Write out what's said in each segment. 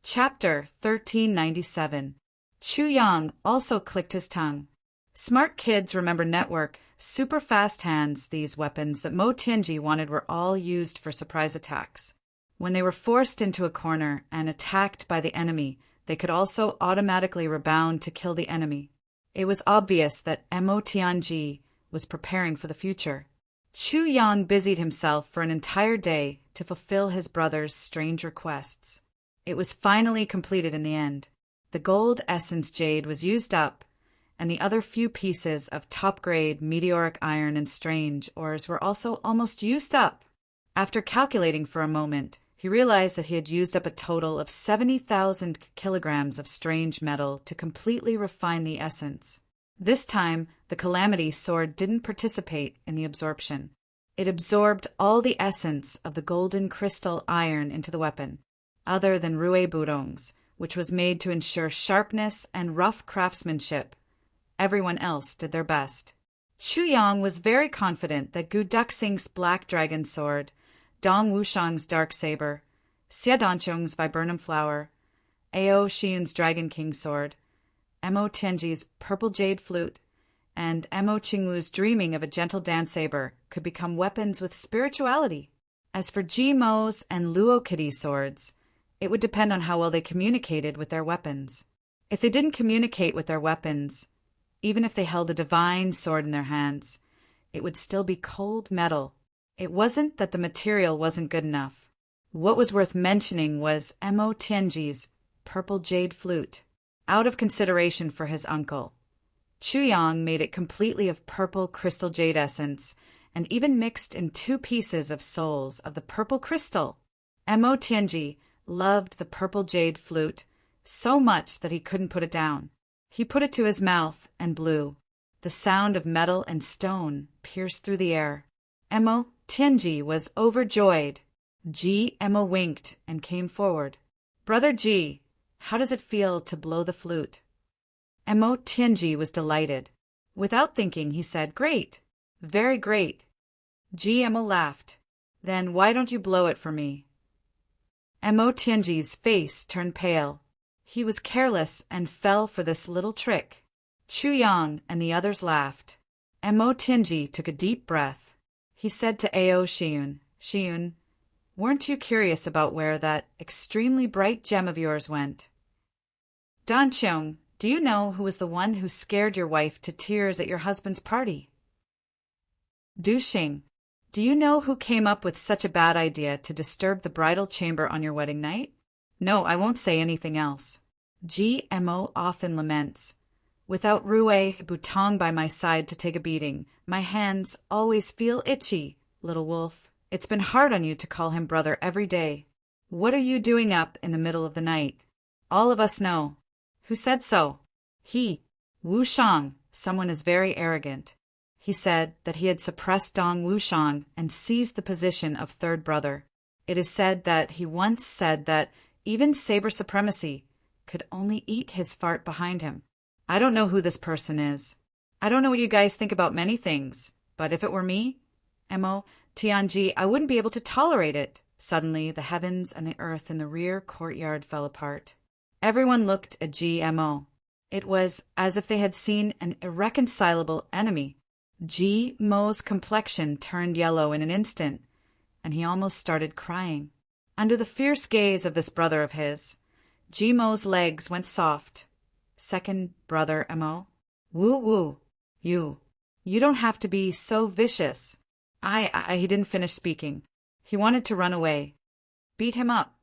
Chapter 1397. Chu Yang also clicked his tongue. Smart kids remember network, super fast hands. These weapons that Mo Tianji wanted were all used for surprise attacks. When they were forced into a corner and attacked by the enemy, they could also automatically rebound to kill the enemy. It was obvious that Mo Tianji was preparing for the future. Chu Yang busied himself for an entire day to fulfill his brother's strange requests. It was finally completed in the end. The gold essence jade was used up, and the other few pieces of top-grade meteoric iron and strange ores were also almost used up. After calculating for a moment, he realized that he had used up a total of 70,000 kilograms of strange metal to completely refine the essence. This time, the Calamity sword didn't participate in the absorption. It absorbed all the essence of the golden crystal iron into the weapon, other than Rue Burong's, which was made to ensure sharpness and rough craftsmanship. Everyone else did their best. Chu Yang was very confident that Gu Duxing's black dragon sword, Dong Wushang's dark saber, Xia Danchong's viburnum flower, Ao Shiyun's dragon king sword, Mo Tianji's purple jade flute, and Mo Qingwu's dreaming of a gentle dance saber could become weapons with spirituality. As for Ji Mo's and Luo Kitty's swords, it would depend on how well they communicated with their weapons. If they didn't communicate with their weapons, even if they held a divine sword in their hands, it would still be cold metal. It wasn't that the material wasn't good enough. What was worth mentioning was Mo Tianji's purple jade flute. Out of consideration for his uncle, Chu Yang made it completely of purple crystal jade essence and even mixed in 2 pieces of souls of the purple crystal. Mo Tianji loved the purple jade flute so much that he couldn't put it down. He put it to his mouth and blew. The sound of metal and stone pierced through the air. Mo Tianji was overjoyed. Mo winked and came forward. "Brother Ji, how does it feel to blow the flute?" Mo Tianji was delighted. Without thinking, he said, "Great, very great." Mo laughed. "Then why don't you blow it for me?" Mo Tianji's face turned pale. He was careless and fell for this little trick. Chu Yang and the others laughed. Mo Tianji took a deep breath. He said to Ao Shiyun, "Shiyun, weren't you curious about where that extremely bright gem of yours went?" "Danqiong, do you know who was the one who scared your wife to tears at your husband's party?" "Duxing, do you know who came up with such a bad idea to disturb the bridal chamber on your wedding night?" "No, I won't say anything else." Mo often laments. "Without Rue Butong by my side to take a beating, my hands always feel itchy. Little wolf, it's been hard on you to call him brother every day. What are you doing up in the middle of the night?" "All of us know." "Who said so?" "He. Wu Shang. Someone is very arrogant. He said that he had suppressed Dong Wushang and seized the position of third brother. It is said that he once said that even saber supremacy could only eat his fart behind him. I don't know who this person is. I don't know what you guys think about many things, but if it were me, Mo Tianji, I wouldn't be able to tolerate it." Suddenly, the heavens and the earth in the rear courtyard fell apart. Everyone looked at Mo. It was as if they had seen an irreconcilable enemy. Mo's complexion turned yellow in an instant, and he almost started crying. Under the fierce gaze of this brother of his, Mo's legs went soft. "Second brother Mo, woo, you don't have to be so vicious." He didn't finish speaking. He wanted to run away. "Beat him up."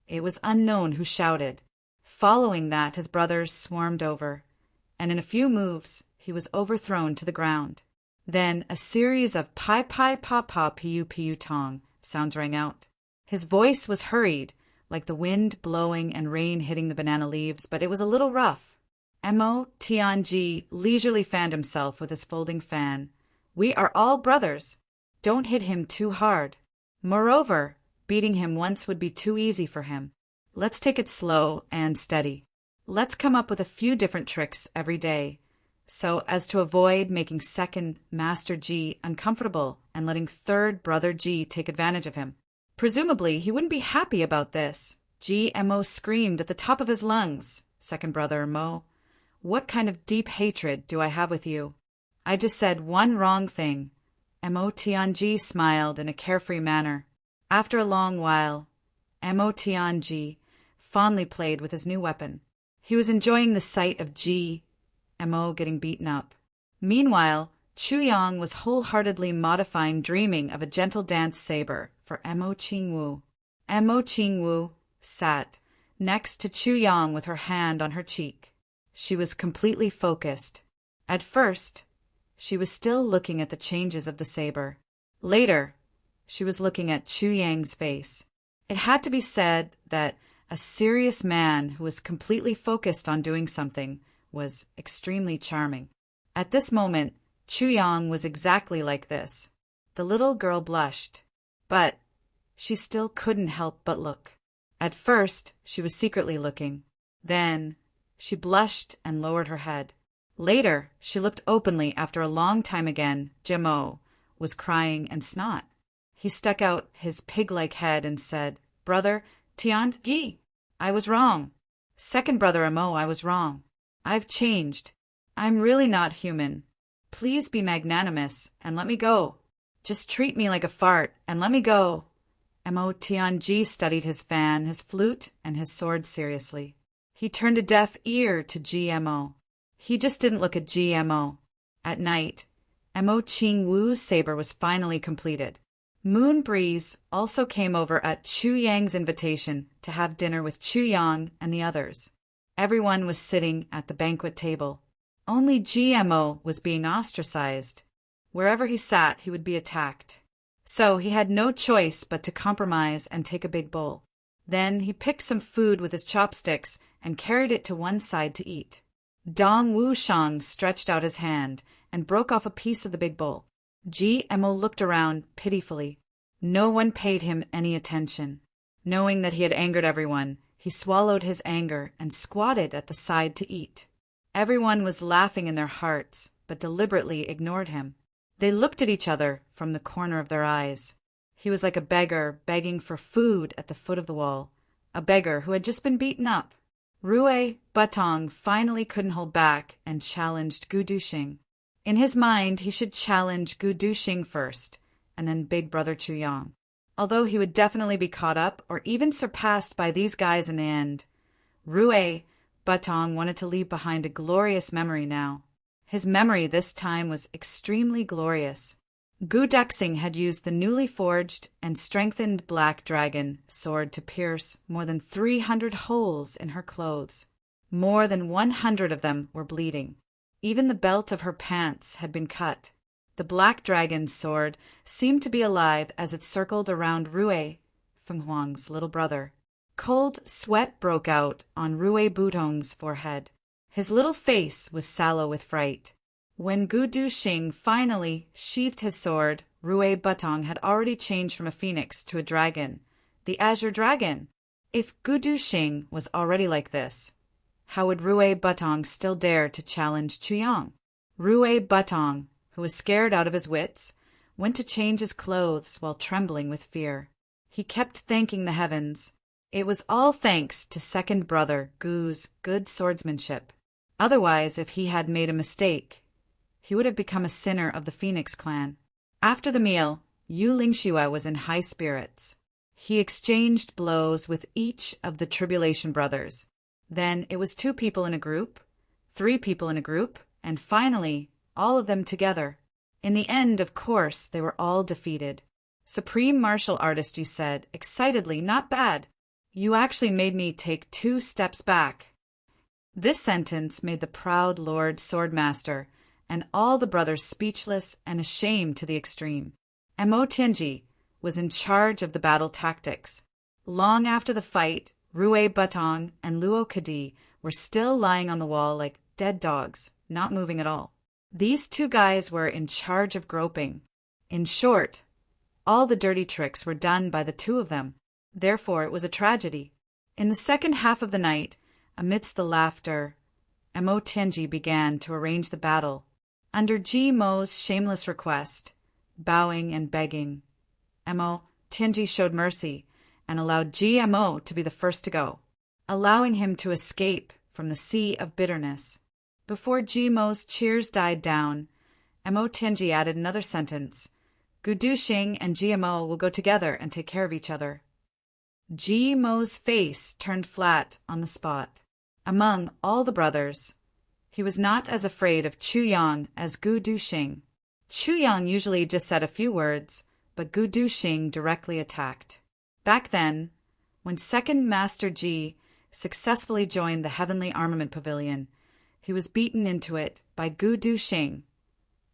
It was unknown who shouted. Following that, his brothers swarmed over, and in a few moves, he was overthrown to the ground. Then a series of pi pi pa pa piu tong sounds rang out. His voice was hurried, like the wind blowing and rain hitting the banana leaves, but it was a little rough. Mo Tianji leisurely fanned himself with his folding fan. "We are all brothers. Don't hit him too hard. Moreover, beating him once would be too easy for him. Let's take it slow and steady. Let's come up with a few different tricks every day, so as to avoid making second Master Ji uncomfortable and letting third Brother Ji take advantage of him. Presumably, he wouldn't be happy about this, GMO screamed at the top of his lungs. Second brother Mo, what kind of deep hatred do I have with you? I just said one wrong thing. Mo Tianji smiled in a carefree manner. After a long while, Mo Tianji fondly played with his new weapon. He was enjoying the sight of Mo getting beaten up. Meanwhile, Chu Yang was wholeheartedly modifying dreaming of a gentle dance saber for Mo Qingwu. Mo Qingwu sat next to Chu Yang with her hand on her cheek. She was completely focused. At first, she was still looking at the changes of the saber. Later, she was looking at Chu Yang's face. It had to be said that a serious man who was completely focused on doing something was extremely charming. At this moment, Chu Yang was exactly like this. The little girl blushed, but she still couldn't help but look. At first, she was secretly looking. Then, she blushed and lowered her head. Later, she looked openly after a long time again. Jimo was crying and snot. He stuck out his pig-like head and said, Brother Tianji, I was wrong. Second brother Mo, I was wrong. I've changed. I'm really not human. Please be magnanimous and let me go. Just treat me like a fart and let me go. Mo Tianji studied his fan, his flute, and his sword seriously. He turned a deaf ear to GMO. He just didn't look at GMO. At night, Mo Qingwu's saber was finally completed. Moon Breeze also came over at Chu Yang's invitation to have dinner with Chu Yang and the others. Everyone was sitting at the banquet table. Only GMO was being ostracized. Wherever he sat, he would be attacked. So he had no choice but to compromise and take a big bowl. Then he picked some food with his chopsticks and carried it to one side to eat. Dong Wushang stretched out his hand and broke off a piece of the big bowl. GMO looked around pitifully. No one paid him any attention. Knowing that he had angered everyone, he swallowed his anger and squatted at the side to eat. Everyone was laughing in their hearts, but deliberately ignored him. They looked at each other from the corner of their eyes. He was like a beggar begging for food at the foot of the wall, a beggar who had just been beaten up. Rue Butong finally couldn't hold back and challenged Gu Duxing. In his mind, he should challenge Gu Duxing first, and then Big Brother Chu Yang. Although he would definitely be caught up or even surpassed by these guys in the end, Rue Butong wanted to leave behind a glorious memory now. His memory this time was extremely glorious. Gu Duxing had used the newly forged and strengthened black dragon sword to pierce more than 300 holes in her clothes. More than 100 of them were bleeding. Even the belt of her pants had been cut. The black dragon's sword seemed to be alive as it circled around Rue Fenghuang's little brother. Cold sweat broke out on Rue Butong's forehead. His little face was sallow with fright. When Gu Duxing finally sheathed his sword, Rue Butong had already changed from a phoenix to a dragon, the azure dragon. If Gu Duxing was already like this, how would Rue Butong still dare to challenge Chu Yang? Rue Butong, who was scared out of his wits, went to change his clothes while trembling with fear. He kept thanking the heavens. It was all thanks to second brother Gu's good swordsmanship. Otherwise, if he had made a mistake, he would have become a sinner of the Phoenix clan. After the meal, Yu Lingxue was in high spirits. He exchanged blows with each of the Tribulation brothers. Then it was 2 people in a group, 3 people in a group, and finally, all of them together. In the end, of course, they were all defeated. Supreme martial artist, you said, excitedly, not bad. You actually made me take 2 steps back. This sentence made the proud Lord Swordmaster and all the brothers speechless and ashamed to the extreme. Mo Tianji was in charge of the battle tactics. Long after the fight, Rue Butong and Luo Kadi were still lying on the wall like dead dogs, not moving at all. These 2 guys were in charge of groping. In short, all the dirty tricks were done by the 2 of them. Therefore, it was a tragedy. In the second half of the night, amidst the laughter, Mo Tianji began to arrange the battle. Under Ji Mo's shameless request, bowing and begging, Mo Tianji showed mercy and allowed GMO to be the first to go, allowing him to escape from the sea of bitterness. Before GMO's cheers died down, Mo Tenji added another sentence. Gudu Xing and GMO will go together and take care of each other. GMO's face turned flat on the spot. Among all the brothers, he was not as afraid of Chu Yang as Gudu Xing. Chu Yang usually just said a few words, but Gudu Xing directly attacked. Back then, when Second Master Ji successfully joined the Heavenly Armament Pavilion, he was beaten into it by Gudu Xing.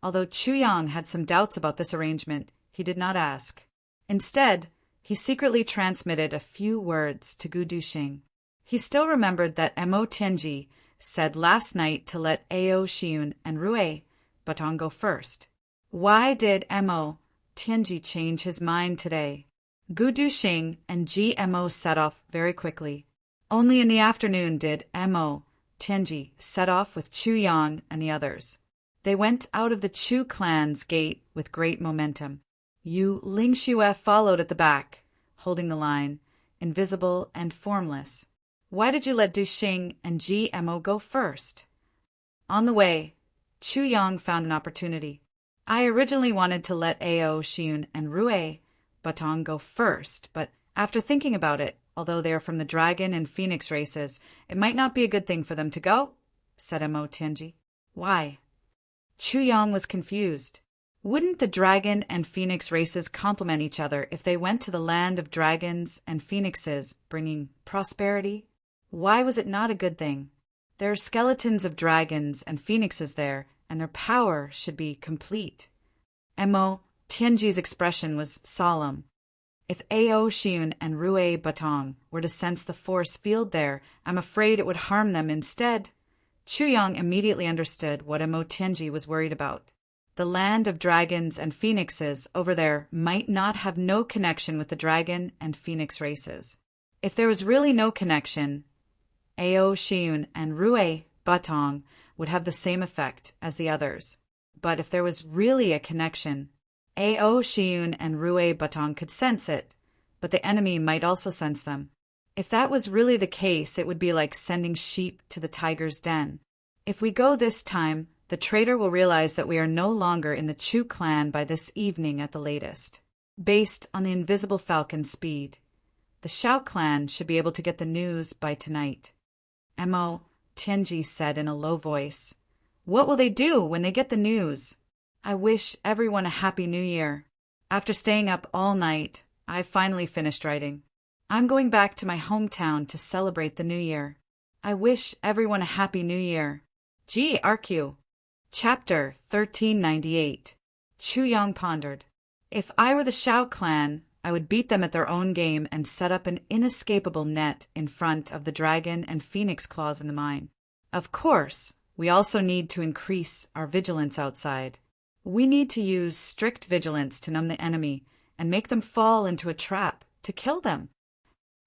Although Chu Yang had some doubts about this arrangement, he did not ask. Instead, he secretly transmitted a few words to Gudu Xing. He still remembered that Mo Tenji said last night to let Ao Xiun and Rui Batong go first. Why did Mo Tenji change his mind today? Gudu Xing and GMO set off very quickly. Only in the afternoon did Mo Tenji set off with Chu Yang and the others. They went out of the Chu clan's gate with great momentum. Yu Lingxue followed at the back, holding the line, invisible and formless. Why did you let Du Xing and GMO go first? On the way, Chu Yang found an opportunity. I originally wanted to let Ao Xiun and Rui Batong go first, but after thinking about it, although they are from the Dragon and Phoenix races, it might not be a good thing for them to go, said Mo Tenji. Why? Chu Yang was confused. Wouldn't the Dragon and Phoenix races complement each other if they went to the land of dragons and phoenixes, bringing prosperity? Why was it not a good thing? There are skeletons of dragons and phoenixes there, and their power should be complete. Mo Tenji's expression was solemn. If Ao Xiun and Rui Batong were to sense the force field there, I'm afraid it would harm them instead. Chu Yang immediately understood what Mo Tenji was worried about. The land of dragons and phoenixes over there might not have no connection with the dragon and phoenix races. If there was really no connection, Ao Xiun and Rui Batong would have the same effect as the others. But if there was really a connection, Ao Xiun and Rui Batong could sense it, but the enemy might also sense them. If that was really the case, it would be like sending sheep to the tiger's den. If we go this time, the traitor will realize that we are no longer in the Chu clan by this evening at the latest. Based on the Invisible Falcon's speed, the Shao clan should be able to get the news by tonight. Mo Tenji said in a low voice. What will they do when they get the news? I wish everyone a happy new year. After staying up all night, I finally finished writing. I'm going back to my hometown to celebrate the new year. I wish everyone a happy new year. GRQ. Chapter 1398. Chu Yang pondered. If I were the Shao clan, I would beat them at their own game and set up an inescapable net in front of the dragon and phoenix claws in the mine. Of course, we also need to increase our vigilance outside. We need to use strict vigilance to numb the enemy and make them fall into a trap to kill them.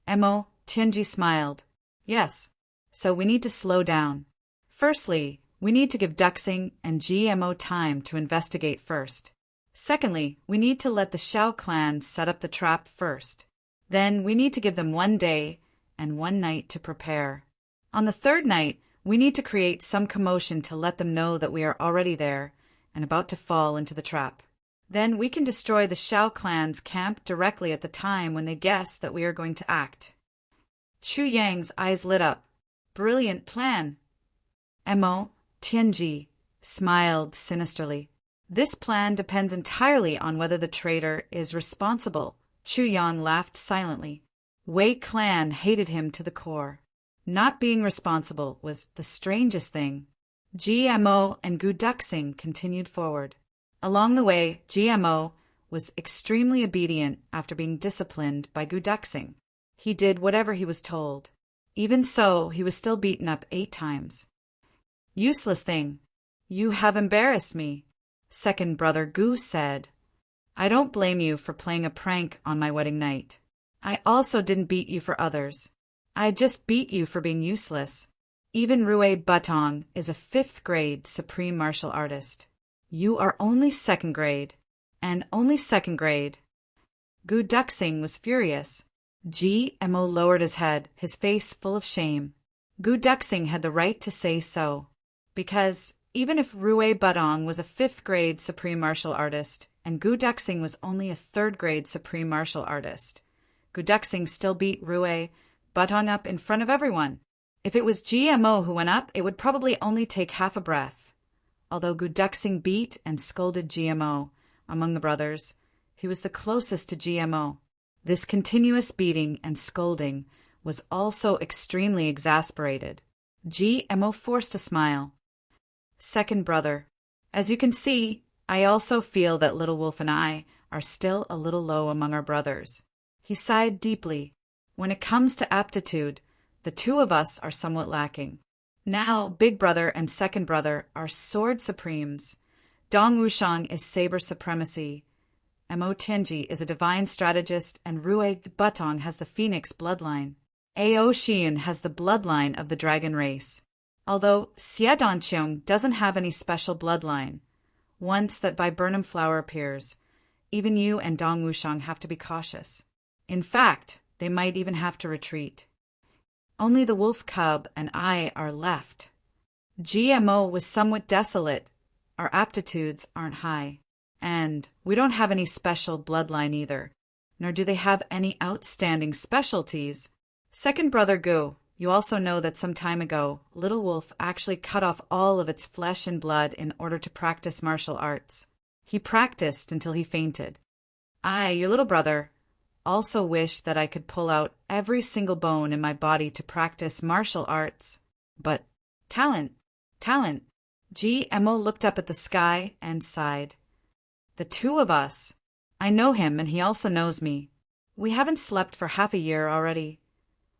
Mo Tenji smiled. Yes, so we need to slow down. Firstly, we need to give Duxing and GMO time to investigate first. Secondly, we need to let the Shao clan set up the trap first. Then we need to give them 1 day and 1 night to prepare. On the 3rd night, we need to create some commotion to let them know that we are already there and about to fall into the trap. Then we can destroy the Shao clan's camp directly at the time when they guess that we are going to act. Chu Yang's eyes lit up. Brilliant plan. Mo Tenji smiled sinisterly. This plan depends entirely on whether the traitor is responsible. Chu Yang laughed silently. Wei clan hated him to the core. Not being responsible was the strangest thing. GMO and Gu Duxing continued forward. Along the way, GMO was extremely obedient after being disciplined by Gu Duxing. He did whatever he was told. Even so, he was still beaten up 8 times. Useless thing. You have embarrassed me, second brother Gu said. I don't blame you for playing a prank on my wedding night. I also didn't beat you for others. I just beat you for being useless. Even Rui Batong is a 5th grade supreme martial artist. You are only 2nd grade, and only 2nd grade. Gu Duxing was furious. GMO lowered his head, his face full of shame. Gu Duxing had the right to say so. Because even if Rui Budong was a 5th grade supreme martial artist, and Gu Duxing was only a 3rd grade supreme martial artist, Gu Duxing still beat Rui Budong up in front of everyone. If it was GMO who went up, it would probably only take half a breath. Although Gu Duxing beat and scolded GMO among the brothers, he was the closest to GMO. This continuous beating and scolding was also extremely exasperated. GMO forced a smile. Second brother. As you can see, I also feel that Little Wolf and I are still a little low among our brothers. He sighed deeply. When it comes to aptitude, the two of us are somewhat lacking. Now, big brother and second brother are sword supremes. Dong Wushang is saber supremacy. Mo Tianji is a divine strategist, and Rui Butong has the phoenix bloodline. Ao Xian has the bloodline of the dragon race. Although Xie Danqiong doesn't have any special bloodline. Once that viburnum flower appears, even you and Dong Wushang have to be cautious. In fact, they might even have to retreat. Only the wolf cub and I are left. GMO was somewhat desolate. Our aptitudes aren't high. And we don't have any special bloodline either, nor do they have any outstanding specialties. Second brother Gu, you also know that some time ago, Little Wolf actually cut off all of its flesh and blood in order to practice martial arts. He practiced until he fainted. I, your little brother, also wish that I could pull out every single bone in my body to practice martial arts. But talent. GMO looked up at the sky and sighed. The two of us. I know him and he also knows me. We haven't slept for half a year already.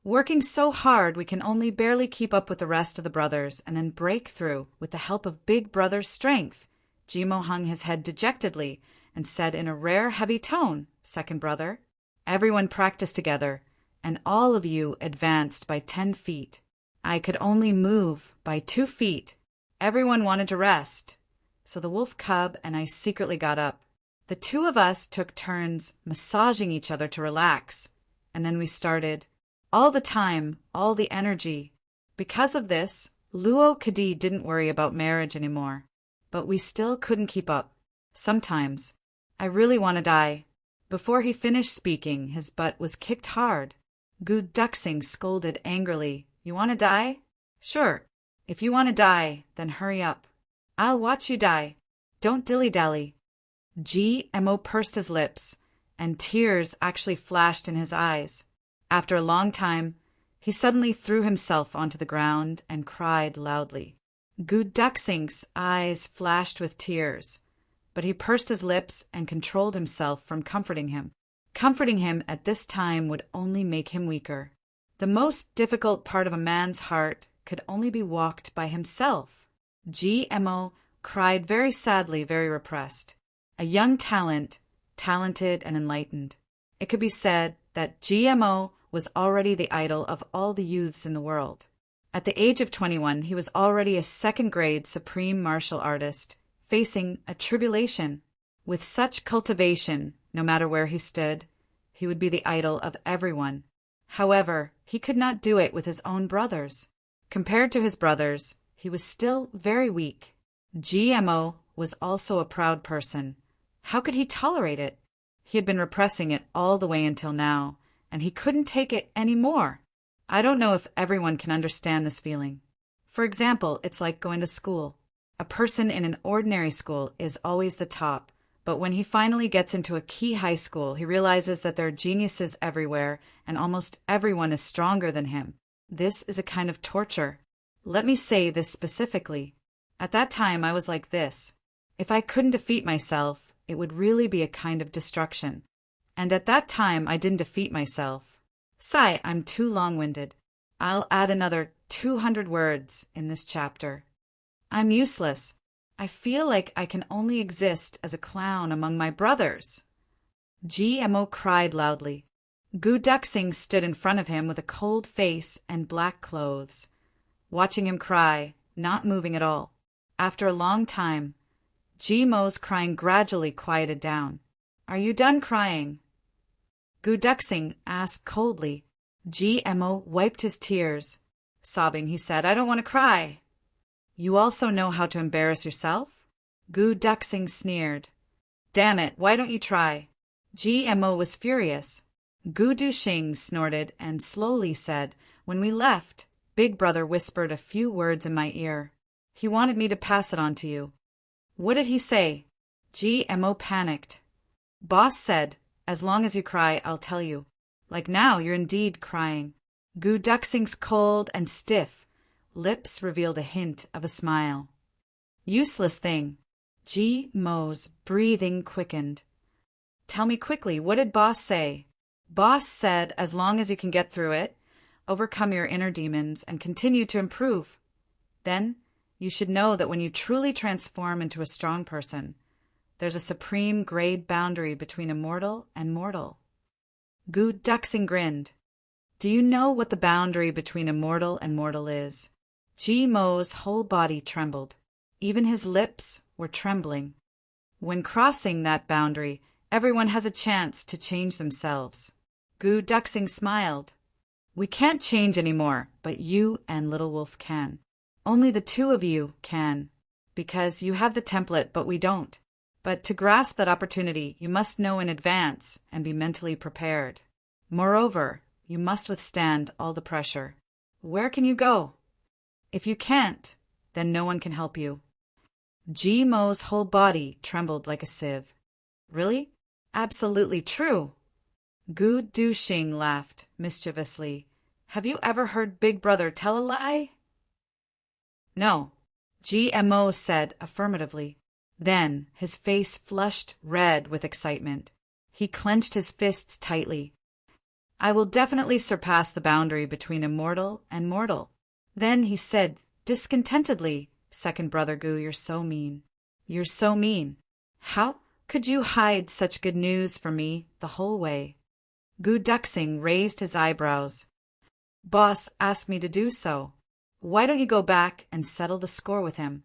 Working so hard we can only barely keep up with the rest of the brothers and then break through with the help of big brother's strength. Jimo hung his head dejectedly and said in a rare heavy tone, Second brother. Everyone practiced together, and all of you advanced by 10 feet. I could only move by 2 feet. Everyone wanted to rest. So the wolf cub and I secretly got up. The two of us took turns massaging each other to relax, and then we started. All the time, all the energy. Because of this, Luo Kadi didn't worry about marriage anymore. But we still couldn't keep up. Sometimes. I really want to die. Before he finished speaking, his butt was kicked hard. Gu Duxing scolded angrily. You want to die? Sure. If you want to die, then hurry up. I'll watch you die. Don't dilly-dally. GMO pursed his lips, and tears actually flashed in his eyes. After a long time, he suddenly threw himself onto the ground and cried loudly. Gu Duxing's eyes flashed with tears, but he pursed his lips and controlled himself from comforting him. Comforting him at this time would only make him weaker. The most difficult part of a man's heart could only be walked by himself. GMO cried very sadly, very repressed. A young talent, talented and enlightened. It could be said that GMO was already the idol of all the youths in the world. At the age of 21, he was already a 2nd grade supreme martial artist, facing a tribulation. With such cultivation, no matter where he stood, he would be the idol of everyone. However, he could not do it with his own brothers. Compared to his brothers, he was still very weak. GMO was also a proud person. How could he tolerate it? He had been repressing it all the way until now, and he couldn't take it any more. I don't know if everyone can understand this feeling. For example, it's like going to school. A person in an ordinary school is always the top, but when he finally gets into a key high school, he realizes that there are geniuses everywhere, and almost everyone is stronger than him. This is a kind of torture. Let me say this specifically. At that time, I was like this. If I couldn't defeat myself, it would really be a kind of destruction. And at that time, I didn't defeat myself. Sigh, I'm too long-winded. I'll add another 200 words in this chapter. I'm useless. I feel like I can only exist as a clown among my brothers. GMO cried loudly. Gu Duxing stood in front of him with a cold face and black clothes, watching him cry, not moving at all. After a long time, GMO's crying gradually quieted down. Are you done crying? Gu Duxing asked coldly. GMO wiped his tears. Sobbing, he said, I don't want to cry. You also know how to embarrass yourself? Gu Duxing sneered. Damn it, why don't you try? GMO was furious. Gu Duxing snorted and slowly said, When we left, Big Brother whispered a few words in my ear. He wanted me to pass it on to you. What did he say? GMO panicked. Boss said, As long as you cry, I'll tell you. Like now, you're indeed crying. Gu Duxing's cold and stiff lips revealed a hint of a smile. Useless thing. GMO's breathing quickened. Tell me quickly, what did Boss say? Boss said, as long as you can get through it, overcome your inner demons, and continue to improve. Then, you should know that when you truly transform into a strong person, there's a supreme grade boundary between immortal and mortal. Gu Duxing grinned. Do you know what the boundary between immortal and mortal is? GMO's whole body trembled. Even his lips were trembling. When crossing that boundary, everyone has a chance to change themselves. Gu Duxing smiled. We can't change anymore, but you and Little Wolf can. Only the two of you can, because you have the template, but we don't. But to grasp that opportunity, you must know in advance and be mentally prepared. Moreover, you must withstand all the pressure. Where can you go? If you can't, then no one can help you. GMO's whole body trembled like a sieve. Really? Absolutely true. Gu Duxing laughed mischievously. Have you ever heard Big Brother tell a lie? No, GMO said affirmatively. Then his face flushed red with excitement. He clenched his fists tightly. I will definitely surpass the boundary between immortal and mortal. Then he said discontentedly, Second Brother Gu, you're so mean. You're so mean. How could you hide such good news from me the whole way? Gu Duxing raised his eyebrows. Boss asked me to do so. Why don't you go back and settle the score with him?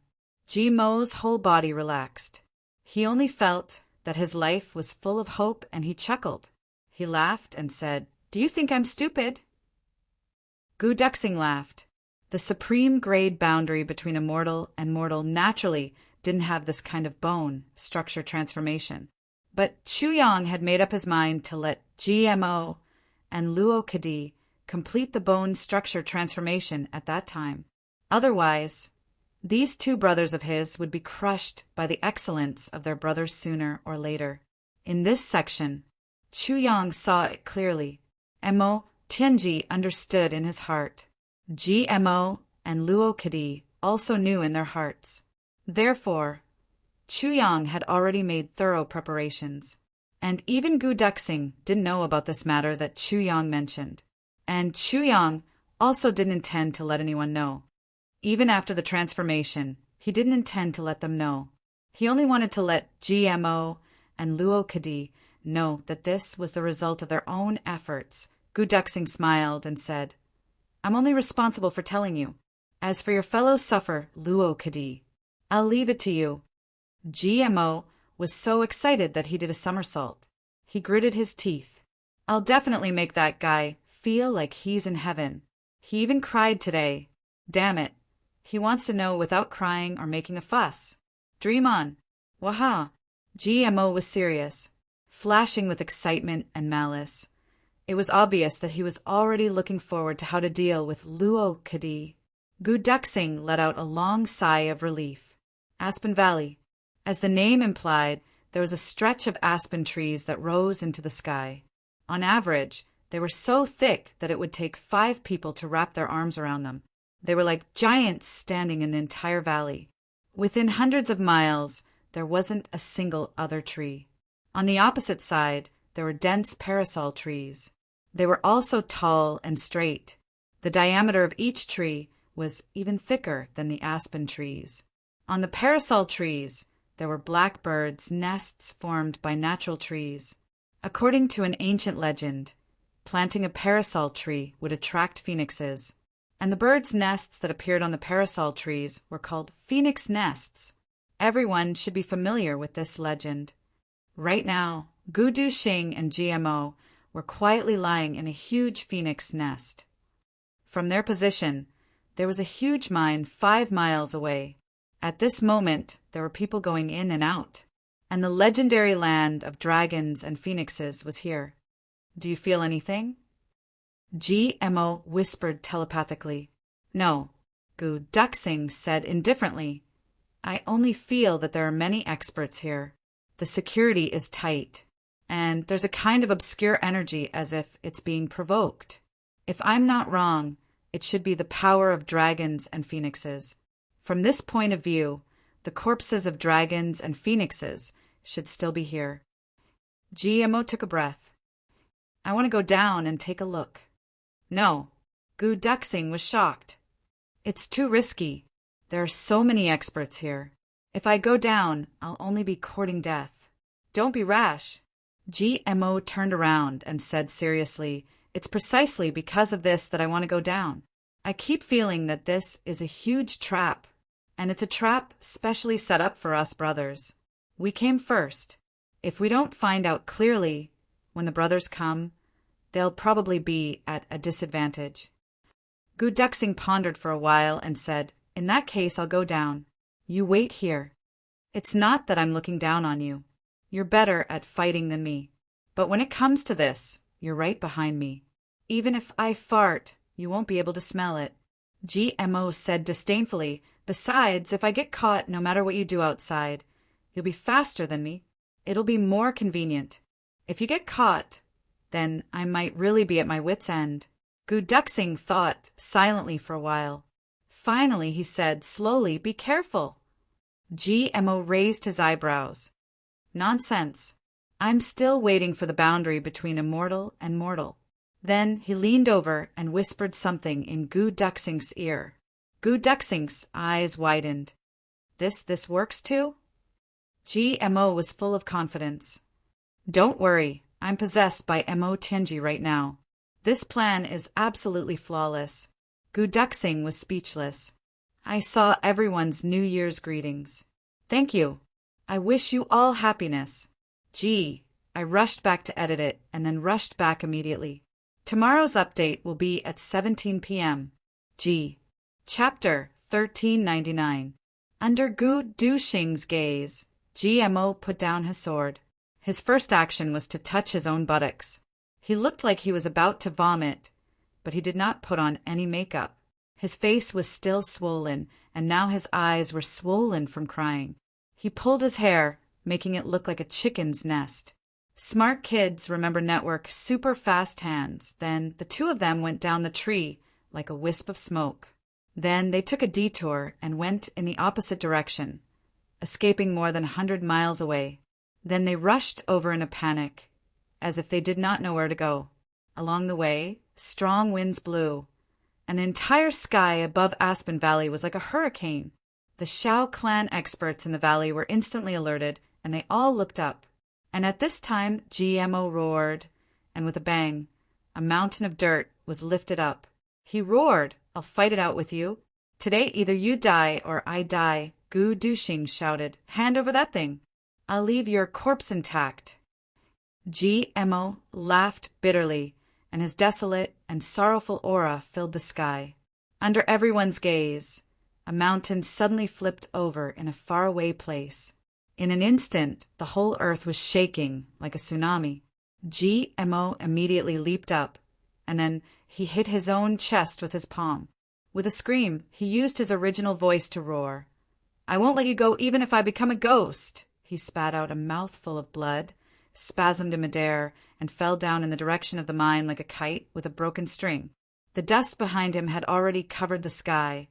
GMO's whole body relaxed. He only felt that his life was full of hope, and he chuckled. He laughed and said, Do you think I'm stupid? Gu Duxing laughed. The supreme grade boundary between immortal and mortal naturally didn't have this kind of bone structure transformation. But Chu Yang had made up his mind to let GMO and Luo Kadi complete the bone structure transformation at that time. Otherwise, these two brothers of his would be crushed by the excellence of their brothers sooner or later. In this section, Chu Yang saw it clearly. Mo Tianji understood in his heart. GMO and Luo Kadi also knew in their hearts. Therefore, Chu Yang had already made thorough preparations. And even Gu Duxing didn't know about this matter that Chu Yang mentioned. And Chu Yang also didn't intend to let anyone know. Even after the transformation, he didn't intend to let them know. He only wanted to let GMO and Luo Kadi know that this was the result of their own efforts. Gu Duxing smiled and said, I'm only responsible for telling you. As for your fellow sufferer, Luo Kadi, I'll leave it to you. GMO was so excited that he did a somersault. He gritted his teeth. I'll definitely make that guy feel like he's in heaven. He even cried today. Damn it. He wants to know without crying or making a fuss. Dream on. Waha. GMO was serious, flashing with excitement and malice. It was obvious that he was already looking forward to how to deal with Luo Kadi. Gu Duxing let out a long sigh of relief. Aspen Valley. As the name implied, there was a stretch of aspen trees that rose into the sky. On average, they were so thick that it would take 5 people to wrap their arms around them. They were like giants standing in the entire valley. Within hundreds of miles, there wasn't a single other tree. On the opposite side, there were dense parasol trees. They were also tall and straight. The diameter of each tree was even thicker than the aspen trees. On the parasol trees, there were blackbirds' nests formed by natural trees. According to an ancient legend, planting a parasol tree would attract phoenixes, and the birds' nests that appeared on the parasol trees were called phoenix nests. Everyone should be familiar with this legend. Right now, Gu Duxing and GMO were quietly lying in a huge phoenix nest. From their position, there was a huge mine 5 miles away. At this moment, there were people going in and out, and the legendary land of dragons and phoenixes was here. Do you feel anything? GMO whispered telepathically. No, Gu Duxing said indifferently. I only feel that there are many experts here. The security is tight, and there's a kind of obscure energy as if it's being provoked. If I'm not wrong, it should be the power of dragons and phoenixes. From this point of view, the corpses of dragons and phoenixes should still be here. GMO took a breath. I want to go down and take a look. No, Gu Duxing was shocked. It's too risky. There are so many experts here. If I go down, I'll only be courting death. Don't be rash. GMO turned around and said seriously, it's precisely because of this that I want to go down. I keep feeling that this is a huge trap, and it's a trap specially set up for us brothers. We came first. If we don't find out clearly, when the brothers come, they'll probably be at a disadvantage. Gu Duxing pondered for a while and said, in that case, I'll go down. You wait here. It's not that I'm looking down on you. You're better at fighting than me. But when it comes to this, you're right behind me. Even if I fart, you won't be able to smell it. GMO said disdainfully, besides, if I get caught, no matter what you do outside, you'll be faster than me. It'll be more convenient. If you get caught, then I might really be at my wit's end. Gu Duxing thought silently for a while. Finally, he said slowly, be careful. GMO raised his eyebrows. Nonsense. I'm still waiting for the boundary between immortal and mortal. Then he leaned over and whispered something in Gu Duxing's ear. Gu Duxing's eyes widened. This works too? GMO was full of confidence. Don't worry, I'm possessed by Mo Tenji right now. This plan is absolutely flawless. Gu Duxing was speechless. I saw everyone's New Year's greetings. Thank you. I wish you all happiness. Gee, I rushed back to edit it and then rushed back immediately. Tomorrow's update will be at 17 p.m. G. Chapter 1399. Under Gu Duxing's gaze, GMO put down his sword. His first action was to touch his own buttocks. He looked like he was about to vomit, but he did not put on any makeup. His face was still swollen, and now his eyes were swollen from crying. He pulled his hair, making it look like a chicken's nest. Smart kids remember network super fast hands. Then the two of them went down the tree like a wisp of smoke. Then they took a detour and went in the opposite direction, escaping more than 100 miles away. Then they rushed over in a panic, as if they did not know where to go. Along the way, strong winds blew, and the entire sky above Aspen Valley was like a hurricane. The Shao clan experts in the valley were instantly alerted, and they all looked up. And at this time, GMO roared, and with a bang, a mountain of dirt was lifted up. He roared, I'll fight it out with you. Today either you die or I die, Gu Duxing shouted. Hand over that thing. I'll leave your corpse intact. GMO laughed bitterly, and his desolate and sorrowful aura filled the sky. Under everyone's gaze, a mountain suddenly flipped over in a faraway place. In an instant, the whole earth was shaking like a tsunami. GMO immediately leaped up, and then he hit his own chest with his palm. With a scream, he used his original voice to roar. I won't let you go even if I become a ghost. He spat out a mouthful of blood, spasmed in midair, and fell down in the direction of the mine like a kite with a broken string. The dust behind him had already covered the sky,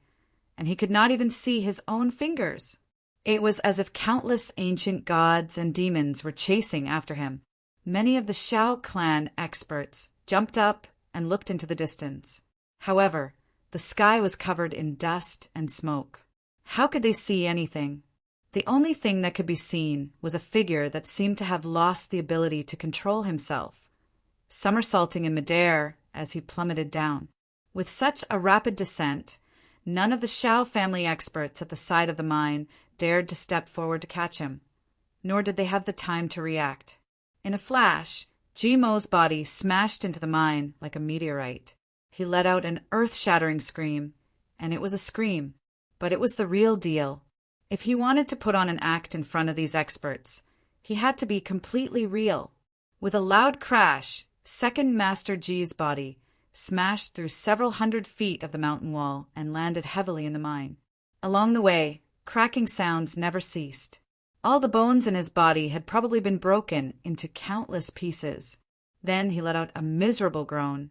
and he could not even see his own fingers. It was as if countless ancient gods and demons were chasing after him. Many of the Shao clan experts jumped up and looked into the distance. However, the sky was covered in dust and smoke. How could they see anything? The only thing that could be seen was a figure that seemed to have lost the ability to control himself, somersaulting in midair as he plummeted down. With such a rapid descent, none of the Shao family experts at the side of the mine dared to step forward to catch him, nor did they have the time to react. In a flash, Jimo's body smashed into the mine like a meteorite. He let out an earth-shattering scream, and it was a scream, but it was the real deal. If he wanted to put on an act in front of these experts, he had to be completely real. With a loud crash, Second Master Ji's body smashed through several hundred feet of the mountain wall and landed heavily in the mine. Along the way, cracking sounds never ceased. All the bones in his body had probably been broken into countless pieces. Then he let out a miserable groan.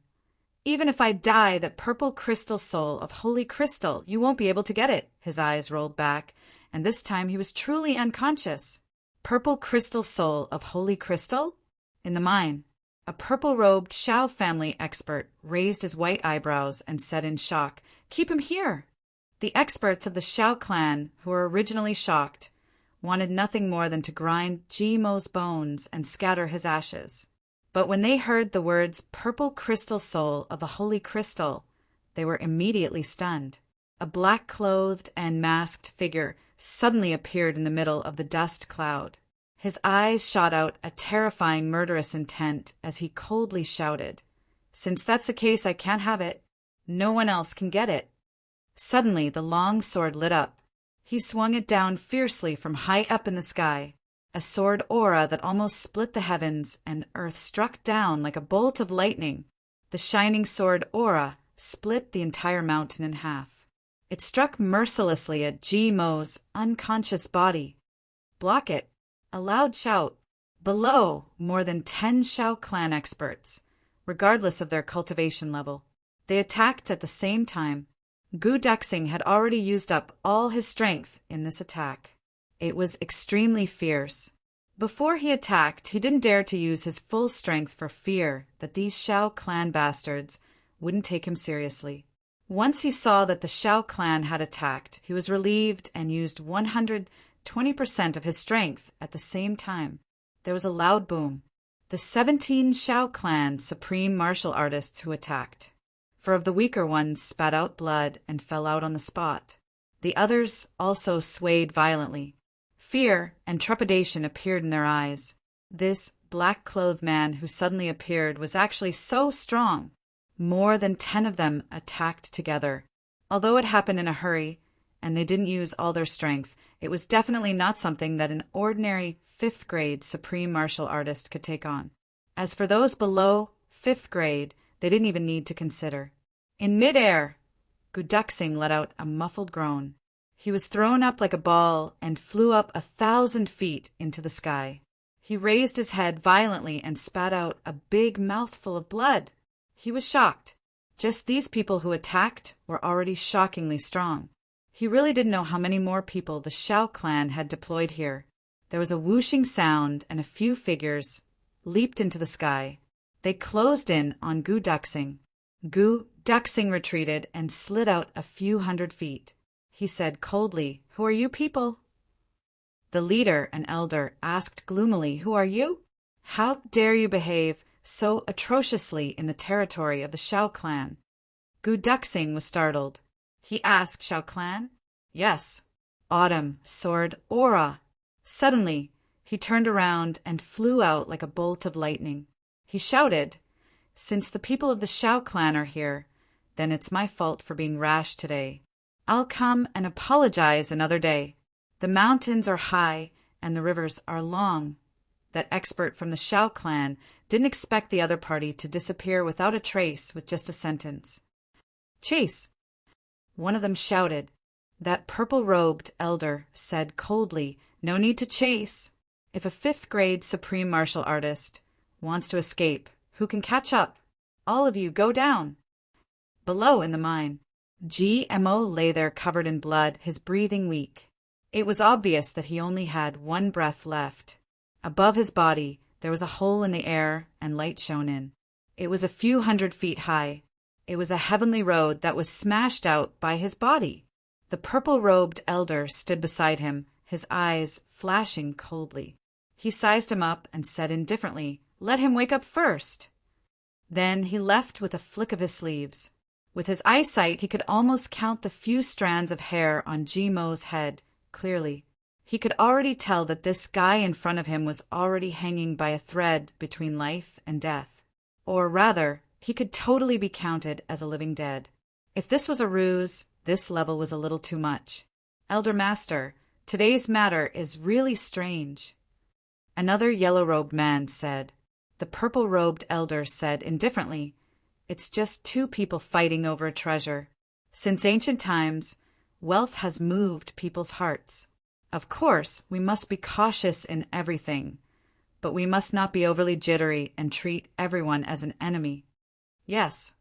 "Even if I die, that purple crystal soul of holy crystal, you won't be able to get it." His eyes rolled back, and this time he was truly unconscious. Purple crystal soul of holy crystal? In the mine, a purple-robed Shao family expert raised his white eyebrows and said in shock, "Keep him here." The experts of the Shao clan, who were originally shocked, wanted nothing more than to grind Jimo's bones and scatter his ashes. But when they heard the words "purple crystal soul of the holy crystal," they were immediately stunned. A black-clothed and masked figure suddenly appeared in the middle of the dust cloud. His eyes shot out a terrifying murderous intent as he coldly shouted, "Since that's the case, I can't have it. No one else can get it." Suddenly, the long sword lit up. He swung it down fiercely from high up in the sky. A sword aura that almost split the heavens and earth struck down like a bolt of lightning. The shining sword aura split the entire mountain in half. It struck mercilessly at Jimo's unconscious body. "Block it!" A loud shout. Below, more than 10 Shao clan experts, regardless of their cultivation level. They attacked at the same time. Gu Duxing had already used up all his strength in this attack. It was extremely fierce. Before he attacked, he didn't dare to use his full strength for fear that these Shao clan bastards wouldn't take him seriously. Once he saw that the Shao clan had attacked, he was relieved and used 120% of his strength at the same time. There was a loud boom. The 17 Shao clan supreme martial artists who attacked. 4 of the weaker ones spat out blood and fell out on the spot. The others also swayed violently. Fear and trepidation appeared in their eyes. This black-clothed man who suddenly appeared was actually so strong. More than 10 of them attacked together. Although it happened in a hurry, and they didn't use all their strength, it was definitely not something that an ordinary 5th grade supreme martial artist could take on. As for those below 5th grade, they didn't even need to consider. In midair, Gu Duxing let out a muffled groan. He was thrown up like a ball and flew up 1,000 feet into the sky. He raised his head violently and spat out a big mouthful of blood. He was shocked. Just these people who attacked were already shockingly strong. He really didn't know how many more people the Shao clan had deployed here. There was a whooshing sound and a few figures leaped into the sky. They closed in on Gu Duxing. Gu Duxing retreated and slid out a few hundred feet. He said coldly, "Who are you people?" The leader, an elder, asked gloomily, "Who are you? How dare you behave so atrociously in the territory of the Shao clan?" Gu Duxing was startled. He asked, "Shao clan?" "Yes." "Autumn, sword, aura." Suddenly, he turned around and flew out like a bolt of lightning. He shouted, "Since the people of the Shao clan are here, then it's my fault for being rash today. I'll come and apologize another day. The mountains are high and the rivers are long." That expert from the Shao clan didn't expect the other party to disappear without a trace with just a sentence. "Chase!" One of them shouted. That purple-robed elder said coldly, "No need to chase. If a 5th grade supreme martial artist wants to escape, who can catch up? All of you go down." Below in the mine, GMO lay there covered in blood, his breathing weak. It was obvious that he only had one breath left. Above his body, there was a hole in the air and light shone in. It was a few hundred feet high. It was a heavenly road that was smashed out by his body. The purple-robed elder stood beside him, his eyes flashing coldly. He sized him up and said indifferently, "Let him wake up first." Then he left with a flick of his sleeves. With his eyesight, he could almost count the few strands of hair on Jimo's head clearly. He could already tell that this guy in front of him was already hanging by a thread between life and death. Or rather, he could totally be counted as a living dead. If this was a ruse, this level was a little too much. Elder Master, today's matter is really strange. Another yellow-robed man said. The purple-robed elder said indifferently, It's just two people fighting over a treasure. Since ancient times, wealth has moved people's hearts. Of course, we must be cautious in everything, but we must not be overly jittery and treat everyone as an enemy. Yes.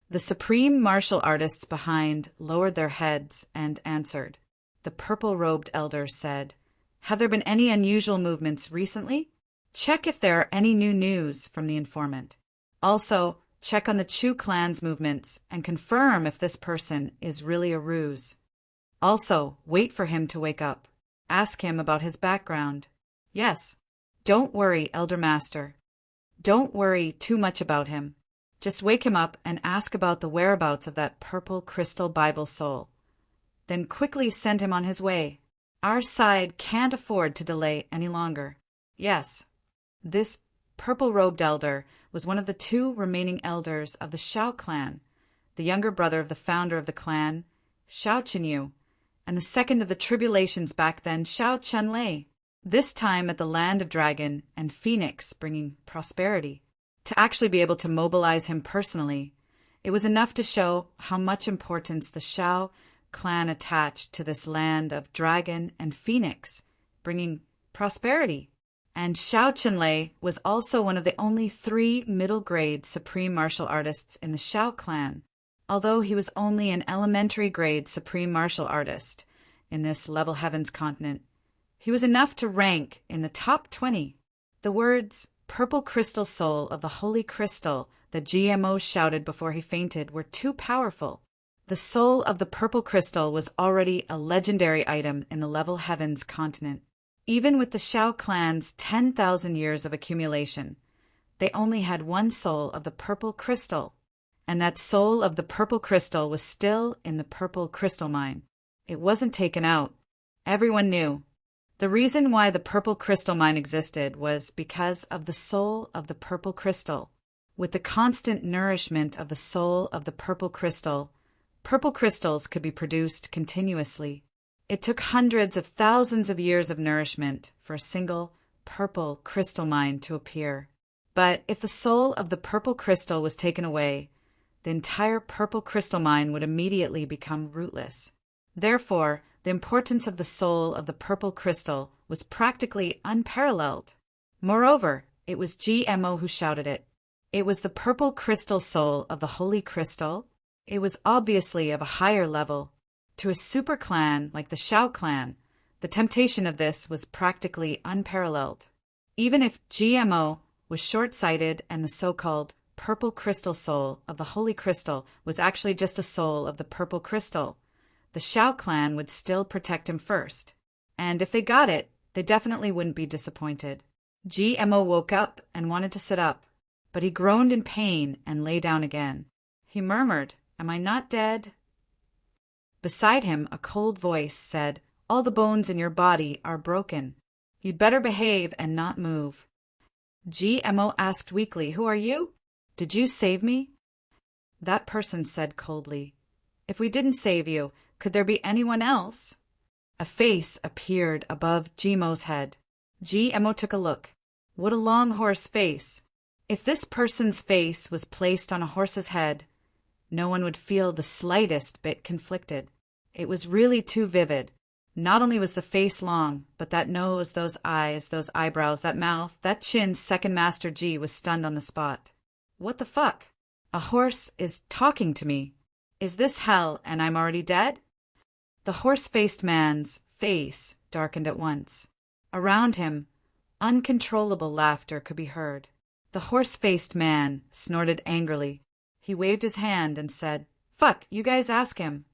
The supreme martial artists behind lowered their heads and answered. The purple-robed elder said, Have there been any unusual movements recently? Check if there are any new news from the informant. Also, check on the Chu clan's movements and confirm if this person is really a ruse. Also, wait for him to wake up. Ask him about his background. Yes. Don't worry, Elder Master. Don't worry too much about him. Just wake him up and ask about the whereabouts of that purple crystal Bible soul. Then quickly send him on his way. Our side can't afford to delay any longer. Yes. This purple-robed elder was one of the two remaining elders of the Shao clan, the younger brother of the founder of the clan, Shao Chenyu, and the second of the tribulations back then, Shao Chunlei, this time at the Land of Dragon and Phoenix, bringing prosperity. To actually be able to mobilize him personally, it was enough to show how much importance the Shao clan attached to this Land of Dragon and Phoenix, bringing prosperity. And Shao Chunlei was also one of the only 3 middle-grade supreme martial artists in the Shao clan, although he was only an elementary-grade supreme martial artist in this Level Heavens continent. He was enough to rank in the top 20. The words, Purple Crystal Soul of the Holy Crystal, that GMO shouted before he fainted, were too powerful. The soul of the purple crystal was already a legendary item in the Level Heavens continent. Even with the Shao clan's 10,000 years of accumulation, they only had one soul of the purple crystal, and that soul of the purple crystal was still in the purple crystal mine. It wasn't taken out. Everyone knew. The reason why the purple crystal mine existed was because of the soul of the purple crystal. With the constant nourishment of the soul of the purple crystals could be produced continuously. It took hundreds of thousands of years of nourishment for a single purple crystal mine to appear. But if the soul of the purple crystal was taken away, the entire purple crystal mine would immediately become rootless. Therefore, the importance of the soul of the purple crystal was practically unparalleled. Moreover, it was GMO who shouted it. It was the purple crystal soul of the holy crystal. It was obviously of a higher level. To a super clan like the Shao clan, the temptation of this was practically unparalleled. Even if GMO was short-sighted and the so-called purple crystal soul of the holy crystal was actually just a soul of the purple crystal, the Shao clan would still protect him first. And if they got it, they definitely wouldn't be disappointed. GMO woke up and wanted to sit up, but he groaned in pain and lay down again. He murmured, "Am I not dead?" Beside him, a cold voice said, "All the bones in your body are broken. You'd better behave and not move." GMO asked weakly, "Who are you? Did you save me?" That person said coldly, "If we didn't save you, could there be anyone else?" A face appeared above GMO's head. GMO took a look. What a long horse face! If this person's face was placed on a horse's head, no one would feel the slightest bit conflicted. It was really too vivid. Not only was the face long, but that nose, those eyes, those eyebrows, that mouth, that chin. Second Master G was stunned on the spot. What the fuck? A horse is talking to me. Is this hell and I'm already dead? The horse-faced man's face darkened at once. Around him, uncontrollable laughter could be heard. The horse-faced man snorted angrily. He waved his hand and said, "Fuck, you guys ask him."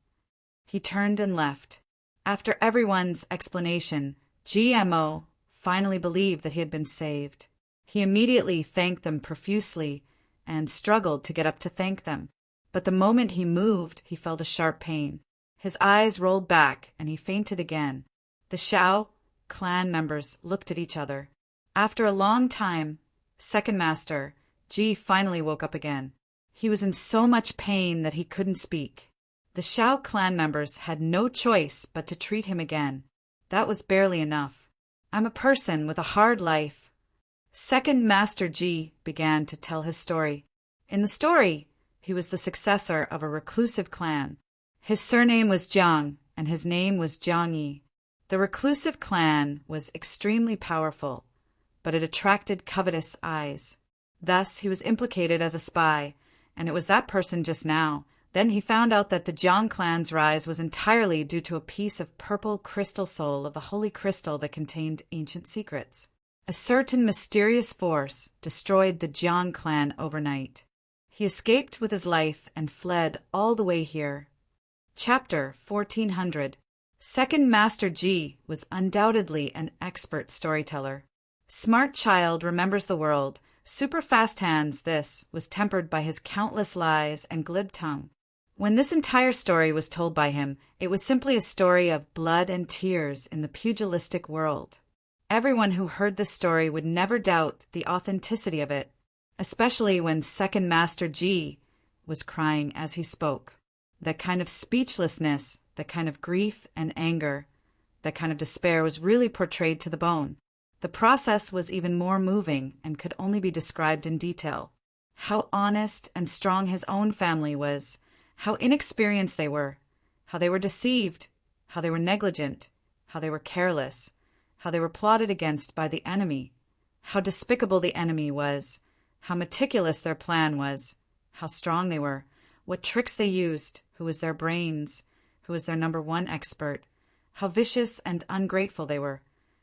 He turned and left. After everyone's explanation, GMO finally believed that he had been saved. He immediately thanked them profusely and struggled to get up to thank them. But the moment he moved, he felt a sharp pain. His eyes rolled back and he fainted again. The Shao clan members looked at each other. After a long time, Second Master Ji finally woke up again. He was in so much pain that he couldn't speak. The Shao clan members had no choice but to treat him again. That was barely enough. I'm a person with a hard life. Second Master Ji began to tell his story. In the story, he was the successor of a reclusive clan. His surname was Jiang, and his name was Jiang Yi. The reclusive clan was extremely powerful, but it attracted covetous eyes. Thus, he was implicated as a spy, and it was that person just now. Then he found out that the Jiang clan's rise was entirely due to a piece of purple crystal soul of the holy crystal that contained ancient secrets. A certain mysterious force destroyed the Jiang clan overnight. He escaped with his life and fled all the way here. Chapter 1400. Second Master Ji was undoubtedly an expert storyteller. Smart child remembers the world. Super fast hands, this was tempered by his countless lies and glib tongue. When this entire story was told by him, it was simply a story of blood and tears in the pugilistic world. Everyone who heard this story would never doubt the authenticity of it, especially when Second Master Ji was crying as he spoke. That kind of speechlessness, that kind of grief and anger, that kind of despair was really portrayed to the bone. The process was even more moving and could only be described in detail. How honest and strong his own family was, how inexperienced they were deceived, how they were negligent, how they were careless, how they were plotted against by the enemy, how despicable the enemy was, how meticulous their plan was, how strong they were, what tricks they used, who was their brains, who was their #1 expert, how vicious and ungrateful they were,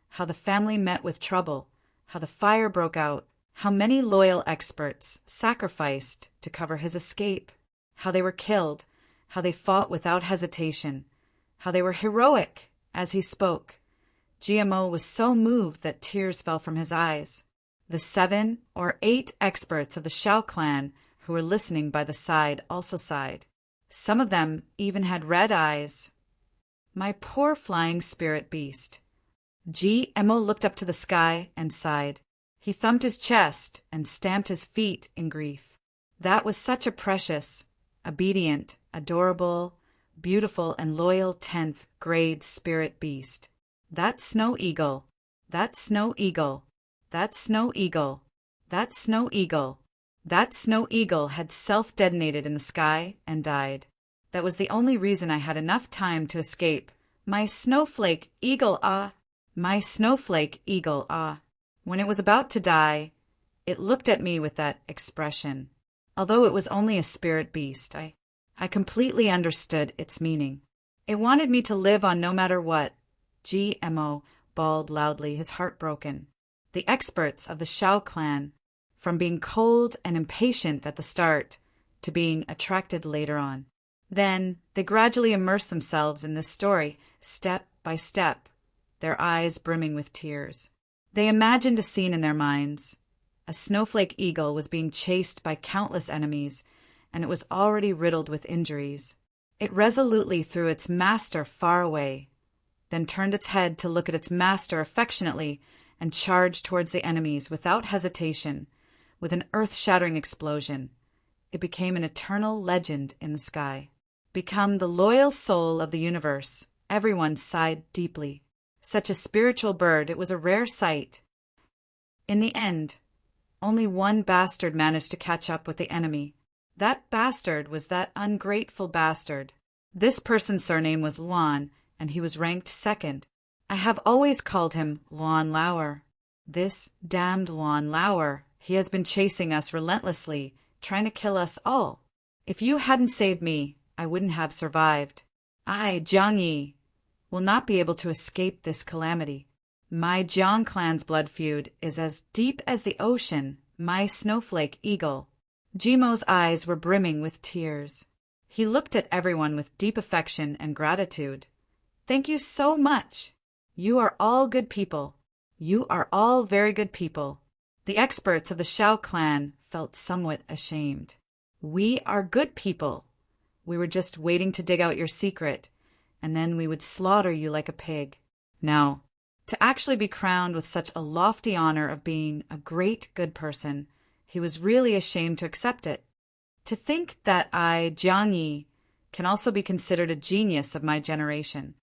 how the family met with trouble, how the fire broke out, how many loyal experts sacrificed to cover his escape, how they were killed, how they fought without hesitation, how they were heroic as he spoke. GMO was so moved that tears fell from his eyes. The 7 or 8 experts of the Shao clan who were listening by the side also sighed. Some of them even had red eyes. My poor flying spirit beast. GMO looked up to the sky and sighed. He thumped his chest and stamped his feet in grief. That was such a precious, obedient, adorable, beautiful, and loyal 10th grade spirit beast. That snow eagle, that snow eagle, that snow eagle, that snow eagle, that snow eagle had self-detonated in the sky and died. That was the only reason I had enough time to escape. My snowflake eagle, ah! My snowflake eagle, ah! When it was about to die, it looked at me with that expression. Although it was only a spirit beast, I completely understood its meaning. It wanted me to live on no matter what. GMO bawled loudly, his heart broken. The experts of the Shao clan, from being cold and impatient at the start to being attracted later on. Then they gradually immersed themselves in this story, step by step, their eyes brimming with tears. They imagined a scene in their minds. A snowflake eagle was being chased by countless enemies, and it was already riddled with injuries. It resolutely threw its master far away, then turned its head to look at its master affectionately and charged towards the enemies without hesitation, with an earth-shattering explosion. It became an eternal legend in the sky. Become the loyal soul of the universe, everyone sighed deeply. Such a spiritual bird, it was a rare sight. In the end, only one bastard managed to catch up with the enemy. That bastard was that ungrateful bastard. This person's surname was Luan, and he was ranked 2nd. I have always called him Luan Lauer. This damned Luan Lauer, he has been chasing us relentlessly, trying to kill us all. If you hadn't saved me, I wouldn't have survived. I, Jiang Yi, will not be able to escape this calamity. My Jiang clan's blood feud is as deep as the ocean, my snowflake eagle. Jimo's eyes were brimming with tears. He looked at everyone with deep affection and gratitude. Thank you so much. You are all good people. You are all very good people. The experts of the Shao clan felt somewhat ashamed. We are good people. We were just waiting to dig out your secret, and then we would slaughter you like a pig. Now, To actually be crowned with such a lofty honor of being a great good person, he was really ashamed to accept it. To think that I, Jiang Yi, can also be considered a genius of my generation.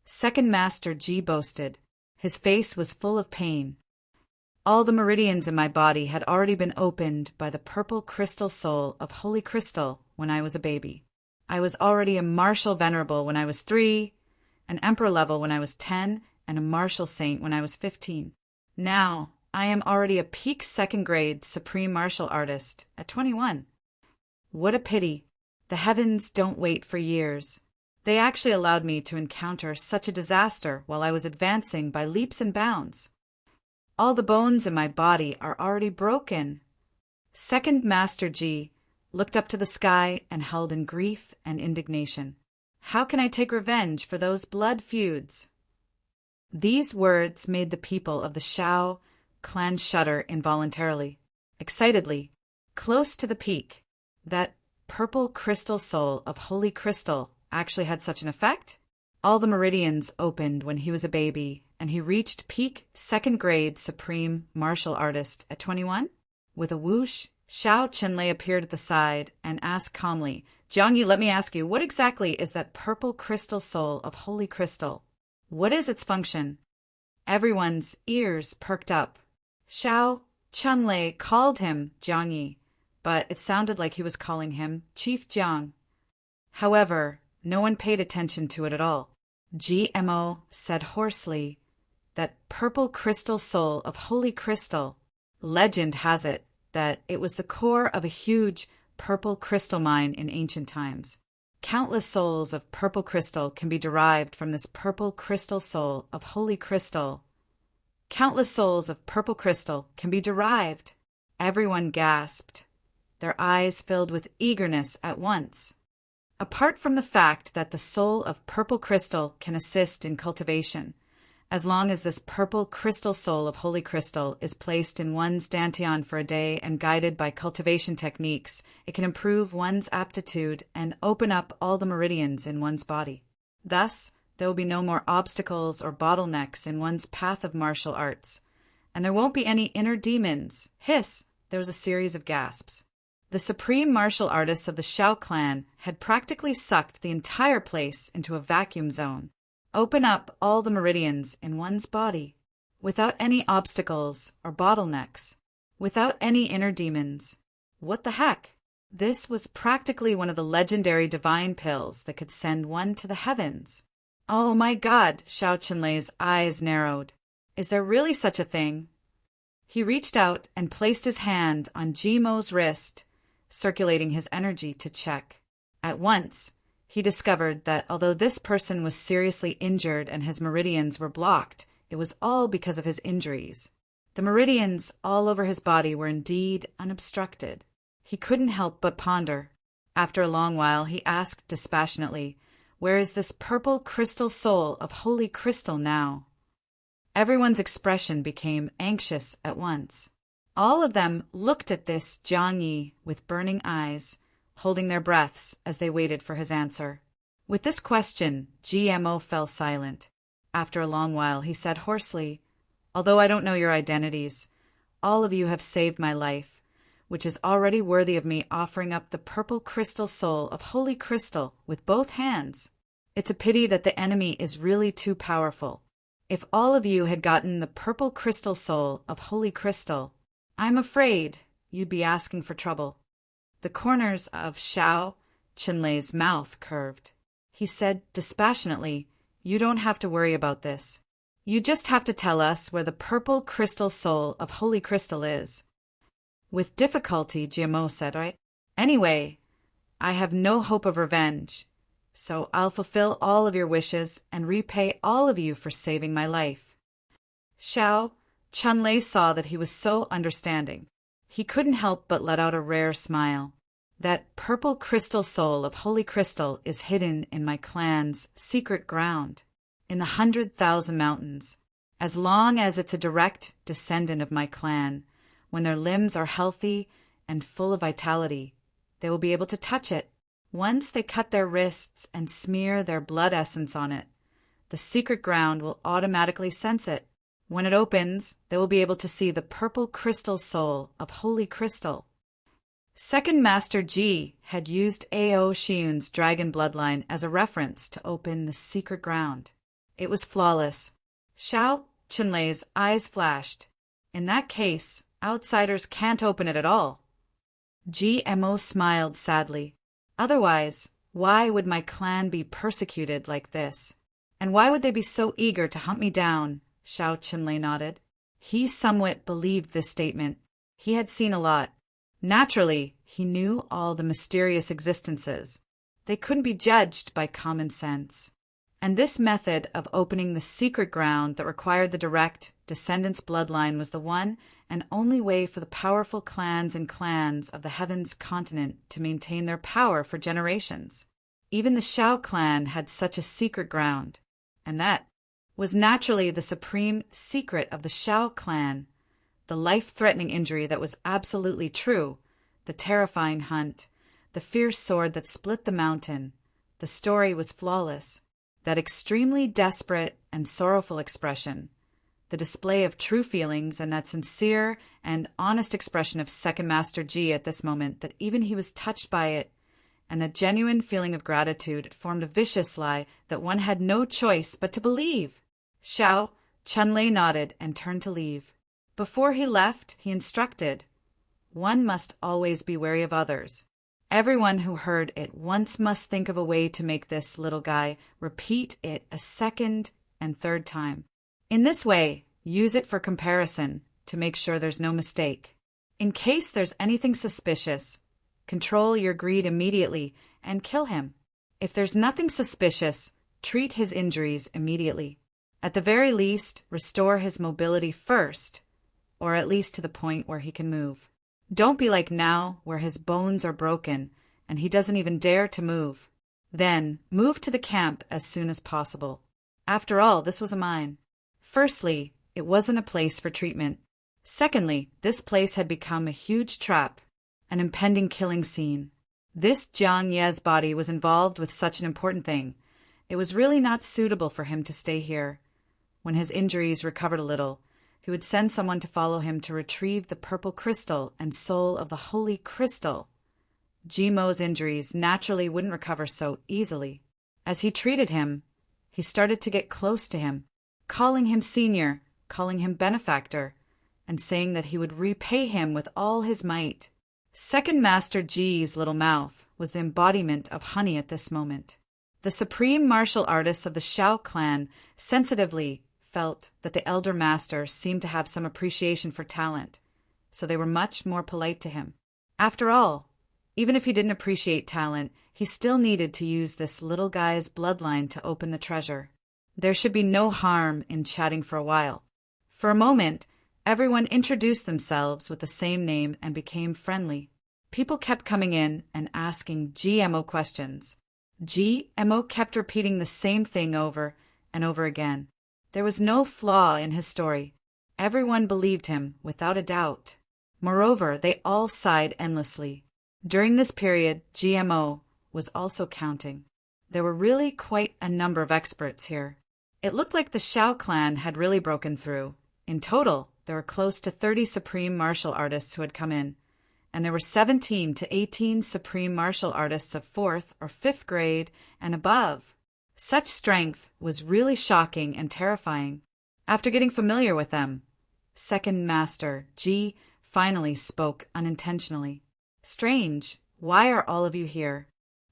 Second Master Ji boasted. His face was full of pain. All the meridians in my body had already been opened by the purple crystal soul of Holy Crystal when I was a baby. I was already a martial venerable when I was 3, an emperor level when I was 10, and a martial saint when I was 15. Now, I am already a peak second grade supreme martial artist at 21. What a pity. The heavens don't wait for years. They actually allowed me to encounter such a disaster while I was advancing by leaps and bounds. All the bones in my body are already broken. Second Master Ji looked up to the sky and held in grief and indignation. How can I take revenge for those blood feuds? These words made the people of the Shao clan shudder involuntarily, excitedly, close to the peak. That purple crystal soul of Holy Crystal actually had such an effect? All the meridians opened when he was a baby, and he reached peak second grade supreme martial artist at 21? With a whoosh, Xiao Chenlei appeared at the side and asked calmly, Jiang Yi, let me ask you, what exactly is that purple crystal soul of Holy Crystal? What is its function? Everyone's ears perked up. Xiao Chenlei called him Jiang Yi, but it sounded like he was calling him Chief Jiang. However, no one paid attention to it at all. GMO said hoarsely, that purple crystal soul of Holy Crystal. Legend has it that it was the core of a huge purple crystal mine in ancient times. Countless souls of purple crystal can be derived from this purple crystal soul of Holy Crystal. Countless souls of purple crystal can be derived. Everyone gasped, their eyes filled with eagerness at once. Apart from the fact that the soul of purple crystal can assist in cultivation, as long as this purple crystal soul of Holy Crystal is placed in one's dantian for a day and guided by cultivation techniques, it can improve one's aptitude and open up all the meridians in one's body. Thus, there will be no more obstacles or bottlenecks in one's path of martial arts, and there won't be any inner demons. Hiss! There was a series of gasps. The supreme martial artists of the Shao clan had practically sucked the entire place into a vacuum zone. Open up all the meridians in one's body, without any obstacles or bottlenecks, without any inner demons. What the heck? This was practically one of the legendary divine pills that could send one to the heavens. Oh my God, Xiao Chenlei's eyes narrowed. Is there really such a thing? He reached out and placed his hand on Jimo's wrist, circulating his energy to check. At once, he discovered that although this person was seriously injured and his meridians were blocked, it was all because of his injuries. The meridians all over his body were indeed unobstructed. He couldn't help but ponder. After a long while, he asked dispassionately, "Where is this purple crystal soul of Holy Crystal now?" Everyone's expression became anxious at once. All of them looked at this Jiang Yi with burning eyes, holding their breaths as they waited for his answer. With this question, GMO fell silent. After a long while, he said hoarsely, "Although I don't know your identities, all of you have saved my life, which is already worthy of me offering up the purple crystal soul of Holy Crystal with both hands. It's a pity that the enemy is really too powerful. If all of you had gotten the purple crystal soul of Holy Crystal, I'm afraid you'd be asking for trouble." The corners of Xiao Chenlei's mouth curved. He said dispassionately, "You don't have to worry about this. You just have to tell us where the purple crystal soul of Holy Crystal is." With difficulty, Jiamo said, "Right? Anyway, I have no hope of revenge, so I'll fulfill all of your wishes and repay all of you for saving my life." Xiao Chenlei saw that he was so understanding. He couldn't help but let out a rare smile. That purple crystal soul of Holy Crystal is hidden in my clan's secret ground, in the 100,000 mountains. As long as it's a direct descendant of my clan, when their limbs are healthy and full of vitality, they will be able to touch it. Once they cut their wrists and smear their blood essence on it, the secret ground will automatically sense it. When it opens, they will be able to see the purple crystal soul of holy crystal. Second Master Ji had used Ao Xiun's dragon bloodline as a reference to open the secret ground. It was flawless. Xiao Qinlei's eyes flashed. In that case, outsiders can't open it at all. GMO smiled sadly. Otherwise, why would my clan be persecuted like this? And why would they be so eager to hunt me down? Xiao Qinlei nodded. He somewhat believed this statement. He had seen a lot. Naturally, he knew all the mysterious existences. They couldn't be judged by common sense. And this method of opening the secret ground that required the direct descendants' bloodline was the one and only way for the powerful clans and clans of the Heavens continent to maintain their power for generations. Even the Xiao clan had such a secret ground, and that was naturally the supreme secret of the Xiao clan, the life-threatening injury that was absolutely true, the terrifying hunt, the fierce sword that split the mountain. The story was flawless. That extremely desperate and sorrowful expression, the display of true feelings and that sincere and honest expression of Second Master Ji at this moment that even he was touched by it, and that genuine feeling of gratitude, it formed a vicious lie that one had no choice but to believe. Xiao Qinlei nodded and turned to leave. Before he left, he instructed, "One must always be wary of others. Everyone who heard it once must think of a way to make this little guy repeat it a second and third time. In this way, use it for comparison to make sure there's no mistake. In case there's anything suspicious, control your greed immediately and kill him. If there's nothing suspicious, treat his injuries immediately. At the very least, restore his mobility first, or at least to the point where he can move. Don't be like now, where his bones are broken, and he doesn't even dare to move. Then, move to the camp as soon as possible. After all, this was a mine. Firstly, it wasn't a place for treatment. Secondly, this place had become a huge trap, an impending killing scene. This Jiang Ye's body was involved with such an important thing. It was really not suitable for him to stay here. When his injuries recovered a little, he would send someone to follow him to retrieve the purple crystal and soul of the holy crystal. Jimo's injuries naturally wouldn't recover so easily. As he treated him, he started to get close to him, calling him senior, calling him benefactor, and saying that he would repay him with all his might. Second Master Ji's little mouth was the embodiment of honey at this moment. The supreme martial artists of the Xiao clan sensitively felt that the elder master seemed to have some appreciation for talent, so they were much more polite to him. After all, even if he didn't appreciate talent, he still needed to use this little guy's bloodline to open the treasure. There should be no harm in chatting for a while. For a moment, everyone introduced themselves with the same name and became friendly. People kept coming in and asking GMO questions. GMO kept repeating the same thing over and over again. There was no flaw in his story. Everyone believed him, without a doubt. Moreover, they all sighed endlessly. During this period, GMO was also counting. There were really quite a number of experts here. It looked like the Xiao clan had really broken through. In total, there were close to 30 supreme martial artists who had come in, and there were 17 to 18 supreme martial artists of 4th or 5th grade and above. Such strength was really shocking and terrifying. After getting familiar with them, Second Master Ji finally spoke unintentionally. "Strange, why are all of you here?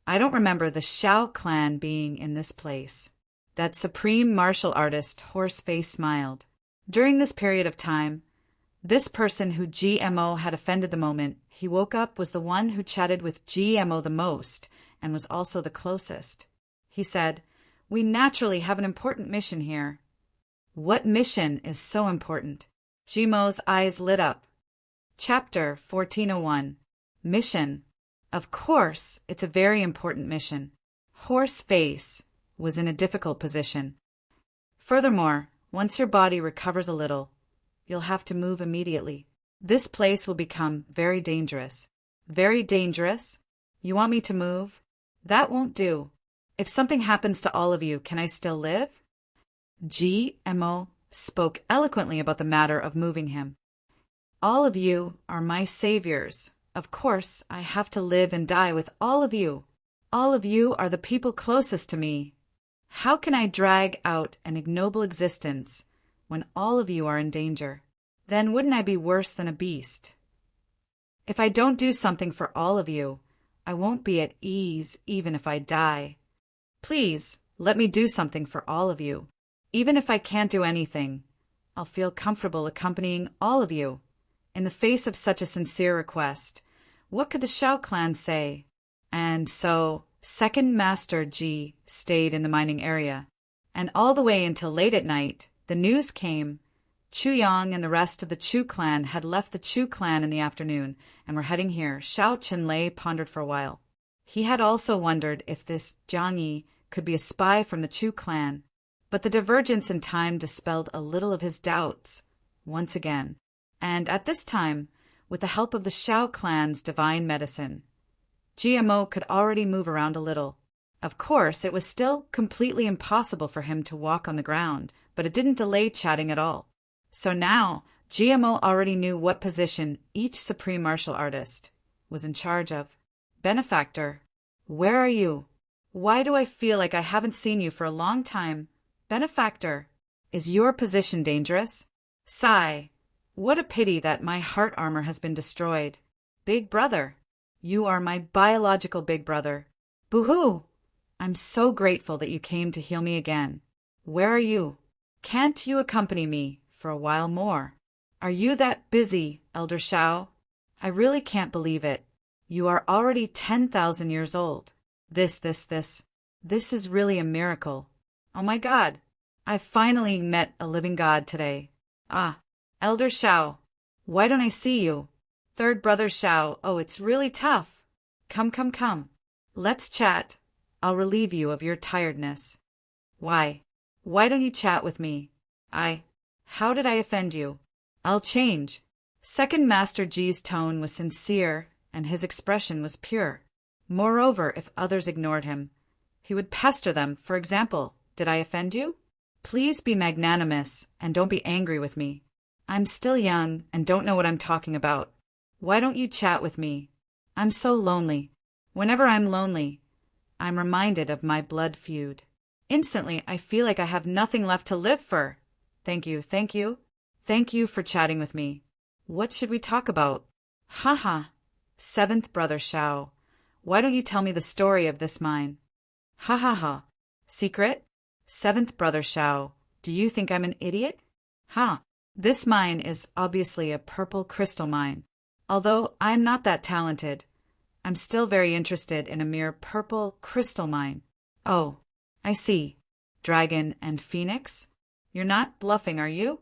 I don't remember the Xiao clan being in this place." That supreme martial artist Horseface smiled. During this period of time, this person who GMO had offended the moment he woke up was the one who chatted with GMO the most and was also the closest. He said, "We naturally have an important mission here." "What mission is so important?" GMO's eyes lit up. Chapter 1401. Mission. Of course, it's a very important mission. Horseface was in a difficult position. Furthermore, once your body recovers a little, you'll have to move immediately. This place will become very dangerous. Very dangerous? You want me to move? That won't do. If something happens to all of you, can I still live? GMO spoke eloquently about the matter of moving him. All of you are my saviors. Of course, I have to live and die with all of you. All of you are the people closest to me. How can I drag out an ignoble existence when all of you are in danger? Then wouldn't I be worse than a beast? If I don't do something for all of you, I won't be at ease even if I die. Please, let me do something for all of you. Even if I can't do anything, I'll feel comfortable accompanying all of you. In the face of such a sincere request, what could the Shao clan say? And so, Second Master Ji stayed in the mining area, and all the way until late at night, the news came. Chu Yang and the rest of the Chu clan had left the Chu clan in the afternoon and were heading here. Shao Chenlei pondered for a while. He had also wondered if this Jiang Yi could be a spy from the Chu clan, but the divergence in time dispelled a little of his doubts once again. And at this time, with the help of the Shao clan's divine medicine, GMO could already move around a little. Of course, it was still completely impossible for him to walk on the ground, but it didn't delay chatting at all. So now, GMO already knew what position each supreme martial artist was in charge of. Benefactor, where are you? Why do I feel like I haven't seen you for a long time? Benefactor, is your position dangerous? Sigh, what a pity that my heart armor has been destroyed. Big brother, you are my biological big brother. Boo-hoo! I'm so grateful that you came to heal me again. Where are you? Can't you accompany me for a while more? Are you that busy, Elder Shao? I really can't believe it. You are already 10,000 years old. This is really a miracle. Oh my God, I finally met a living God today. Ah, Elder Shao, why don't I see you? Third brother Shao, oh, it's really tough. Come. Let's chat. I'll relieve you of your tiredness. Why don't you chat with me? How did I offend you? I'll change. Second Master Ji's tone was sincere, and his expression was pure. Moreover, if others ignored him, he would pester them. For example, did I offend you? Please be magnanimous, and don't be angry with me. I'm still young, and don't know what I'm talking about. Why don't you chat with me? I'm so lonely. Whenever I'm lonely, I'm reminded of my blood feud. Instantly, I feel like I have nothing left to live for. Thank you. Thank you for chatting with me. What should we talk about? Haha. Seventh brother Shao, why don't you tell me the story of this mine? Ha. Secret? Seventh brother Shao, do you think I'm an idiot? Ha. This mine is obviously a purple crystal mine. Although I'm not that talented, I'm still very interested in a mere purple crystal mine. Oh, I see. Dragon and Phoenix? You're not bluffing, are you?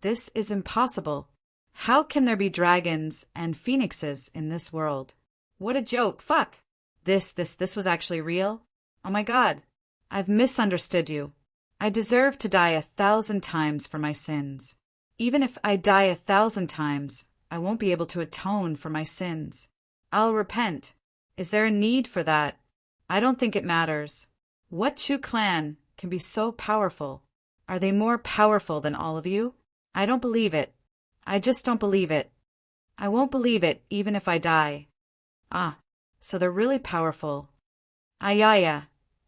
This is impossible. How can there be dragons and phoenixes in this world? What a joke. Fuck. This was actually real? Oh my God. I've misunderstood you. I deserve to die 1,000 times for my sins. Even if I die 1,000 times, I won't be able to atone for my sins. I'll repent. Is there a need for that? I don't think it matters. What Chu clan can be so powerful? Are they more powerful than all of you? I don't believe it. I just don't believe it. I won't believe it even if I die. Ah, so they're really powerful. Yeah.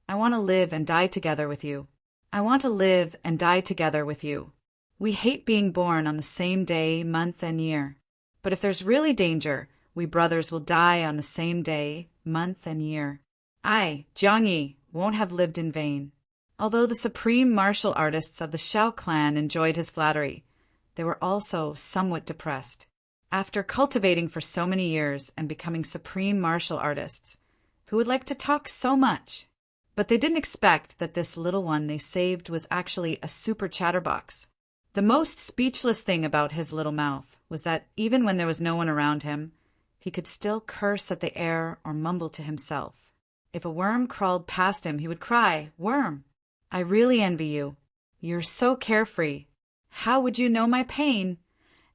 I want to live and die together with you. I want to live and die together with you. We hate being born on the same day, month, and year. But if there's really danger, we brothers will die on the same day, month, and year. I, Jiang Yi, won't have lived in vain. Although the supreme martial artists of the Shao clan enjoyed his flattery, they were also somewhat depressed. After cultivating for so many years and becoming supreme martial artists, who would like to talk so much? But they didn't expect that this little one they saved was actually a super chatterbox. The most speechless thing about his little mouth was that even when there was no one around him, he could still curse at the air or mumble to himself. If a worm crawled past him, he would cry, "Worm, I really envy you. You're so carefree. How would you know my pain?"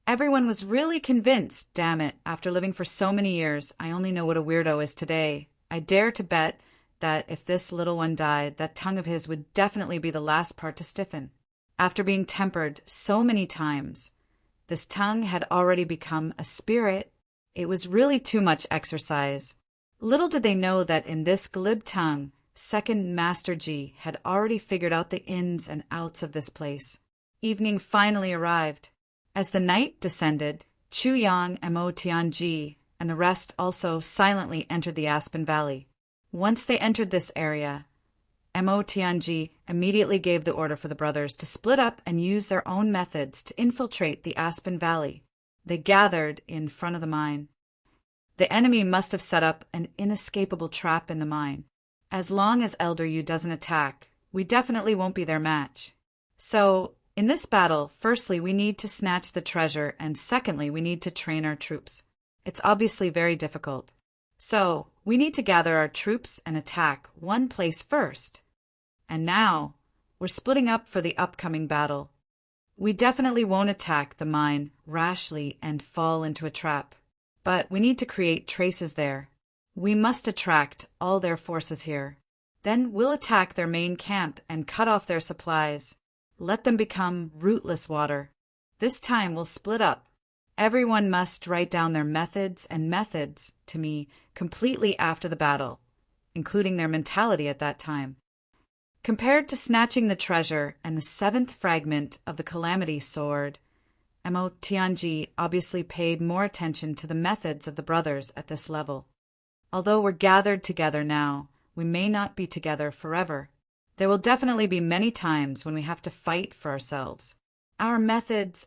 Everyone was really convinced. Damn it, after living for so many years, I only know what a weirdo is today. I dare to bet that if this little one died, that tongue of his would definitely be the last part to stiffen. After being tempered so many times, this tongue had already become a spirit. It was really too much exercise. Little did they know that in this glib tongue, second Master Ji had already figured out the ins and outs of this place. Evening finally arrived. As the night descended, Chu Yang, Mo Tianji, and the rest also silently entered the Aspen Valley. Once they entered this area, Mo Tianji immediately gave the order for the brothers to split up and use their own methods to infiltrate the Aspen Valley. They gathered in front of the mine. The enemy must have set up an inescapable trap in the mine. As long as Elder Yu doesn't attack, we definitely won't be their match. So, in this battle, firstly, we need to snatch the treasure, and secondly, we need to train our troops. It's obviously very difficult. So, we need to gather our troops and attack one place first. And now, we're splitting up for the upcoming battle. We definitely won't attack the mine rashly and fall into a trap. But we need to create traces there. We must attract all their forces here. Then we'll attack their main camp and cut off their supplies. Let them become rootless water. This time we'll split up. Everyone must write down their methods to me completely after the battle, including their mentality at that time. Compared to snatching the treasure and the seventh fragment of the Calamity Sword, Mo Tianji obviously paid more attention to the methods of the brothers at this level. Although we're gathered together now, we may not be together forever. There will definitely be many times when we have to fight for ourselves. Our methods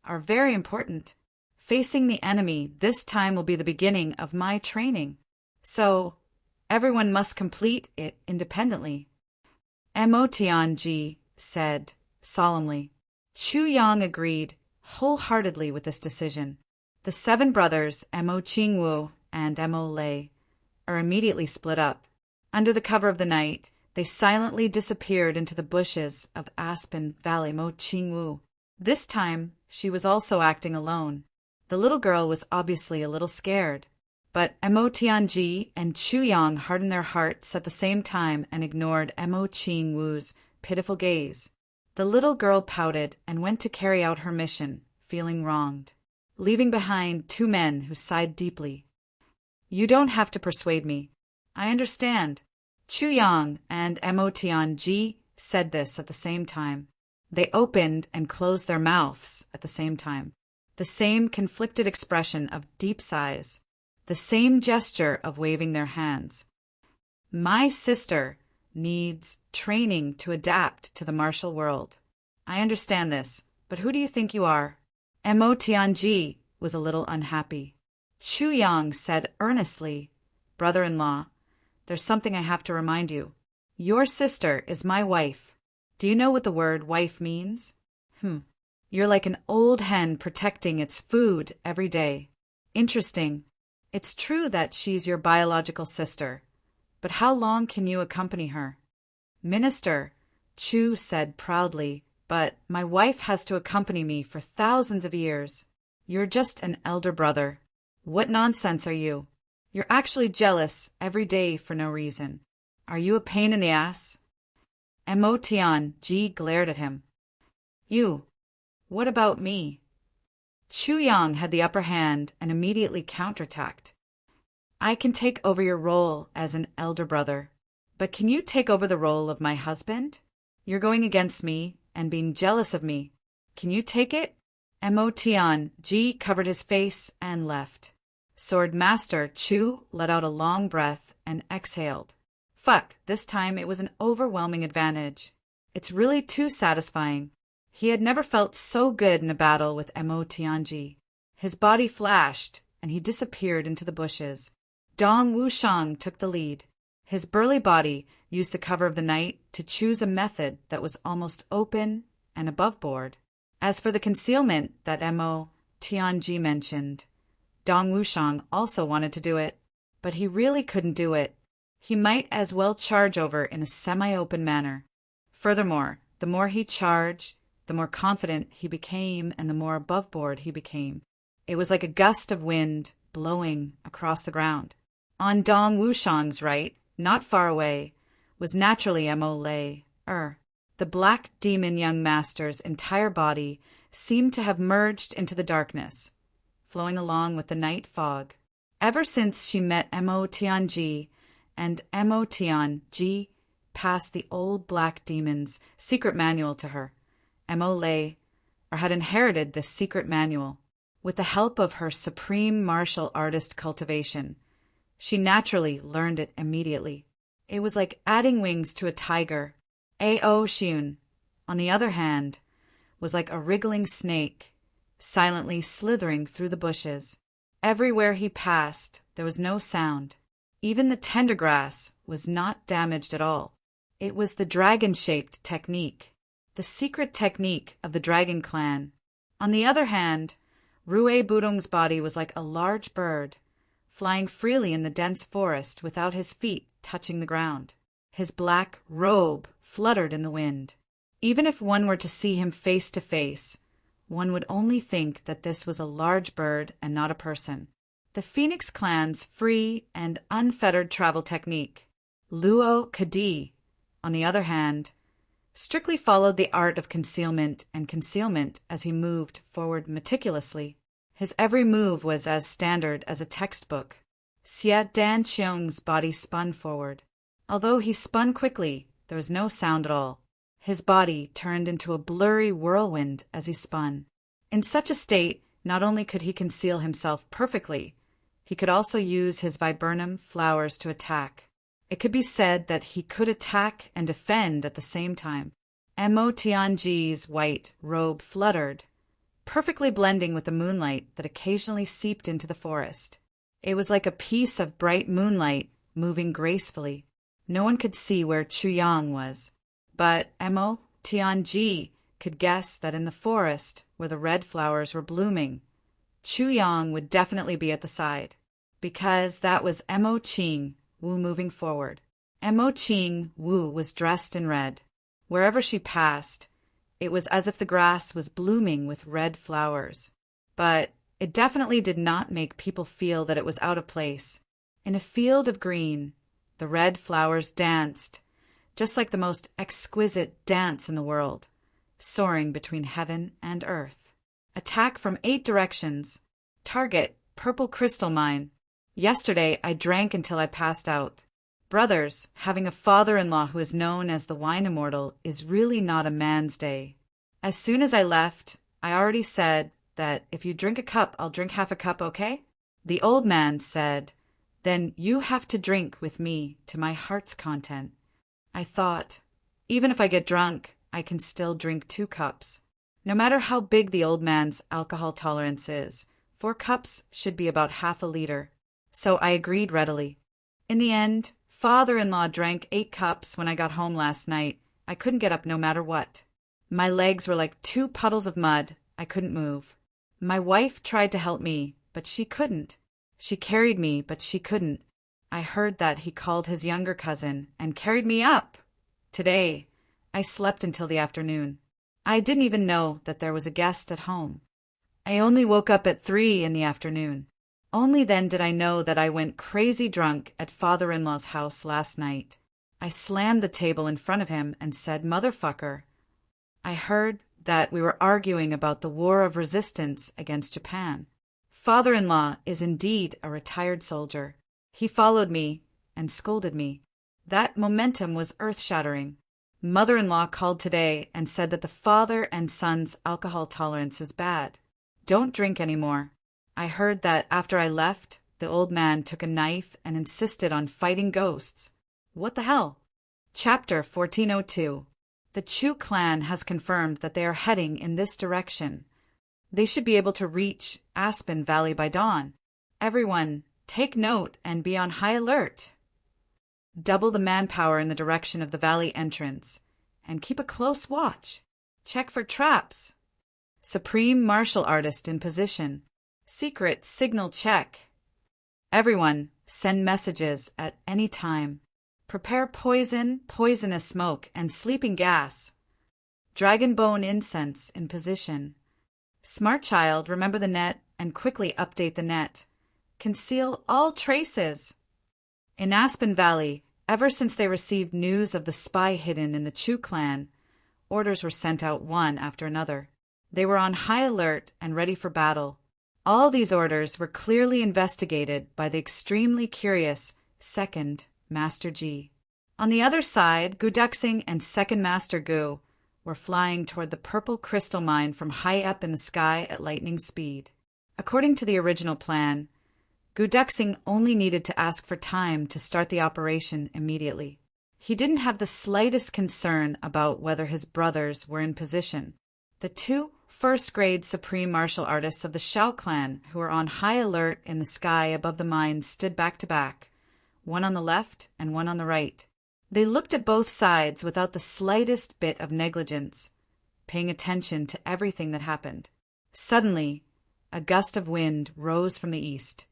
are very important. Facing the enemy this time will be the beginning of my training. So, everyone must complete it independently. Mo Tianji said solemnly. Chu Yang agreed wholeheartedly with this decision. The seven brothers, Mo Qingwu and Mo Lei, are immediately split up. Under the cover of the night, they silently disappeared into the bushes of Aspen Valley. Mo Qingwu. This time, she was also acting alone. The little girl was obviously a little scared. But Mo Tianji and Chu Yang hardened their hearts at the same time and ignored Mo Qingwu's pitiful gaze. The little girl pouted and went to carry out her mission, feeling wronged, leaving behind two men who sighed deeply. You don't have to persuade me. I understand. Chu Yang and Mo Tianji said this at the same time. They opened and closed their mouths at the same time. The same conflicted expression of deep sighs. The same gesture of waving their hands. My sister needs training to adapt to the martial world. I understand this, but who do you think you are? Mo Tianji was a little unhappy. Chu Yang said earnestly, Brother-in-law, there's something I have to remind you. Your sister is my wife. Do you know what the word wife means? You're like an old hen protecting its food every day. Interesting. It's true that she's your biological sister, but how long can you accompany her? Minister, Chu said proudly, but my wife has to accompany me for thousands of years. You're just an elder brother. What nonsense are you? You're actually jealous every day for no reason. Are you a pain in the ass? Mo Tianji glared at him. You. What about me? Chu Yang had the upper hand and immediately counterattacked. I can take over your role as an elder brother, but can you take over the role of my husband? You're going against me and being jealous of me. Can you take it? Mo Tianji covered his face and left. Sword Master Chu let out a long breath and exhaled. Fuck, this time it was an overwhelming advantage. It's really too satisfying. He had never felt so good in a battle with Mo Tianji. His body flashed, and he disappeared into the bushes. Dong Wushang took the lead. His burly body used the cover of the night to choose a method that was almost open and above board. As for the concealment that Mo Tianji mentioned, Dong Wushang also wanted to do it, but he really couldn't do it. He might as well charge over in a semi-open manner. Furthermore, the more he charged, the more confident he became and the more above board he became. It was like a gust of wind blowing across the ground. On Dong Wushang's right, not far away, was naturally Mo Lei. The black demon young master's entire body seemed to have merged into the darkness, flowing along with the night fog. Ever since she met Mo Tianji, and Mo Tianji passed the old black demon's secret manual to her, Mo lay, or had inherited this secret manual. With the help of her supreme martial artist cultivation, she naturally learned it immediately. It was like adding wings to a tiger. Ao Xiun, on the other hand, was like a wriggling snake, silently slithering through the bushes. Everywhere he passed, there was no sound. Even the tender grass was not damaged at all. It was the dragon-shaped technique, the secret technique of the dragon clan. On the other hand, Rue Budong's body was like a large bird, flying freely in the dense forest without his feet touching the ground. His black robe fluttered in the wind. Even if one were to see him face to face, one would only think that this was a large bird and not a person. The Phoenix clan's free and unfettered travel technique. Luo Kadi, on the other hand, strictly followed the art of concealment and concealment as he moved forward meticulously. His every move was as standard as a textbook. Xie Dan Qiong's body spun forward. Although he spun quickly, there was no sound at all. His body turned into a blurry whirlwind as he spun. In such a state, not only could he conceal himself perfectly, he could also use his viburnum flowers to attack. It could be said that he could attack and defend at the same time. Mo Tianji's white robe fluttered, perfectly blending with the moonlight that occasionally seeped into the forest. It was like a piece of bright moonlight moving gracefully. No one could see where Chuyang was, but Mo Tianji could guess that in the forest where the red flowers were blooming, Chuyang would definitely be at the side, because that was Mo Qing Wu moving forward. Mo Qing Wu was dressed in red. Wherever she passed, it was as if the grass was blooming with red flowers. But it definitely did not make people feel that it was out of place. In a field of green, the red flowers danced, just like the most exquisite dance in the world, soaring between heaven and earth. Attack from 8 directions. Target, purple crystal mine. Yesterday I drank until I passed out. Brothers, having a father-in-law who is known as the wine immortal is really not a man's day. As soon as I left, I already said that if you drink a cup, I'll drink half a cup, okay? The old man said, then you have to drink with me to my heart's content. I thought, even if I get drunk, I can still drink 2 cups. No matter how big the old man's alcohol tolerance is, 4 cups should be about half a liter. So I agreed readily. In the end, father-in-law drank 8 cups when I got home last night. I couldn't get up no matter what. My legs were like 2 puddles of mud. I couldn't move. My wife tried to help me, but she couldn't. She carried me, but she couldn't. I heard that he called his younger cousin and carried me up. Today, I slept until the afternoon. I didn't even know that there was a guest at home. I only woke up at 3 in the afternoon. Only then did I know that I went crazy drunk at father-in-law's house last night. I slammed the table in front of him and said, "Motherfucker." I heard that we were arguing about the war of resistance against Japan. Father-in-law is indeed a retired soldier. He followed me and scolded me. That momentum was earth-shattering. Mother-in-law called today and said that the father and son's alcohol tolerance is bad. Don't drink anymore. I heard that after I left, the old man took a knife and insisted on fighting ghosts. What the hell? Chapter 1402. The Chu clan has confirmed that they are heading in this direction. They should be able to reach Aspen Valley by dawn. Everyone, take note and be on high alert. Double the manpower in the direction of the valley entrance, and keep a close watch. Check for traps. Supreme martial artist in position. Secret signal check. Everyone, send messages at any time. Prepare poison, poisonous smoke, and sleeping gas. Dragon bone incense in position. Smart child, remember the net and quickly update the net. Conceal all traces. In Aspen Valley, ever since they received news of the spy hidden in the Chu clan, orders were sent out one after another. They were on high alert and ready for battle. All these orders were clearly investigated by the extremely curious Second Master Ji. On the other side, Guduxing and Second Master Gu were flying toward the purple crystal mine from high up in the sky at lightning speed. According to the original plan, Guduxing only needed to ask for time to start the operation immediately. He didn't have the slightest concern about whether his brothers were in position. The two first-grade supreme martial artists of the Shao clan who were on high alert in the sky above the mine stood back to back, one on the left and one on the right. They looked at both sides without the slightest bit of negligence, paying attention to everything that happened. Suddenly, a gust of wind rose from the east,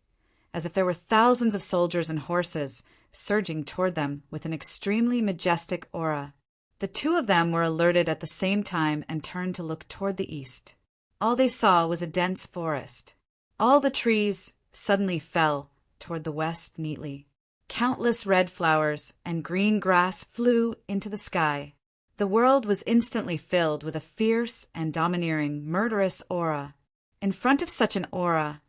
as if there were thousands of soldiers and horses surging toward them with an extremely majestic aura. The two of them were alerted at the same time and turned to look toward the east. All they saw was a dense forest. All the trees suddenly fell toward the west neatly. Countless red flowers and green grass flew into the sky. The world was instantly filled with a fierce and domineering, murderous aura. In front of such an aura,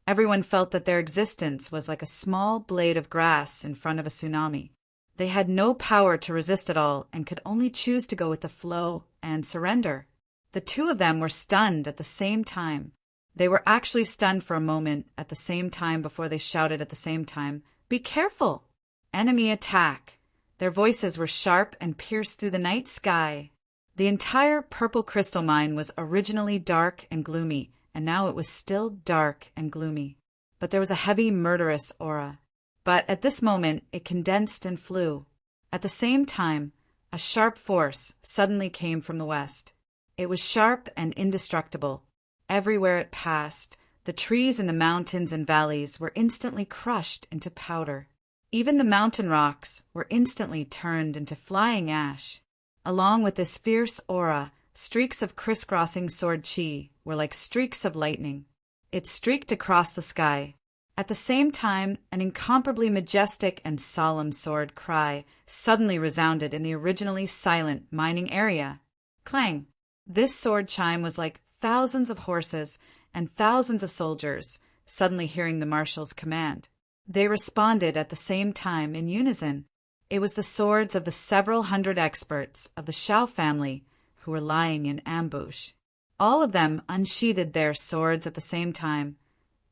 everyone felt that their existence was like a small blade of grass in front of a tsunami. They had no power to resist at all and could only choose to go with the flow and surrender. The two of them were stunned at the same time. They were actually stunned for a moment at the same time before they shouted at the same time, "Be careful! Enemy attack!" Their voices were sharp and pierced through the night sky. The entire purple crystal mine was originally dark and gloomy, and now it was still dark and gloomy. But there was a heavy, murderous aura. But at this moment it condensed and flew. At the same time, a sharp force suddenly came from the west. It was sharp and indestructible. Everywhere it passed, the trees in the mountains and valleys were instantly crushed into powder. Even the mountain rocks were instantly turned into flying ash. Along with this fierce aura, streaks of crisscrossing sword chi were like streaks of lightning. It streaked across the sky. At the same time, an incomparably majestic and solemn sword cry suddenly resounded in the originally silent mining area. Clang! This sword chime was like thousands of horses and thousands of soldiers suddenly hearing the marshal's command. They responded at the same time in unison. It was the swords of the several hundred experts of the Shao family who were lying in ambush. All of them unsheathed their swords at the same time,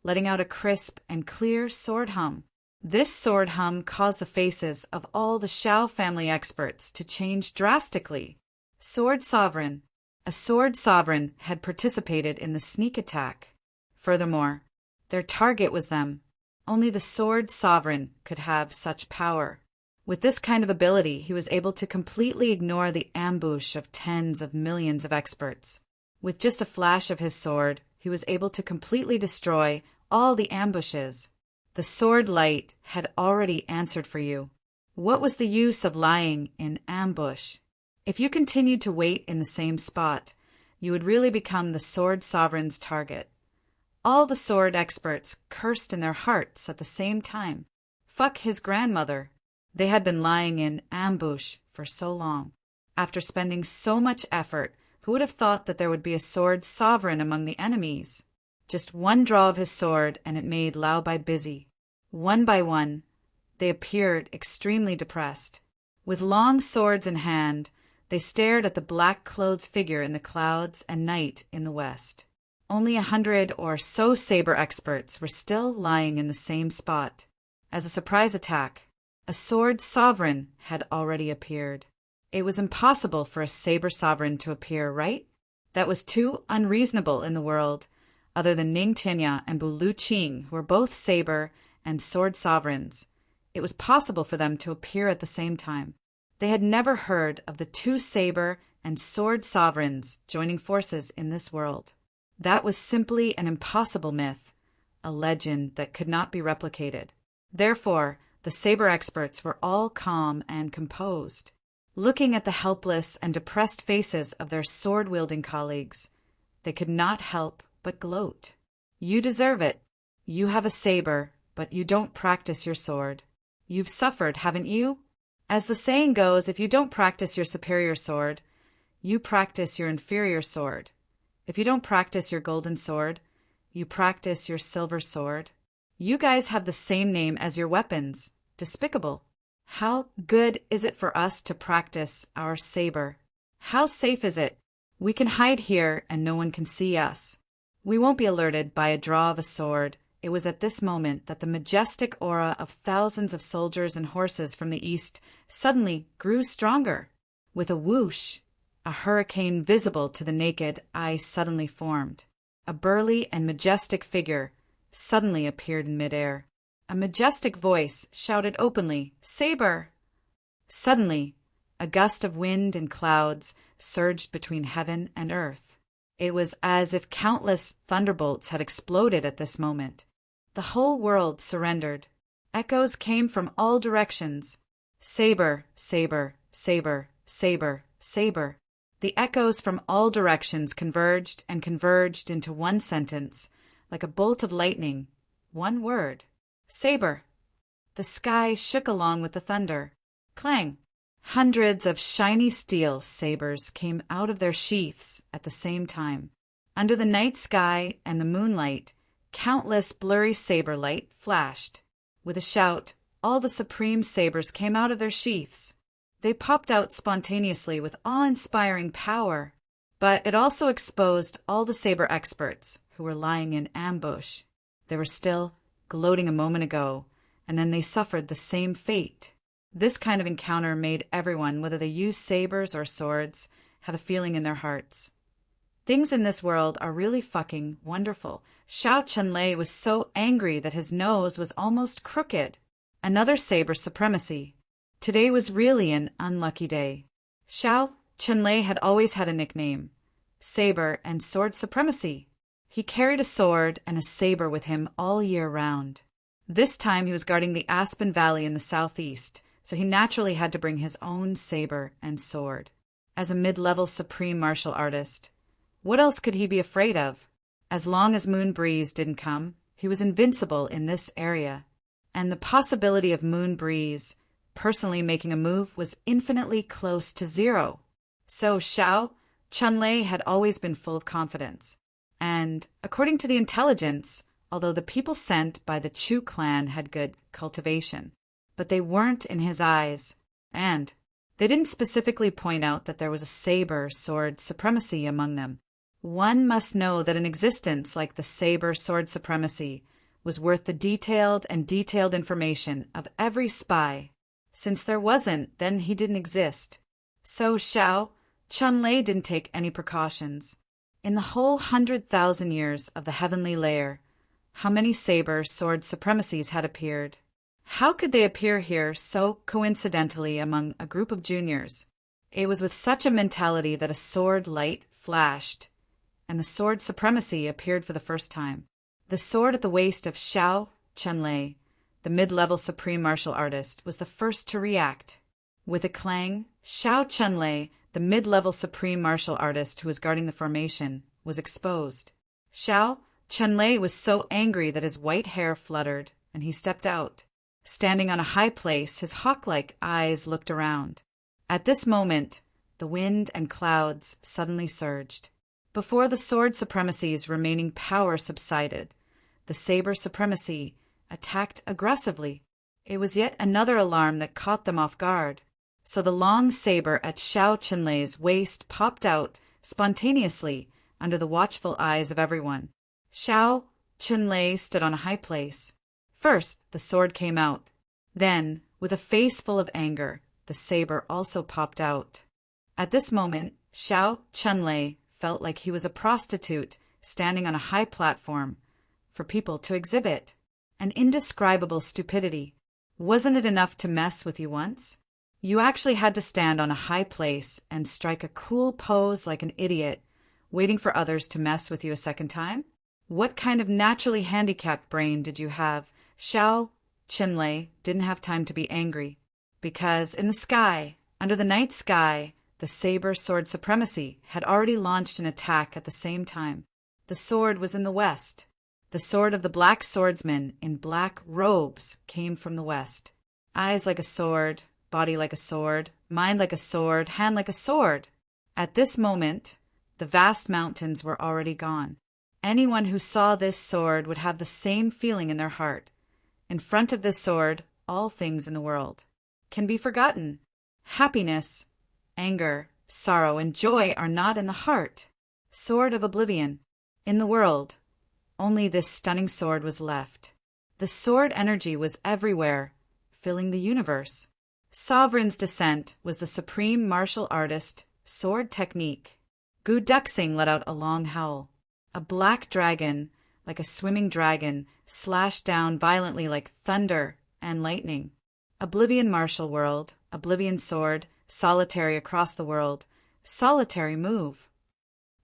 letting out a crisp and clear sword hum. This sword hum caused the faces of all the Shao family experts to change drastically. Sword Sovereign. A sword sovereign had participated in the sneak attack. Furthermore, their target was them. Only the sword sovereign could have such power. With this kind of ability, he was able to completely ignore the ambush of tens of millions of experts. With just a flash of his sword, he was able to completely destroy all the ambushes. The sword light had already answered for you. What was the use of lying in ambush? If you continued to wait in the same spot, you would really become the sword sovereign's target. All the sword experts cursed in their hearts at the same time. Fuck his grandmother. They had been lying in ambush for so long. After spending so much effort, who would have thought that there would be a sword sovereign among the enemies? Just one draw of his sword and it made Lao Bai busy. One by one, they appeared extremely depressed. With long swords in hand, they stared at the black-clothed figure in the clouds and night in the west. Only 100 or so saber experts were still lying in the same spot. As a surprise attack, a sword sovereign had already appeared. It was impossible for a saber sovereign to appear, right? That was too unreasonable in the world, other than Ning Tianya and Bu Qing, who were both saber and sword sovereigns. It was possible for them to appear at the same time. They had never heard of the two saber and sword sovereigns joining forces in this world. That was simply an impossible myth, a legend that could not be replicated. Therefore, the saber experts were all calm and composed. Looking at the helpless and depressed faces of their sword-wielding colleagues, they could not help but gloat. You deserve it. You have a saber, but you don't practice your sword. You've suffered, haven't you? As the saying goes, if you don't practice your superior sword, you practice your inferior sword. If you don't practice your golden sword, you practice your silver sword. You guys have the same name as your weapons. Despicable. How good is it for us to practice our saber? How safe is it? We can hide here and no one can see us. We won't be alerted by a draw of a sword. It was at this moment that the majestic aura of thousands of soldiers and horses from the east suddenly grew stronger. With a whoosh, a hurricane visible to the naked eye suddenly formed. A burly and majestic figure suddenly appeared in midair. A majestic voice shouted openly, "Saber!" Suddenly, a gust of wind and clouds surged between heaven and earth. It was as if countless thunderbolts had exploded at this moment. The whole world surrendered. Echoes came from all directions. Saber, saber, saber, saber, saber. The echoes from all directions converged and converged into one sentence, like a bolt of lightning. One word. Saber. The sky shook along with the thunder. Clang. Hundreds of shiny steel sabers came out of their sheaths at the same time. Under the night sky and the moonlight, countless blurry saber light flashed. With a shout, all the supreme sabers came out of their sheaths. They popped out spontaneously with awe-inspiring power, but it also exposed all the saber experts who were lying in ambush. They were still gloating a moment ago, and then they suffered the same fate. This kind of encounter made everyone, whether they used sabers or swords, have a feeling in their hearts. Things in this world are really fucking wonderful. Xiao Chunlei was so angry that his nose was almost crooked. Another saber supremacy. Today was really an unlucky day. Xiao Chunlei had always had a nickname, Saber and Sword Supremacy. He carried a sword and a saber with him all year round. This time he was guarding the Aspen Valley in the southeast, so he naturally had to bring his own saber and sword. As a mid-level supreme martial artist, what else could he be afraid of? As long as Moon Breeze didn't come, he was invincible in this area. And the possibility of Moon Breeze personally making a move was infinitely close to zero. So Xiao Chunlei had always been full of confidence. And, according to the intelligence, although the people sent by the Chu clan had good cultivation, but they weren't in his eyes, and they didn't specifically point out that there was a saber sword supremacy among them. One must know that an existence like the saber sword supremacy was worth the detailed information of every spy. Since there wasn't, then he didn't exist. So Xiao Chunlei didn't take any precautions. In the whole 100,000 years of the heavenly layer, how many saber sword supremacies had appeared? How could they appear here so coincidentally among a group of juniors? It was with such a mentality that a sword light flashed, and the sword supremacy appeared for the first time. The sword at the waist of Xiao Chunlei, the mid-level supreme martial artist, was the first to react. With a clang, Xiao Chunlei, the mid-level supreme martial artist who was guarding the formation, was exposed. Xiao Chunlei was so angry that his white hair fluttered, and he stepped out. Standing on a high place, his hawk-like eyes looked around. At this moment, the wind and clouds suddenly surged. Before the sword supremacy's remaining power subsided, the saber supremacy attacked aggressively. It was yet another alarm that caught them off guard. So the long saber at Xiao Chunlei's waist popped out spontaneously under the watchful eyes of everyone. Xiao Chunlei stood on a high place. First, the sword came out. Then, with a face full of anger, the saber also popped out. At this moment, Xiao Chunlei felt like he was a prostitute standing on a high platform for people to exhibit. An indescribable stupidity. Wasn't it enough to mess with you once? You actually had to stand on a high place and strike a cool pose like an idiot, waiting for others to mess with you a second time? What kind of naturally handicapped brain did you have? Xiao Chunlei didn't have time to be angry, because in the sky, under the night sky, the saber sword supremacy had already launched an attack at the same time. The sword was in the west. The sword of the black swordsman in black robes came from the west. Eyes like a sword, body like a sword, mind like a sword, hand like a sword. At this moment, the vast mountains were already gone. Anyone who saw this sword would have the same feeling in their heart. In front of this sword, all things in the world can be forgotten. Happiness, anger, sorrow, and joy are not in the heart. Sword of oblivion. In the world, only this stunning sword was left. The sword energy was everywhere, filling the universe. Sovereign's descent was the supreme martial artist, sword technique. Gu Duxing let out a long howl. A black dragon, like a swimming dragon, slashed down violently like thunder and lightning. Oblivion martial world, oblivion sword, solitary across the world, solitary move.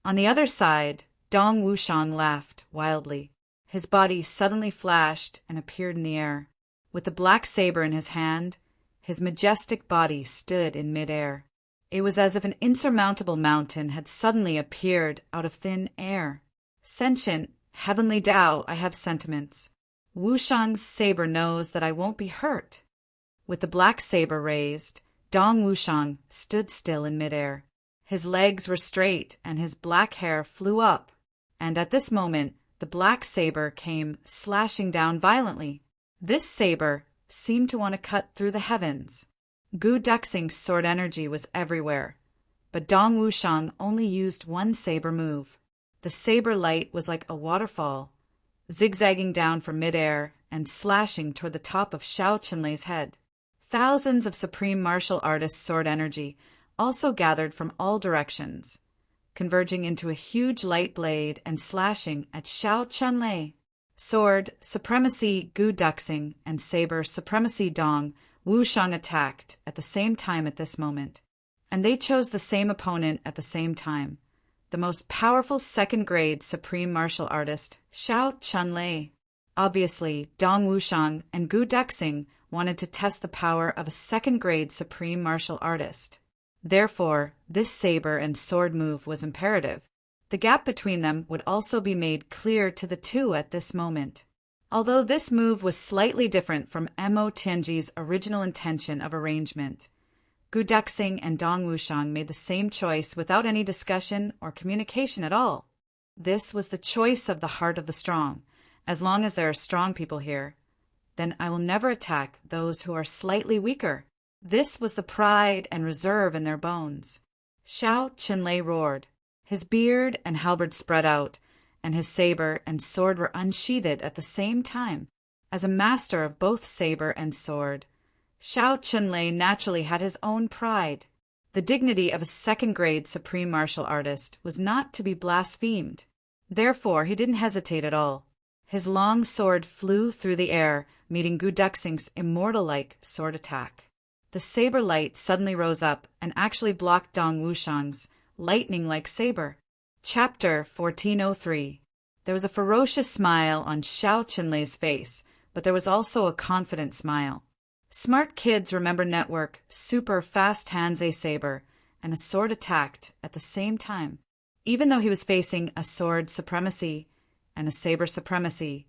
On the other side, Dong Wushang laughed wildly. His body suddenly flashed and appeared in the air. With the black saber in his hand, his majestic body stood in midair. It was as if an insurmountable mountain had suddenly appeared out of thin air. Sentient, heavenly Tao, I have sentiments. Wushang's saber knows that I won't be hurt. With the black saber raised, Dong Wushang stood still in midair. His legs were straight and his black hair flew up, and at this moment the black saber came slashing down violently. This saber seemed to want to cut through the heavens. Gu Duxing's sword energy was everywhere, but Dong Wushang only used one saber move. The saber light was like a waterfall, zigzagging down from midair and slashing toward the top of Xiao Qinlei's head. Thousands of supreme martial artists' sword energy also gathered from all directions, converging into a huge light blade and slashing at Xiao Qinlei. Sword supremacy Gu Duxing and saber supremacy Dong Wushang attacked at the same time at this moment, and they chose the same opponent at the same time. The most powerful second-grade supreme martial artist, Xiao Qinlei. Obviously, Dong Wushang and Gu Duxing wanted to test the power of a second-grade supreme martial artist. Therefore, this saber and sword move was imperative. The gap between them would also be made clear to the two at this moment. Although this move was slightly different from Mo Tianji's original intention of arrangement, Gu Duxing and Dong Wushang made the same choice without any discussion or communication at all. This was the choice of the heart of the strong. As long as there are strong people here, then I will never attack those who are slightly weaker. This was the pride and reserve in their bones. Xiao Qinlei roared. His beard and halberd spread out, and his saber and sword were unsheathed at the same time. As a master of both saber and sword, Xiao Qinlei naturally had his own pride. The dignity of a second-grade supreme martial artist was not to be blasphemed. Therefore, he didn't hesitate at all. His long sword flew through the air, meeting Gu Duxing's immortal-like sword attack. The saber light suddenly rose up and actually blocked Dong Wushang's lightning-like saber. Chapter 1403. There was a ferocious smile on Xiao Qinlei's face, but there was also a confident smile. Smart kids remember network, super fast hands a saber, and a sword attacked at the same time. Even though he was facing a sword supremacy and a saber supremacy,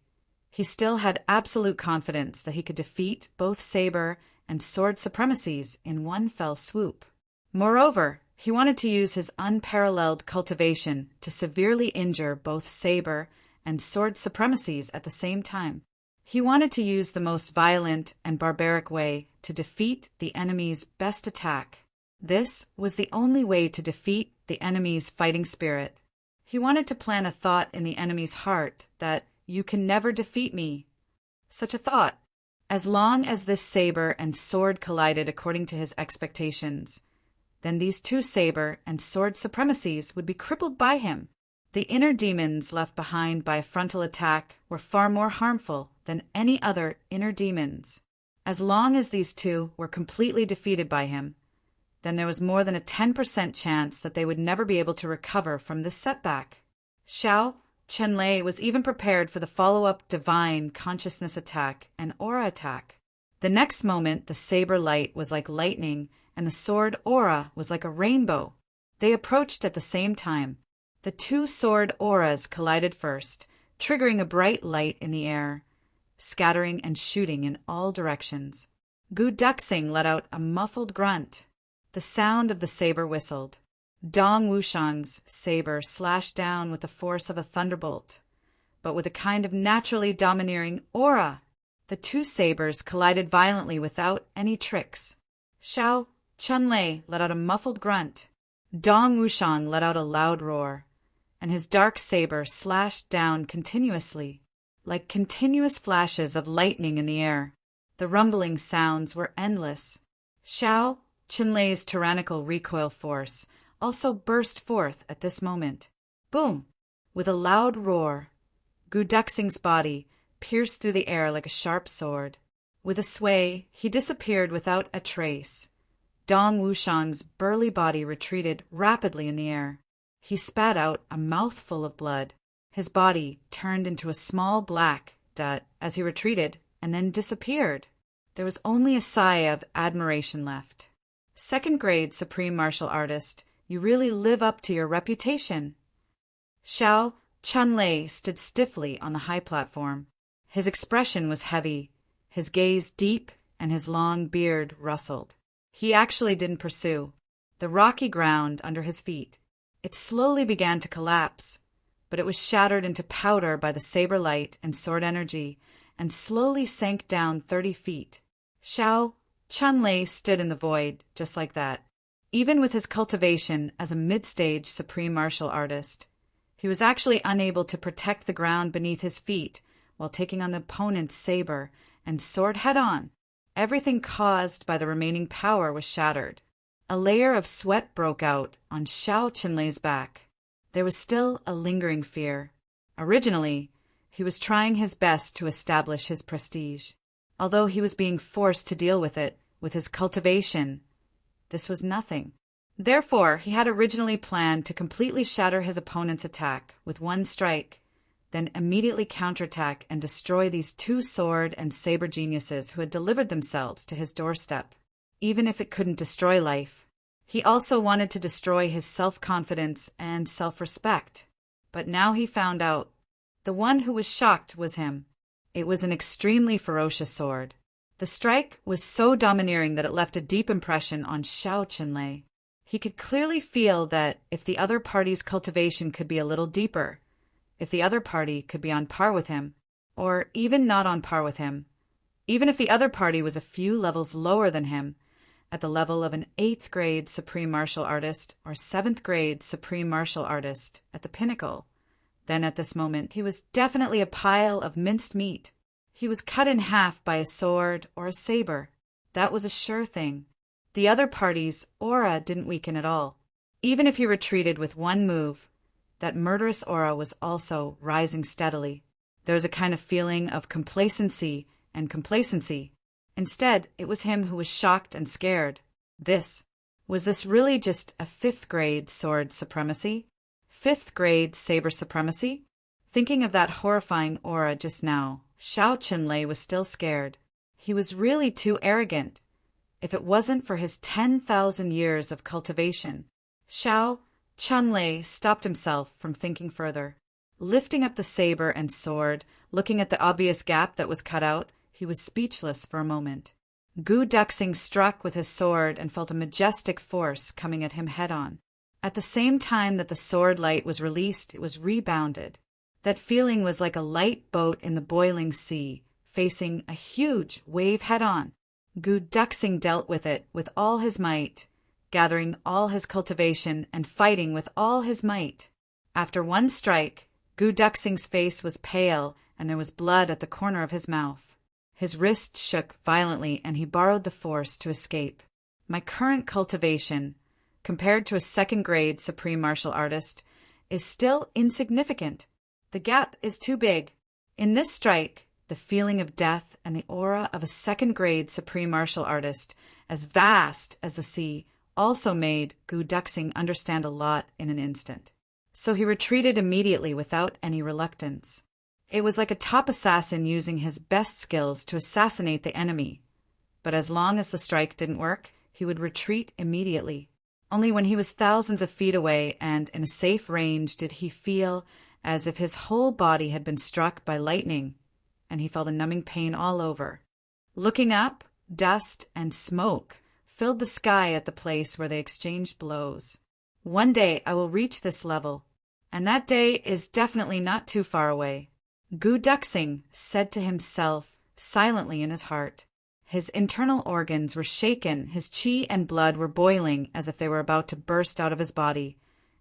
he still had absolute confidence that he could defeat both saber and sword supremacies in one fell swoop. Moreover, he wanted to use his unparalleled cultivation to severely injure both saber and sword supremacies at the same time. He wanted to use the most violent and barbaric way to defeat the enemy's best attack. This was the only way to defeat the enemy's fighting spirit. He wanted to plant a thought in the enemy's heart that, "You can never defeat me." Such a thought. As long as this saber and sword collided according to his expectations, then these two saber and sword supremacies would be crippled by him. The inner demons left behind by a frontal attack were far more harmful than any other inner demons. As long as these two were completely defeated by him, then there was more than a 10% chance that they would never be able to recover from this setback. Xiao Qinlei was even prepared for the follow-up divine consciousness attack and aura attack. The next moment, the saber light was like lightning, and the sword aura was like a rainbow. They approached at the same time. The two sword auras collided first, triggering a bright light in the air, scattering and shooting in all directions. Gu Duxing let out a muffled grunt. The sound of the saber whistled. Dong Wushang's saber slashed down with the force of a thunderbolt, but with a kind of naturally domineering aura. The two sabers collided violently without any tricks. Xiao Chunlei let out a muffled grunt. Dong Wushang let out a loud roar, and his dark saber slashed down continuously, like continuous flashes of lightning in the air. The rumbling sounds were endless. Xiao Chunlei's tyrannical recoil force also burst forth at this moment. Boom! With a loud roar, Gu Duxing's body pierced through the air like a sharp sword. With a sway, he disappeared without a trace. Dong Wushang's burly body retreated rapidly in the air. He spat out a mouthful of blood. His body turned into a small black dot as he retreated and then disappeared. There was only a sigh of admiration left. Second grade Supreme Martial Artist, you really live up to your reputation. Xiao Chunlei stood stiffly on the high platform. His expression was heavy, his gaze deep, and his long beard rustled. He actually didn't pursue. The rocky ground under his feet. It slowly began to collapse, but it was shattered into powder by the saber light and sword energy, and slowly sank down 30 feet. Xiao Chunlei stood in the void, just like that. Even with his cultivation as a mid-stage Supreme Martial Artist, he was actually unable to protect the ground beneath his feet while taking on the opponent's saber and sword head-on. Everything caused by the remaining power was shattered. A layer of sweat broke out on Xiao Chunlei's back. There was still a lingering fear. Originally, he was trying his best to establish his prestige. Although he was being forced to deal with it with his cultivation, this was nothing. Therefore, he had originally planned to completely shatter his opponent's attack with one strike, then immediately counterattack and destroy these two sword and saber geniuses who had delivered themselves to his doorstep, even if it couldn't destroy life. He also wanted to destroy his self-confidence and self-respect. But now he found out. The one who was shocked was him. It was an extremely ferocious sword. The strike was so domineering that it left a deep impression on Xiao Chunlei. He could clearly feel that if the other party's cultivation could be a little deeper, if the other party could be on par with him, or even not on par with him, even if the other party was a few levels lower than him, at the level of an 8th grade Supreme Martial Artist or 7th grade Supreme Martial Artist at the pinnacle, then at this moment he was definitely a pile of minced meat. He was cut in half by a sword or a saber. That was a sure thing. The other party's aura didn't weaken at all. Even if he retreated with one move, that murderous aura was also rising steadily. There was a kind of feeling of complacency and complacency. Instead, it was him who was shocked and scared. Was this really just a 5th grade sword supremacy? 5th grade saber supremacy? Thinking of that horrifying aura just now, Xiao Chunlei was still scared. He was really too arrogant. If it wasn't for his 10,000 years of cultivation. Xiao Chunlei stopped himself from thinking further. Lifting up the saber and sword, looking at the obvious gap that was cut out, he was speechless for a moment. Gu Duxing struck with his sword and felt a majestic force coming at him head-on. At the same time that the sword light was released, it was rebounded. That feeling was like a light boat in the boiling sea, facing a huge wave head-on. Gu Duxing dealt with it with all his might, gathering all his cultivation and fighting with all his might. After one strike, Gu Duxing's face was pale and there was blood at the corner of his mouth. His wrist shook violently and he borrowed the force to escape. My current cultivation, compared to a 2nd grade Supreme Martial Artist, is still insignificant. The gap is too big. In this strike, the feeling of death and the aura of a 2nd grade Supreme Martial Artist, as vast as the sea, also made Gu Duxing understand a lot in an instant. So he retreated immediately without any reluctance. It was like a top assassin using his best skills to assassinate the enemy. But as long as the strike didn't work, he would retreat immediately. Only when he was thousands of feet away and in a safe range did he feel as if his whole body had been struck by lightning, and he felt a numbing pain all over. Looking up, dust and smoke filled the sky at the place where they exchanged blows. One day I will reach this level, and that day is definitely not too far away. Gu Duxing said to himself silently in his heart. His internal organs were shaken, his qi and blood were boiling as if they were about to burst out of his body,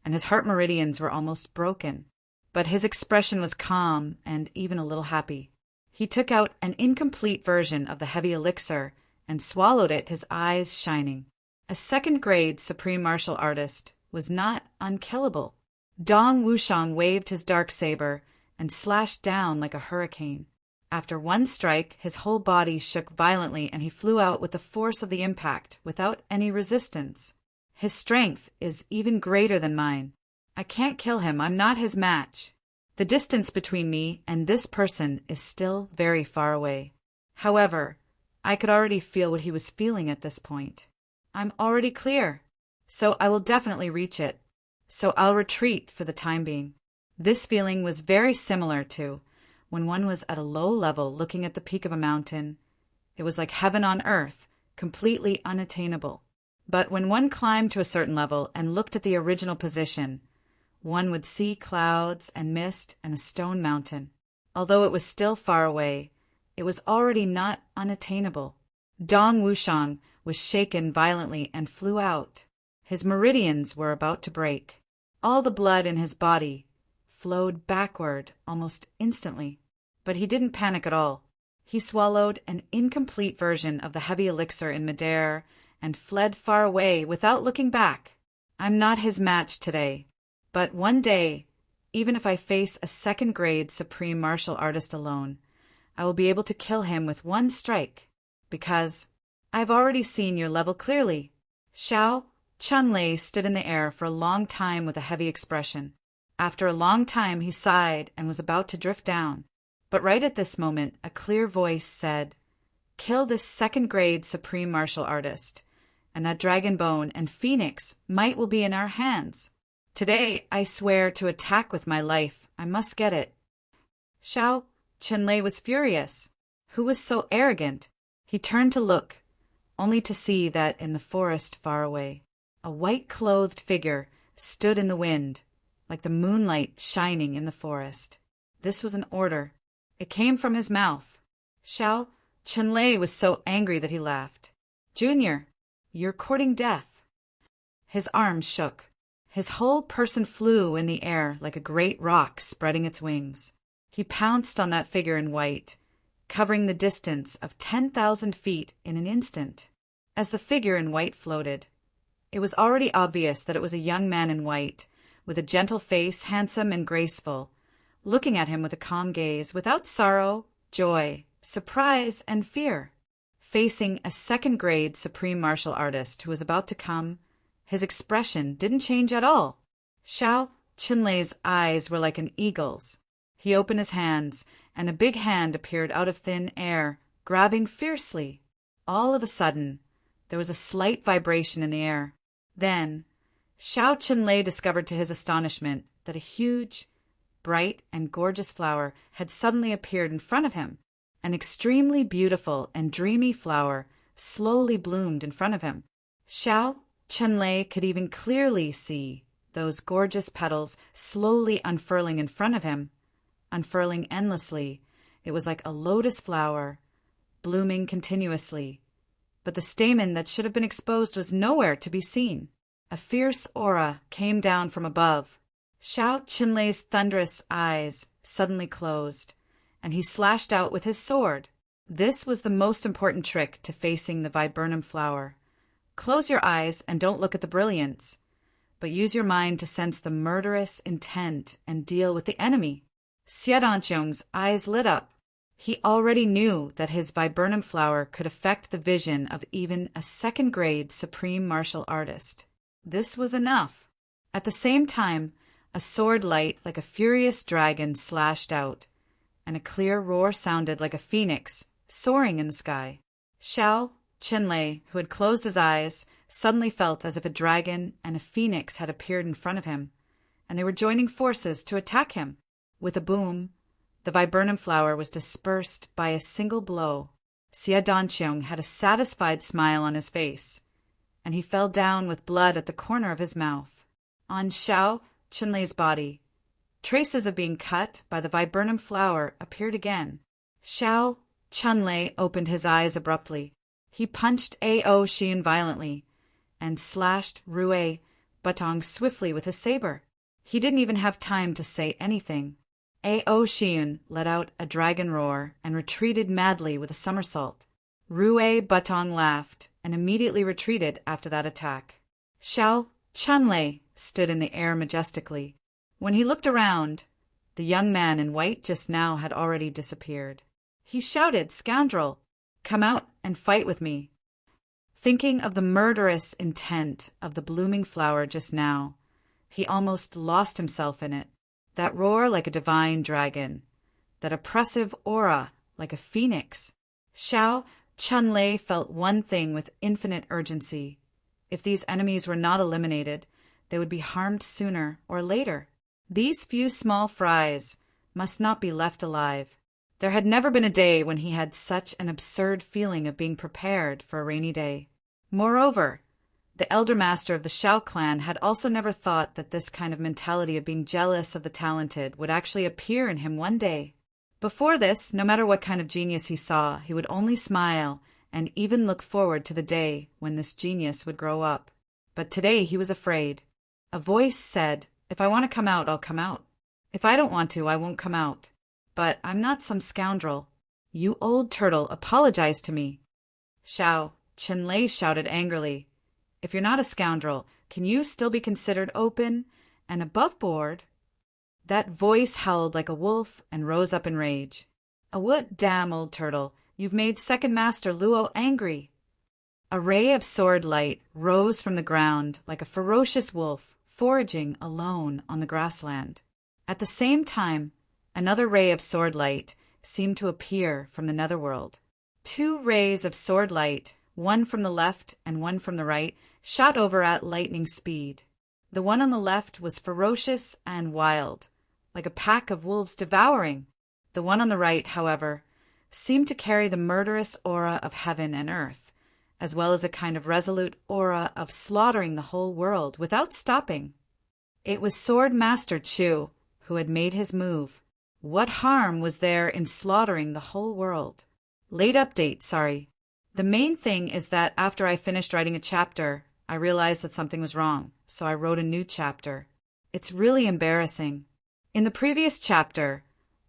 and his heart meridians were almost broken. But his expression was calm and even a little happy. He took out an incomplete version of the heavy elixir and swallowed it, his eyes shining. A second-grade supreme martial artist was not unkillable. Dong Wushang waved his dark saber and slashed down like a hurricane. After one strike, his whole body shook violently and he flew out with the force of the impact without any resistance. His strength is even greater than mine. I can't kill him, I'm not his match. The distance between me and this person is still very far away. However, I could already feel what he was feeling at this point. I'm already clear, so I will definitely reach it. So I'll retreat for the time being. This feeling was very similar to when one was at a low level looking at the peak of a mountain. It was like heaven on earth, completely unattainable. But when one climbed to a certain level and looked at the original position, one would see clouds and mist and a stone mountain. Although it was still far away, it was already not unattainable. Dong Wushang was shaken violently and flew out. His meridians were about to break. All the blood in his body flowed backward almost instantly. But he didn't panic at all. He swallowed an incomplete version of the heavy elixir in midair and fled far away without looking back. I'm not his match today. But one day, even if I face a second-grade supreme martial artist alone, I will be able to kill him with one strike, because I've already seen your level clearly. Xiao Chunlei stood in the air for a long time with a heavy expression. After a long time he sighed and was about to drift down. But right at this moment, a clear voice said, "Kill this second-grade supreme martial artist, and that dragon bone and phoenix might will be in our hands. Today, I swear to attack with my life. I must get it." Xiao Chunlei was furious. Who was so arrogant? He turned to look, only to see that in the forest far away, a white-clothed figure stood in the wind, like the moonlight shining in the forest. This was an order. It came from his mouth. Xiao Chunlei was so angry that he laughed. "Junior, you're courting death." His arms shook. His whole person flew in the air like a great rock spreading its wings. He pounced on that figure in white, covering the distance of 10,000 feet in an instant. As the figure in white floated, it was already obvious that it was a young man in white, with a gentle face, handsome and graceful, looking at him with a calm gaze, without sorrow, joy, surprise, and fear. Facing a second-grade supreme martial artist who was about to come, his expression didn't change at all. Xiao Chunlei's eyes were like an eagle's. He opened his hands, and a big hand appeared out of thin air, grabbing fiercely. All of a sudden, there was a slight vibration in the air. Then, Xiao Chunlei discovered to his astonishment that a huge, bright, and gorgeous flower had suddenly appeared in front of him. An extremely beautiful and dreamy flower slowly bloomed in front of him. Xiao Chunlei could even clearly see those gorgeous petals slowly unfurling in front of him, unfurling endlessly. It was like a lotus flower, blooming continuously. But the stamen that should have been exposed was nowhere to be seen. A fierce aura came down from above. Xiao Chunlei's thunderous eyes suddenly closed, and he slashed out with his sword. This was the most important trick to facing the viburnum flower. Close your eyes and don't look at the brilliance, but use your mind to sense the murderous intent and deal with the enemy. Xiadanqiong's eyes lit up. He already knew that his viburnum flower could affect the vision of even a second-grade supreme martial artist. This was enough. At the same time, a sword light like a furious dragon slashed out, and a clear roar sounded like a phoenix soaring in the sky. Xiao Chunlei, who had closed his eyes, suddenly felt as if a dragon and a phoenix had appeared in front of him, and they were joining forces to attack him. With a boom, the viburnum flower was dispersed by a single blow. Xiadanqiong had a satisfied smile on his face, and he fell down with blood at the corner of his mouth. on Xiao Chunlei's body. Traces of being cut by the viburnum flower appeared again. Xiao Chunlei opened his eyes abruptly. He punched Ao Xian violently and slashed Rue Butong swiftly with his saber. He didn't even have time to say anything. Ao Xian let out a dragon roar and retreated madly with a somersault. Rue Butong laughed and immediately retreated after that attack. Xiao Chunlei stood in the air majestically. When he looked around, the young man in white just now had already disappeared. He shouted, "Scoundrel! Come out and fight with me." Thinking of the murderous intent of the blooming flower just now, he almost lost himself in it. That roar like a divine dragon. That oppressive aura like a phoenix. Xiao Chunlei felt one thing with infinite urgency. If these enemies were not eliminated, they would be harmed sooner or later. These few small fries must not be left alive. There had never been a day when he had such an absurd feeling of being prepared for a rainy day. Moreover, the elder master of the Xiao clan had also never thought that this kind of mentality of being jealous of the talented would actually appear in him one day. Before this, no matter what kind of genius he saw, he would only smile and even look forward to the day when this genius would grow up. But today he was afraid. A voice said, "If I want to come out, I'll come out. If I don't want to, I won't come out. But I'm not some scoundrel. You old turtle, apologize to me." Xiao Chunlei shouted angrily, "If you're not a scoundrel, can you still be considered open and above board?" That voice howled like a wolf and rose up in rage. "What damn, old turtle, you've made Second Master Luo angry." A ray of sword light rose from the ground like a ferocious wolf foraging alone on the grassland. At the same time, another ray of sword light seemed to appear from the netherworld. Two rays of sword light, one from the left and one from the right, shot over at lightning speed. The one on the left was ferocious and wild, like a pack of wolves devouring. The one on the right, however, seemed to carry the murderous aura of heaven and earth, as well as a kind of resolute aura of slaughtering the whole world without stopping. It was Sword Master Chu who had made his move. What harm was there in slaughtering the whole world? Late update, sorry. The main thing is that after I finished writing a chapter, I realized that something was wrong, so I wrote a new chapter. It's really embarrassing. In the previous chapter,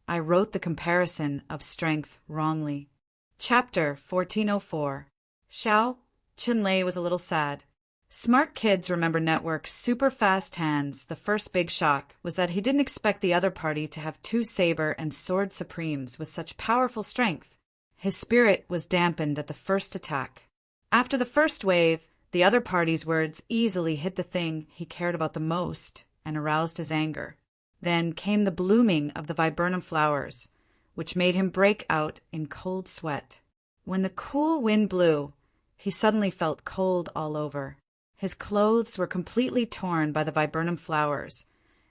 I wrote the comparison of strength wrongly. Chapter 1404. Xiao Chunlei was a little sad. Smart kids remember Network's super fast hands. The first big shock was that he didn't expect the other party to have two saber and sword supremes with such powerful strength. His spirit was dampened at the first attack. After the first wave, the other party's words easily hit the thing he cared about the most and aroused his anger. Then came the blooming of the viburnum flowers, which made him break out in cold sweat. When the cool wind blew, he suddenly felt cold all over. His clothes were completely torn by the viburnum flowers,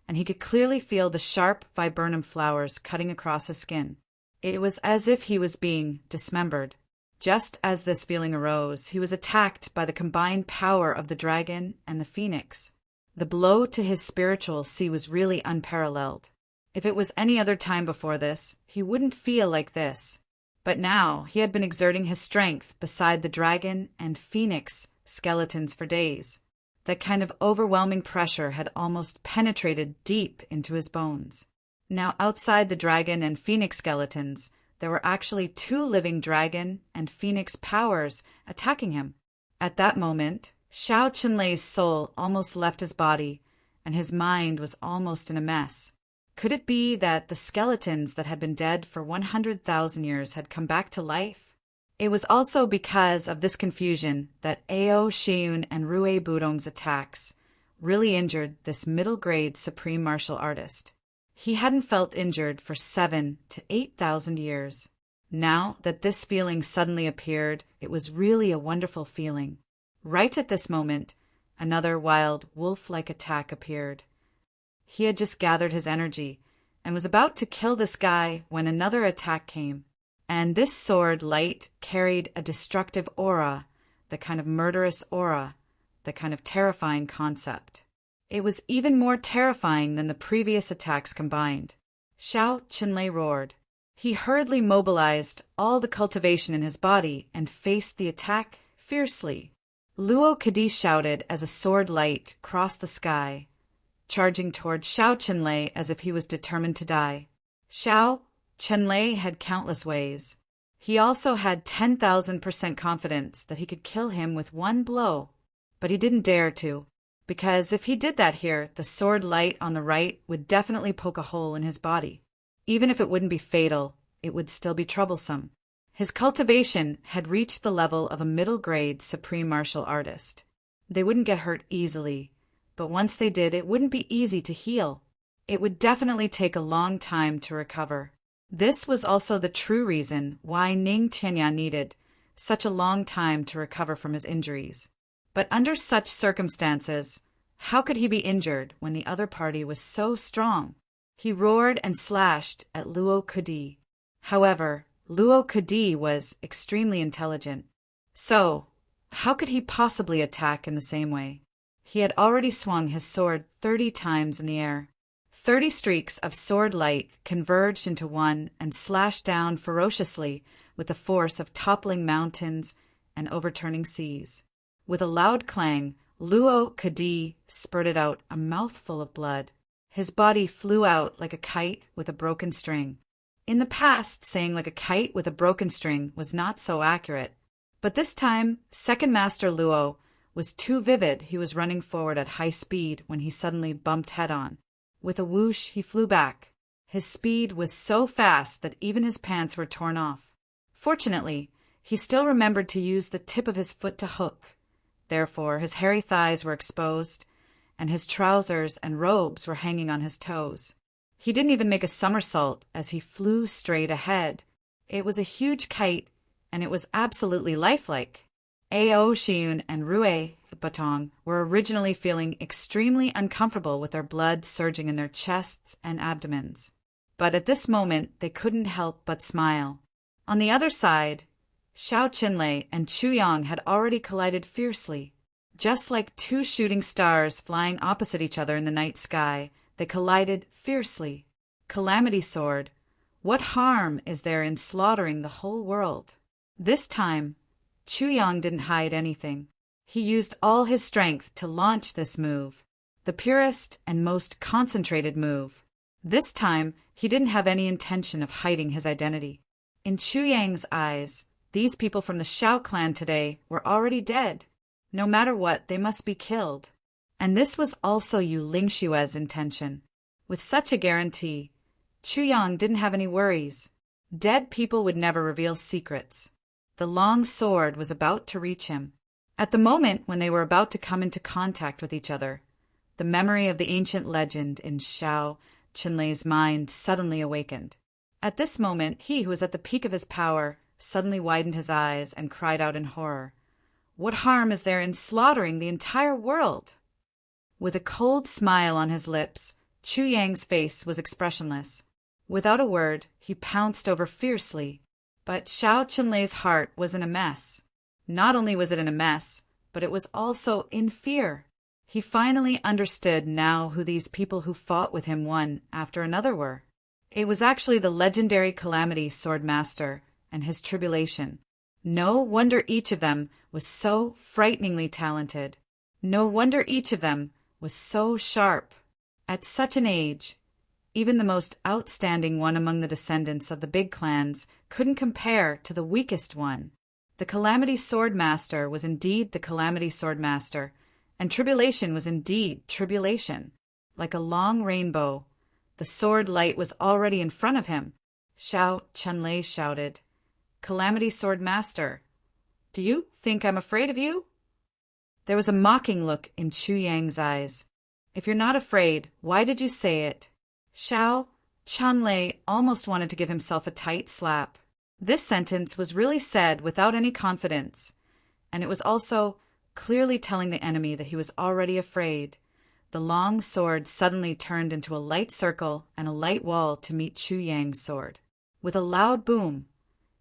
and he could clearly feel the sharp viburnum flowers cutting across his skin. It was as if he was being dismembered. Just as this feeling arose, he was attacked by the combined power of the dragon and the phoenix. The blow to his spiritual sea was really unparalleled. If it was any other time before this, he wouldn't feel like this. But now he had been exerting his strength beside the dragon and phoenix skeletons for days. That kind of overwhelming pressure had almost penetrated deep into his bones. Now outside the dragon and phoenix skeletons, there were actually two living dragon and phoenix powers attacking him. At that moment, Xiao Chunlei's soul almost left his body, and his mind was almost in a mess. Could it be that the skeletons that had been dead for 100,000 years had come back to life? It was also because of this confusion that Ao Xiun and Rue Budong's attacks really injured this middle-grade supreme martial artist. He hadn't felt injured for 7,000 to 8,000 years. Now that this feeling suddenly appeared, it was really a wonderful feeling. Right at this moment, another wild, wolf-like attack appeared. He had just gathered his energy and was about to kill this guy when another attack came. And this sword light carried a destructive aura, the kind of murderous aura, the kind of terrifying concept. It was even more terrifying than the previous attacks combined. Xiao Qinlei roared. He hurriedly mobilized all the cultivation in his body and faced the attack fiercely. Luo Kadi shouted as a sword light crossed the sky, charging toward Xiao Qinlei as if he was determined to die. Xiao Qinlei had countless ways. He also had 10,000% confidence that he could kill him with one blow, but he didn't dare to, because if he did that here, the sword light on the right would definitely poke a hole in his body. Even if it wouldn't be fatal, it would still be troublesome. His cultivation had reached the level of a middle-grade supreme martial artist. They wouldn't get hurt easily, but once they did, it wouldn't be easy to heal. It would definitely take a long time to recover. This was also the true reason why Ning Tianya needed such a long time to recover from his injuries. But under such circumstances, how could he be injured when the other party was so strong? He roared and slashed at Luo Kadi. However, Luo Kadi was extremely intelligent. So, how could he possibly attack in the same way? He had already swung his sword 30 times in the air. 30 streaks of sword light converged into one and slashed down ferociously with the force of toppling mountains and overturning seas. With a loud clang, Luo Kadi spurted out a mouthful of blood. His body flew out like a kite with a broken string. In the past, saying like a kite with a broken string was not so accurate. But this time, Second Master Luo was too vivid. He was running forward at high speed when he suddenly bumped head-on. With a whoosh, he flew back. His speed was so fast that even his pants were torn off. Fortunately, he still remembered to use the tip of his foot to hook. Therefore, his hairy thighs were exposed, and his trousers and robes were hanging on his toes. He didn't even make a somersault as he flew straight ahead. It was a huge kite, and it was absolutely lifelike. Ao Xiun and Rue Batong were originally feeling extremely uncomfortable with their blood surging in their chests and abdomens. But at this moment, they couldn't help but smile. On the other side, Xiao Qinlei and Chu Yang had already collided fiercely. Just like two shooting stars flying opposite each other in the night sky, they collided fiercely. Calamity Sword, what harm is there in slaughtering the whole world? This time, Chu Yang didn't hide anything. He used all his strength to launch this move, the purest and most concentrated move. This time, he didn't have any intention of hiding his identity. In Chu Yang's eyes, these people from the Xiao clan today were already dead. No matter what, they must be killed. And this was also Yu Lingshue's intention. With such a guarantee, Chu Yang didn't have any worries. Dead people would never reveal secrets. The long sword was about to reach him. At the moment when they were about to come into contact with each other, the memory of the ancient legend in Xiao Qinlei's mind suddenly awakened. At this moment, he who was at the peak of his power suddenly widened his eyes and cried out in horror, "What harm is there in slaughtering the entire world?" With a cold smile on his lips, Chu Yang's face was expressionless. Without a word, he pounced over fiercely. But Xiao Qinlei's heart was in a mess. Not only was it in a mess, but it was also in fear. He finally understood now who these people who fought with him one after another were. It was actually the legendary Calamity Sword Master and his tribulation. No wonder each of them was so frighteningly talented. No wonder each of them was so sharp. At such an age, even the most outstanding one among the descendants of the big clans couldn't compare to the weakest one. The Calamity Sword Master was indeed the Calamity Sword Master, and tribulation was indeed tribulation. Like a long rainbow, the sword light was already in front of him. Xiao Qinlei shouted, "Calamity Sword Master, do you think I'm afraid of you?" There was a mocking look in Chu Yang's eyes. "If you're not afraid, why did you say it?" Xiao Qinlei almost wanted to give himself a tight slap. This sentence was really said without any confidence, and it was also clearly telling the enemy that he was already afraid. The long sword suddenly turned into a light circle and a light wall to meet Chu Yang's sword. With a loud boom,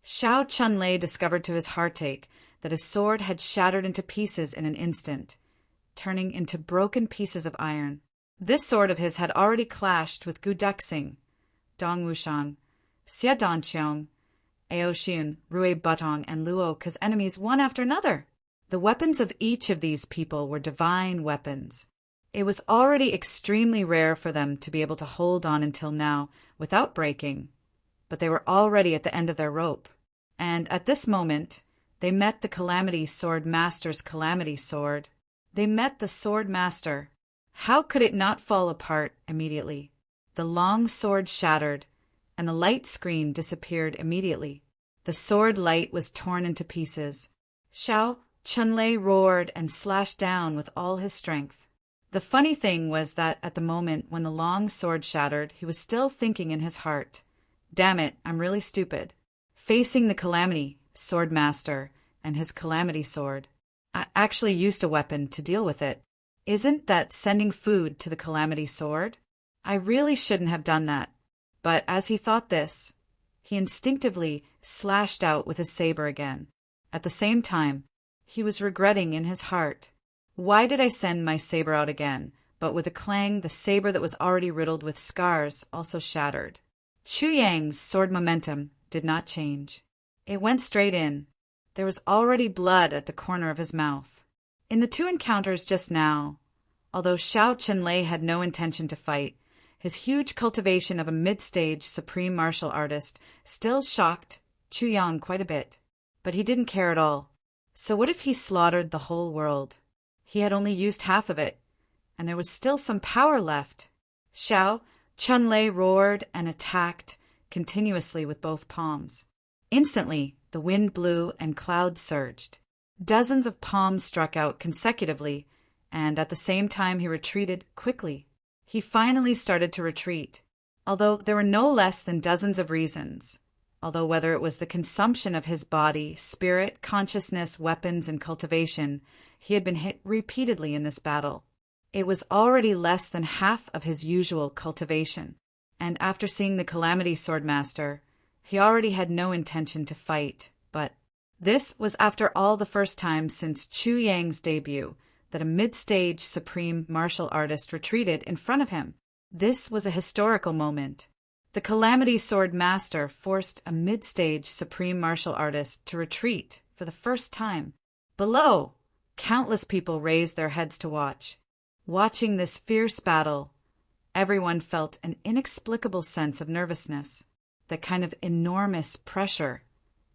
Xiao Qinlei discovered to his heartache that his sword had shattered into pieces in an instant, turning into broken pieces of iron. This sword of his had already clashed with Gu Dexing, Dong Wuxian, Xie Danqiang, Aoxian, Rui Butong, and Luo Ke's enemies one after another. The weapons of each of these people were divine weapons. It was already extremely rare for them to be able to hold on until now without breaking, but they were already at the end of their rope. And at this moment, they met the Calamity Sword Master's Calamity Sword. They met the Sword Master. How could it not fall apart immediately? The long sword shattered, and the light screen disappeared immediately. The sword light was torn into pieces. Xiao Chunlei roared and slashed down with all his strength. The funny thing was that at the moment when the long sword shattered, he was still thinking in his heart, "Damn it, I'm really stupid. Facing the Calamity Sword Master and his Calamity Sword. I actually used a weapon to deal with it. Isn't that sending food to the Calamity Sword? I really shouldn't have done that." But as he thought this, he instinctively slashed out with his saber again. At the same time, he was regretting in his heart, "Why did I send my saber out again?" But with a clang, the saber that was already riddled with scars also shattered. Chu Yang's sword momentum did not change. It went straight in. There was already blood at the corner of his mouth. In the two encounters just now, although Xiao Chenlei had no intention to fight, his huge cultivation of a mid-stage supreme martial artist still shocked Chu Yang quite a bit. But he didn't care at all. So what if he slaughtered the whole world? He had only used half of it, and there was still some power left. Xiao Chunlei roared and attacked continuously with both palms. Instantly, the wind blew and clouds surged. Dozens of palms struck out consecutively, and at the same time he retreated quickly. He finally started to retreat, although there were no less than dozens of reasons. Although whether it was the consumption of his body, spirit, consciousness, weapons, and cultivation, he had been hit repeatedly in this battle. It was already less than half of his usual cultivation, and after seeing the Calamity Sword Master, he already had no intention to fight. But this was after all the first time since Chu Yang's debut that a mid-stage supreme martial artist retreated in front of him. This was a historical moment. The Calamity Sword Master forced a mid-stage supreme martial artist to retreat for the first time. Below, countless people raised their heads to watch. Watching this fierce battle, everyone felt an inexplicable sense of nervousness, that kind of enormous pressure.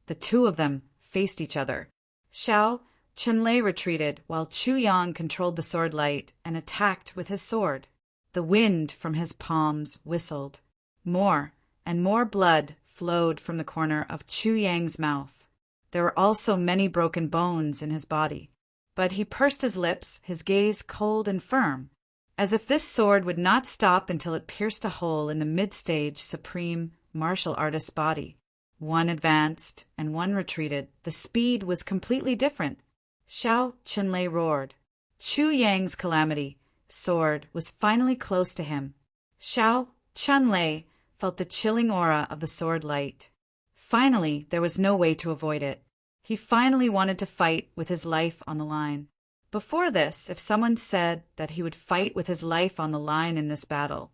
The two of them faced each other. Xiao Chenlei retreated while Chu Yang controlled the sword light and attacked with his sword. The wind from his palms whistled. More and more blood flowed from the corner of Chu Yang's mouth. There were also many broken bones in his body. But he pursed his lips, his gaze cold and firm, as if this sword would not stop until it pierced a hole in the mid-stage supreme martial artist's body. One advanced and one retreated. The speed was completely different. Xiao Chenlei roared. Chu Yang's Calamity Sword was finally close to him. Xiao Chenlei felt the chilling aura of the sword light. Finally, there was no way to avoid it. He finally wanted to fight with his life on the line. Before this, if someone said that he would fight with his life on the line in this battle,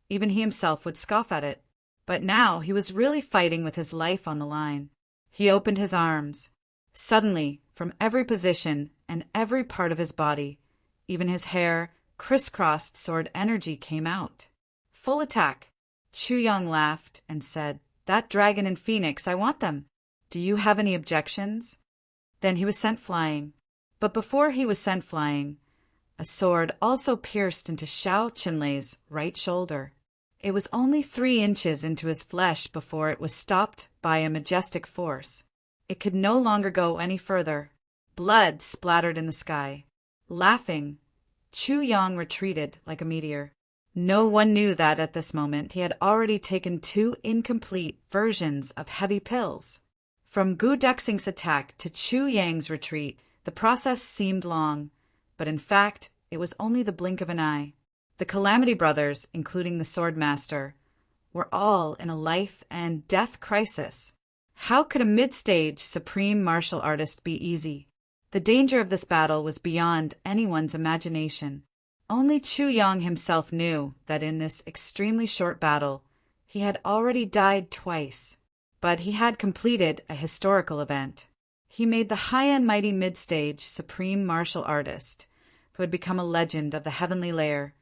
even he himself would scoff at it. But now he was really fighting with his life on the line. He opened his arms. Suddenly, from every position and every part of his body, even his hair, crisscrossed sword energy came out. Full attack. Chu Yang laughed and said, "That dragon and phoenix, I want them. Do you have any objections?" Then he was sent flying. But before he was sent flying, a sword also pierced into Xiao Chenlei's right shoulder. It was only 3 inches into his flesh before it was stopped by a majestic force. It could no longer go any further. Blood splattered in the sky. Laughing, Chu Yang retreated like a meteor. No one knew that at this moment he had already taken 2 incomplete versions of heavy pills. From Gu Dexing's attack to Chu Yang's retreat, the process seemed long, but in fact, it was only the blink of an eye. The Calamity Brothers, including the Sword Master, were all in a life and death crisis. How could a mid-stage supreme martial artist be easy? The danger of this battle was beyond anyone's imagination. Only Chu Yang himself knew that in this extremely short battle, he had already died twice. But he had completed a historical event. He made the high and mighty mid-stage supreme martial artist, who had become a legend of the heavenly lair,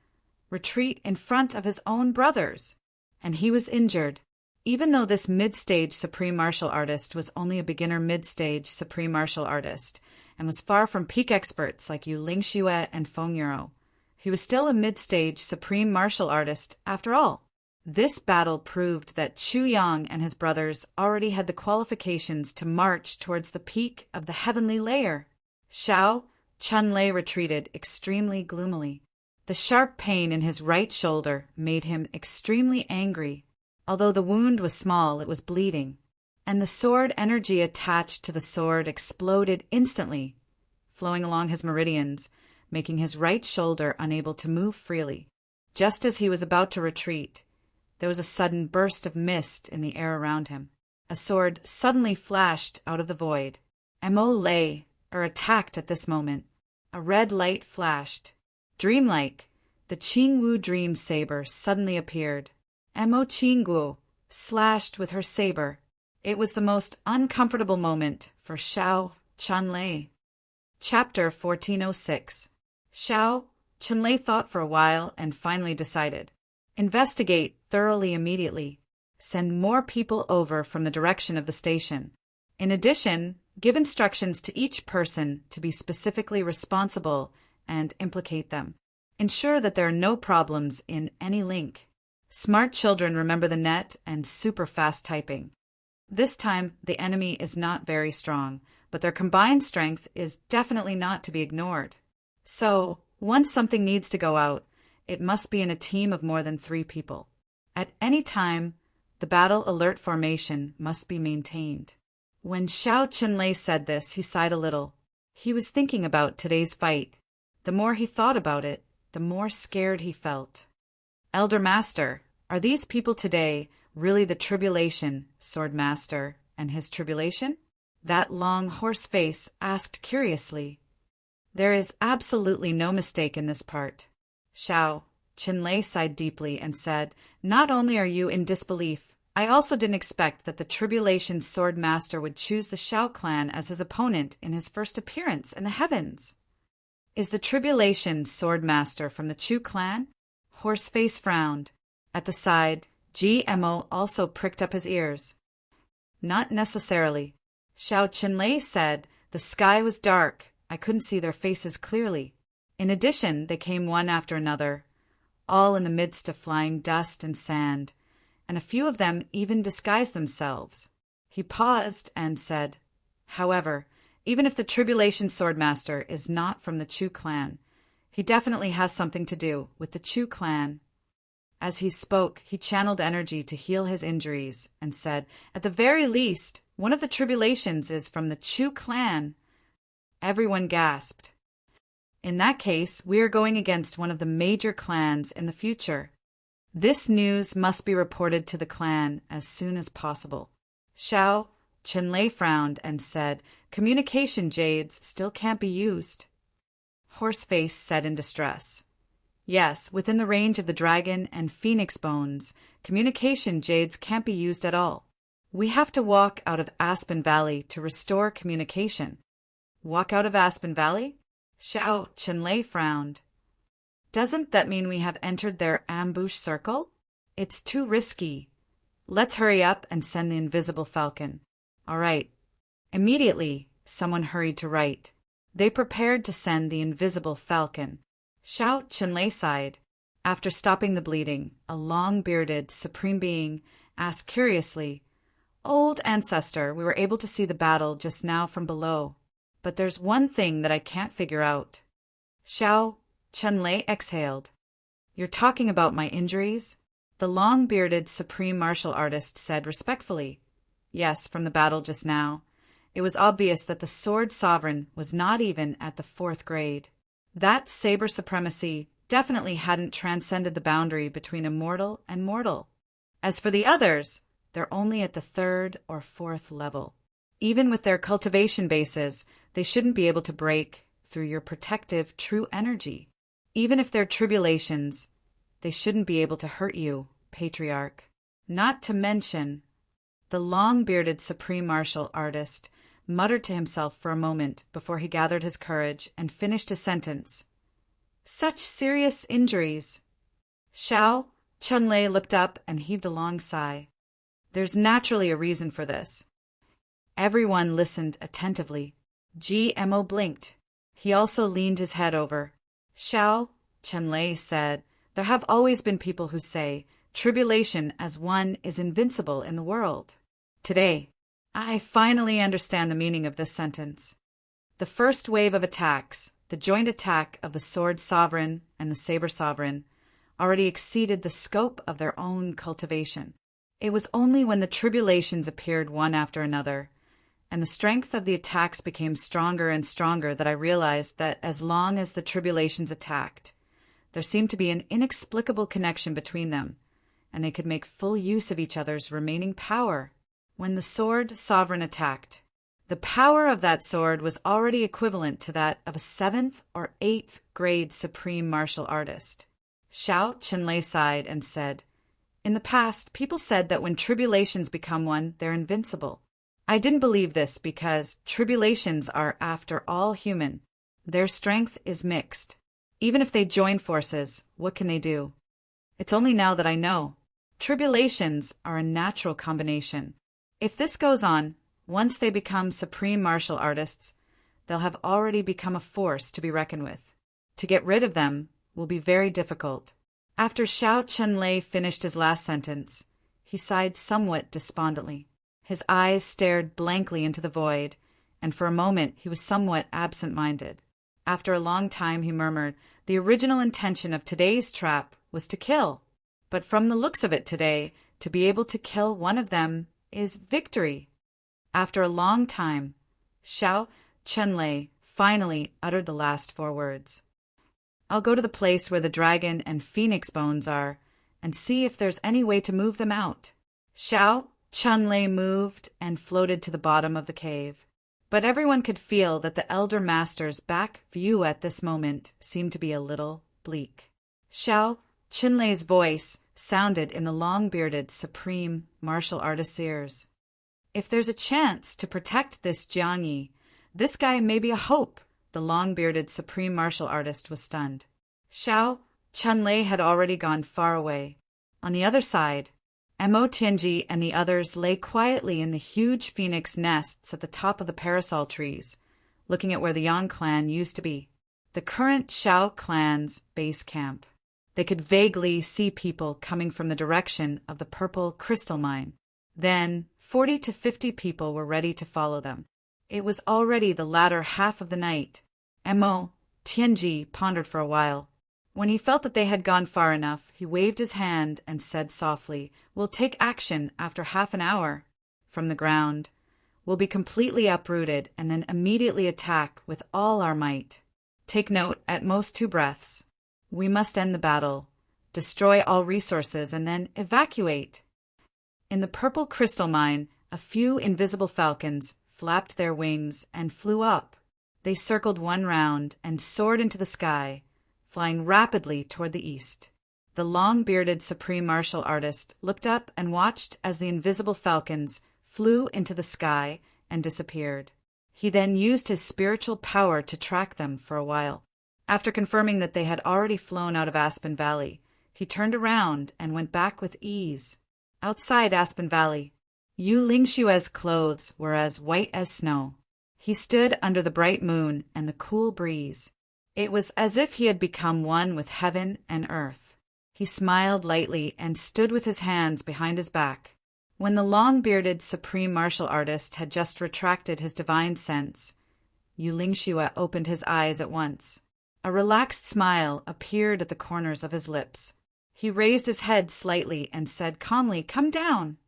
retreat in front of his own brothers. And he was injured. Even though this mid-stage supreme martial artist was only a beginner mid-stage supreme martial artist, and was far from peak experts like Yu Lingxue and Feng Yuro, he was still a mid-stage supreme martial artist after all. This battle proved that Chu Yang and his brothers already had the qualifications to march towards the peak of the heavenly layer. Xiao Chunlei retreated extremely gloomily. The sharp pain in his right shoulder made him extremely angry. Although the wound was small, it was bleeding, and the sword energy attached to the sword exploded instantly, flowing along his meridians, making his right shoulder unable to move freely. Just as he was about to retreat, there was a sudden burst of mist in the air around him. A sword suddenly flashed out of the void. Mo lay, or attacked at this moment. A red light flashed. Dreamlike, the Qingwu dream saber suddenly appeared. Mo Qingwu slashed with her saber. It was the most uncomfortable moment for Xiao Chunlei. Chapter 1406. Xiao Chunlei thought for a while and finally decided. Investigate thoroughly immediately. Send more people over from the direction of the station. In addition, give instructions to each person to be specifically responsible and implicate them. Ensure that there are no problems in any link. Smart children remember the net and super fast typing. This time, the enemy is not very strong, but their combined strength is definitely not to be ignored. So, once something needs to go out, it must be in a team of more than 3 people. At any time, the battle alert formation must be maintained. When Xiao Chunlei said this, he sighed a little. He was thinking about today's fight. The more he thought about it, the more scared he felt. Elder Master, are these people today really the Tribulation Sword Master and his tribulation? That long horse face asked curiously. There is absolutely no mistake in this part. Xiao Chunlei sighed deeply and said, not only are you in disbelief, I also didn't expect that the Tribulation Sword Master would choose the Xiao clan as his opponent in his first appearance in the heavens. Is the Tribulation Sword Master from the Chu clan? Horseface frowned. At the side, GMO also pricked up his ears. Not necessarily. Xiao Chunlei said, the sky was dark. I couldn't see their faces clearly. In addition, they came one after another, all in the midst of flying dust and sand, and a few of them even disguised themselves. He paused and said, however, even if the Tribulation Swordmaster is not from the Chu clan, he definitely has something to do with the Chu clan. As he spoke, he channeled energy to heal his injuries and said, at the very least, one of the Tribulations is from the Chu clan. Everyone gasped. In that case, we are going against one of the major clans in the future. This news must be reported to the clan as soon as possible. Xiao Chunlei frowned and said, communication jades still can't be used. Horseface said in distress. Yes, within the range of the dragon and phoenix bones, communication jades can't be used at all. We have to walk out of Aspen Valley to restore communication. Walk out of Aspen Valley? Xiao Chunlei frowned. Doesn't that mean we have entered their ambush circle? It's too risky. Let's hurry up and send the invisible falcon. All right. Immediately, someone hurried to write. They prepared to send the invisible falcon. Xiao Chunlei sighed. After stopping the bleeding, a long-bearded supreme being asked curiously, Old ancestor, we were able to see the battle just now from below, but there's one thing that I can't figure out. Xiao Chunlei exhaled. You're talking about my injuries? The long-bearded supreme martial artist said respectfully. Yes, from the battle just now. It was obvious that the sword sovereign was not even at the 4th grade. That saber supremacy definitely hadn't transcended the boundary between immortal and mortal. As for the others, they're only at the 3rd or 4th level. Even with their cultivation bases, they shouldn't be able to break through your protective true energy. Even if they're tribulations, they shouldn't be able to hurt you, patriarch. Not to mention, the long-bearded supreme martial artist muttered to himself for a moment before he gathered his courage and finished his sentence. Such serious injuries. Xiao Chunlei looked up and heaved a long sigh. There's naturally a reason for this. Everyone listened attentively. GMO blinked. He also leaned his head over. Xiao Chunlei said, there have always been people who say, tribulation as one is invincible in the world. Today, I finally understand the meaning of this sentence. The first wave of attacks, the joint attack of the Sword Sovereign and the Saber Sovereign, already exceeded the scope of their own cultivation. It was only when the tribulations appeared one after another, and the strength of the attacks became stronger and stronger, that I realized that as long as the tribulations attacked, there seemed to be an inexplicable connection between them, and they could make full use of each other's remaining power. When the Sword Sovereign attacked, the power of that sword was already equivalent to that of a 7th or 8th grade supreme martial artist. Xiao Chenlei sighed and said, in the past, people said that when tribulations become one, they're invincible. I didn't believe this because tribulations are, after all, human. Their strength is mixed. Even if they join forces, what can they do? It's only now that I know. Tribulations are a natural combination. If this goes on, once they become supreme martial artists, they'll have already become a force to be reckoned with. To get rid of them will be very difficult. After Xiao Chenlei finished his last sentence, he sighed somewhat despondently. His eyes stared blankly into the void, and for a moment he was somewhat absent-minded. After a long time he murmured, the original intention of today's trap was to kill. But from the looks of it today, to be able to kill one of them is victory. After a long time, Xiao Chenlei finally uttered the last 4 words. I'll go to the place where the dragon and phoenix bones are and see if there's any way to move them out. Xiao Chenlei moved and floated to the bottom of the cave. But everyone could feel that the elder master's back view at this moment seemed to be a little bleak. Xiao Chenlei's voice sounded in the long-bearded supreme martial artist's ears. If there's a chance to protect this Jiangyi, this guy may be a hope. The long-bearded supreme martial artist was stunned. Xiao Chenlei had already gone far away. On the other side, Mo Tianji and the others lay quietly in the huge phoenix nests at the top of the parasol trees, looking at where the Yang clan used to be, the current Xiao clan's base camp. They could vaguely see people coming from the direction of the purple crystal mine. Then 40 to 50 people were ready to follow them. It was already the latter half of the night. Mo Tianji pondered for a while. When he felt that they had gone far enough, he waved his hand and said softly, "We'll take action after half an hour." From the ground, "We'll be completely uprooted and then immediately attack with all our might. Take note, at most 2 breaths. We must end the battle, destroy all resources, and then evacuate." In the purple crystal mine, a few invisible falcons flapped their wings and flew up. They circled 1 round and soared into the sky, flying rapidly toward the east. The long-bearded supreme martial artist looked up and watched as the invisible falcons flew into the sky and disappeared. He then used his spiritual power to track them for a while. After confirming that they had already flown out of Aspen Valley, he turned around and went back with ease. Outside Aspen Valley, Yu Lingshue's clothes were as white as snow. He stood under the bright moon and the cool breeze. It was as if he had become one with heaven and earth. He smiled lightly and stood with his hands behind his back. When the long-bearded supreme martial artist had just retracted his divine sense, Yu Lingxue opened his eyes at once. A relaxed smile appeared at the corners of his lips. He raised his head slightly and said calmly, "Come down."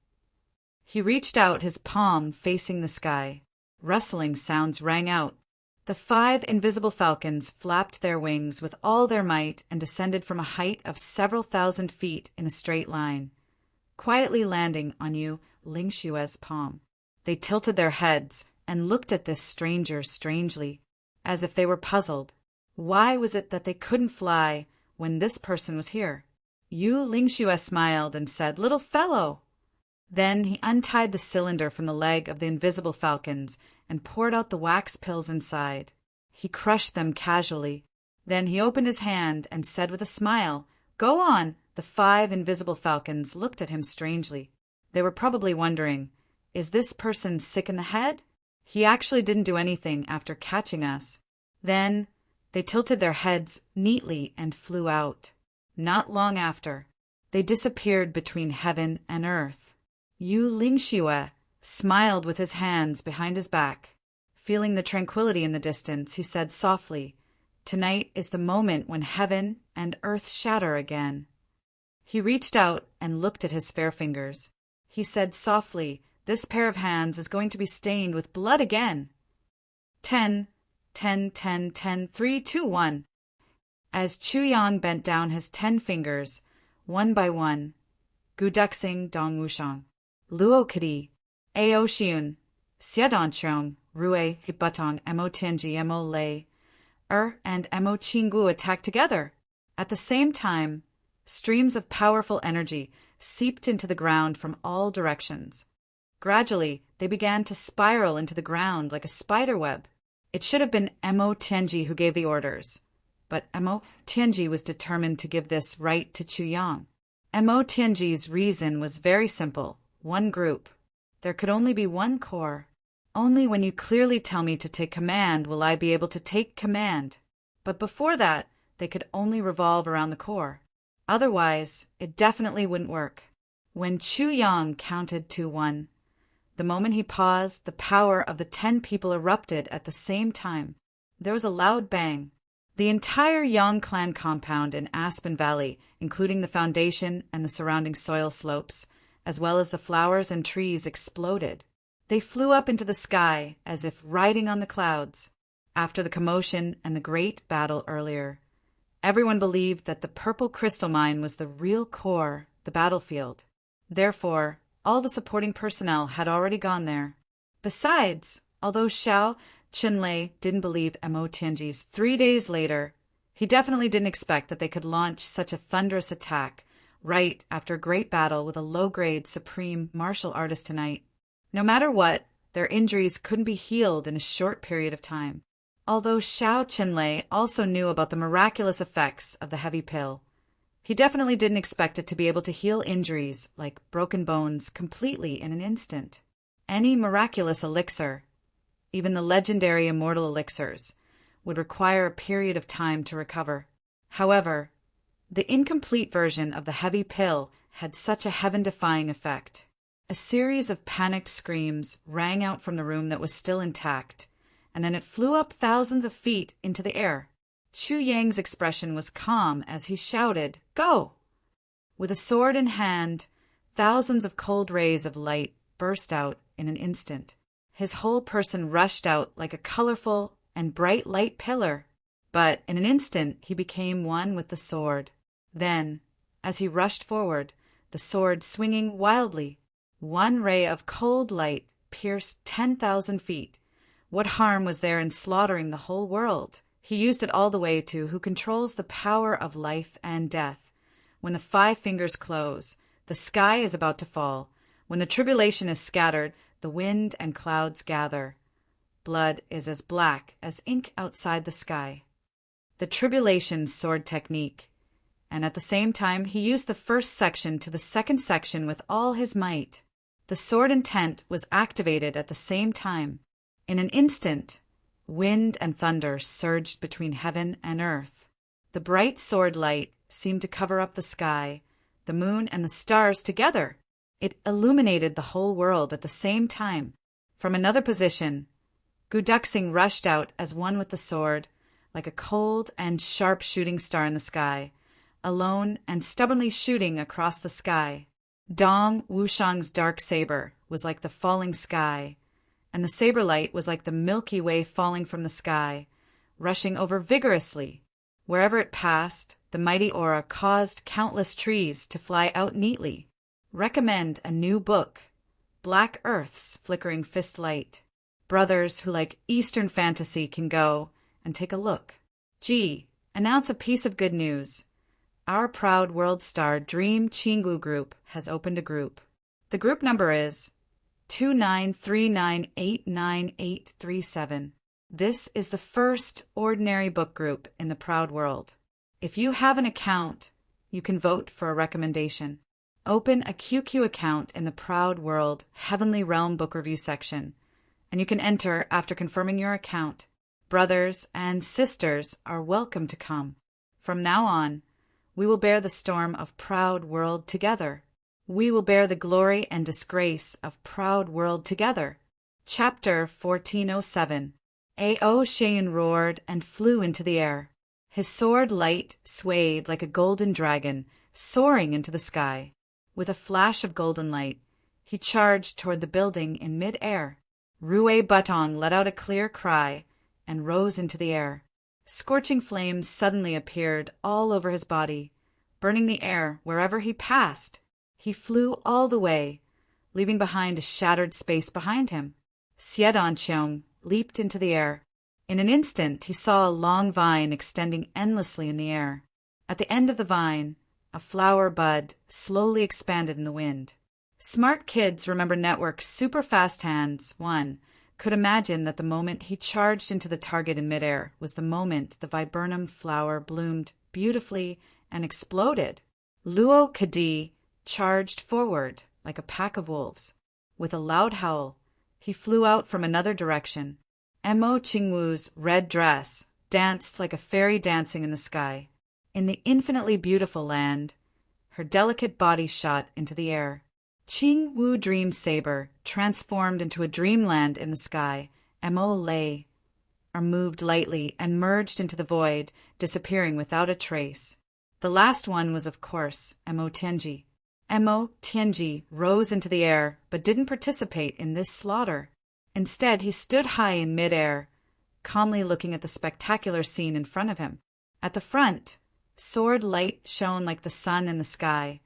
He reached out his palm facing the sky. Rustling sounds rang out. The 5 invisible falcons flapped their wings with all their might and descended from a height of several thousand feet in a straight line, quietly landing on Yu Lingshue's palm. They tilted their heads and looked at this stranger strangely, as if they were puzzled. Why was it that they couldn't fly when this person was here? Yu Lingxue smiled and said, "Little fellow." Then he untied the cylinder from the leg of the invisible falcons and poured out the wax pills inside. He crushed them casually. Then he opened his hand and said with a smile, "Go on." The 5 invisible falcons looked at him strangely. They were probably wondering, is this person sick in the head? He actually didn't do anything after catching us. Then they tilted their heads neatly and flew out. Not long after, they disappeared between heaven and earth. Yu Lingxue smiled with his hands behind his back. Feeling the tranquility in the distance, he said softly, "Tonight is the moment when heaven and earth shatter again." He reached out and looked at his fair fingers. He said softly, "This pair of hands is going to be stained with blood again." 10, 10, 10, 10, 3, 2, 1. As Chuyang bent down his 10 fingers, one by one, Guduxing Dong Wushang, Luo Kadi, Ao Xiun, Xiadanchong, Rue Hibutong, Mo Tianji, Mo Lei, and Mo Qinggu attacked together. At the same time, streams of powerful energy seeped into the ground from all directions. Gradually, they began to spiral into the ground like a spider web. It should have been Mo Tianji who gave the orders, but Mo Tianji was determined to give this right to Chuyang. Mo Tianji's reason was very simple: one group. There could only be one core. Only when you clearly tell me to take command will I be able to take command. But before that, they could only revolve around the core. Otherwise, it definitely wouldn't work. When Chuyang counted to 1, the moment he paused, the power of the 10 people erupted at the same time. There was a loud bang. The entire Yang clan compound in Aspen Valley, including the foundation and the surrounding soil slopes, as well as the flowers and trees, exploded. They flew up into the sky as if riding on the clouds. After the commotion and the great battle earlier, everyone believed that the purple crystal mine was the real core, the battlefield. Therefore, all the supporting personnel had already gone there. Besides, although Xiao Chenlei didn't believe Mo Tianji's 3 days later, he definitely didn't expect that they could launch such a thunderous attack right after a great battle with a low-grade supreme martial artist tonight. No matter what, their injuries couldn't be healed in a short period of time. Although Xiao Chenlei also knew about the miraculous effects of the heavy pill, he definitely didn't expect it to be able to heal injuries like broken bones completely in an instant. Any miraculous elixir, even the legendary immortal elixirs, would require a period of time to recover. However, the incomplete version of the heavy pill had such a heaven-defying effect. A series of panicked screams rang out from the room that was still intact, and then it flew up thousands of feet into the air. Chuyang's expression was calm as he shouted, "Go!" With a sword in hand, thousands of cold rays of light burst out in an instant. His whole person rushed out like a colorful and bright light pillar, but in an instant he became one with the sword. Then, as he rushed forward, the sword swinging wildly, one ray of cold light pierced 10,000 feet. What harm was there in slaughtering the whole world? He used it all the way to who controls the power of life and death. When the 5 fingers close, the sky is about to fall. When the tribulation is scattered, the wind and clouds gather. Blood is as black as ink outside the sky. The tribulation sword technique. And at the same time, he used the first section to the second section with all his might. The sword intent was activated at the same time. In an instant, wind and thunder surged between heaven and earth. The bright sword light seemed to cover up the sky, the moon and the stars together. It illuminated the whole world at the same time. From another position, Guduxing rushed out as one with the sword, like a cold and sharp shooting star in the sky, alone and stubbornly shooting across the sky. Dong Wushang's dark saber was like the falling sky, and the saber light was like the Milky Way falling from the sky, rushing over vigorously. Wherever it passed, the mighty aura caused countless trees to fly out neatly. Recommend a new book, black earth's flickering fist light. Brothers who like Eastern fantasy can go and take a look. G. Announce a piece of good news. Our proud world star Dream Chingu Group has opened a group. The group number is 2939898837. This is the first ordinary book group in the proud world. If you have an account, you can vote for a recommendation. Open a QQ account in the Proud World Heavenly Realm Book Review section, and you can enter after confirming your account. Brothers and sisters are welcome to come. From now on, we will bear the storm of Proud World together. We will bear the glory and disgrace of Proud World together. Chapter 1407. Ao Shein roared and flew into the air. His sword light swayed like a golden dragon, soaring into the sky. With a flash of golden light, he charged toward the building in mid-air. Rue Butong let out a clear cry and rose into the air. Scorching flames suddenly appeared all over his body, burning the air wherever he passed. He flew all the way, leaving behind a shattered space behind him. Xiedanqiong leaped into the air. In an instant, he saw a long vine extending endlessly in the air. At the end of the vine, a flower bud slowly expanded in the wind. Smart kids remember Network's super fast hands. One could imagine that the moment he charged into the target in midair was the moment the viburnum flower bloomed beautifully and exploded. Luo Kadi charged forward like a pack of wolves. With a loud howl, he flew out from another direction. Mo Qingwu's red dress danced like a fairy dancing in the sky. In the infinitely beautiful land, her delicate body shot into the air. Qingwu Dream Saber transformed into a dreamland in the sky. Mo lay, or moved lightly, and merged into the void, disappearing without a trace. The last one was, of course, Mo Tianji. Mo Tianji rose into the air, but didn't participate in this slaughter. Instead, he stood high in mid-air, calmly looking at the spectacular scene in front of him. At the front, sword light shone like the sun in the sky,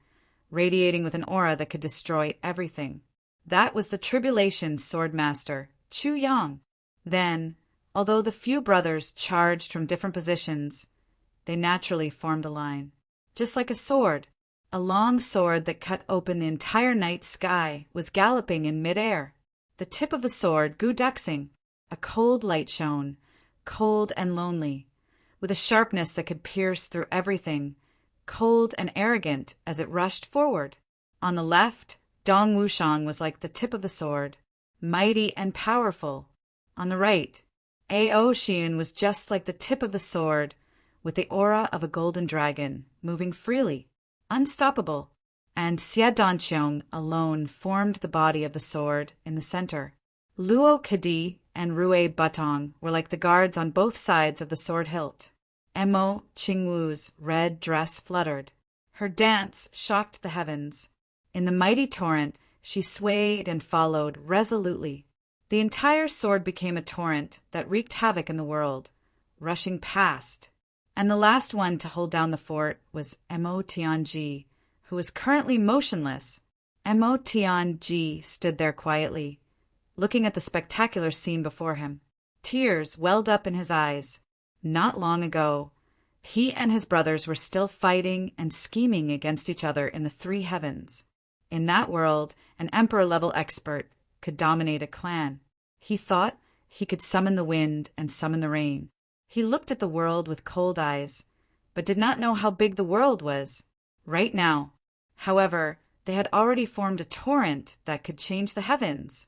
radiating with an aura that could destroy everything. That was the Tribulation Sword Master, Chu Yang. Then, although the few brothers charged from different positions, they naturally formed a line. Just like a sword, a long sword that cut open the entire night sky was galloping in mid-air. The tip of the sword, Gu Duxing, a cold light shone, cold and lonely, with a sharpness that could pierce through everything, cold and arrogant as it rushed forward. On the left, Dong Wushang was like the tip of the sword, mighty and powerful. On the right, Ao Xian was just like the tip of the sword, with the aura of a golden dragon, moving freely, unstoppable. And Xiedanqiong alone formed the body of the sword in the center. Luo Kadi and Rue Butong were like the guards on both sides of the sword hilt. Mo Qingwu's red dress fluttered. Her dance shocked the heavens. In the mighty torrent, she swayed and followed resolutely. The entire sword became a torrent that wreaked havoc in the world, rushing past. And the last one to hold down the fort was Mo Tianji, who was currently motionless. Mo Tianji stood there quietly, looking at the spectacular scene before him. Tears welled up in his eyes. Not long ago, he and his brothers were still fighting and scheming against each other in the three heavens. In that world, an emperor-level expert could dominate a clan. He thought he could summon the wind and summon the rain. He looked at the world with cold eyes, but did not know how big the world was. Right now, however, they had already formed a torrent that could change the heavens.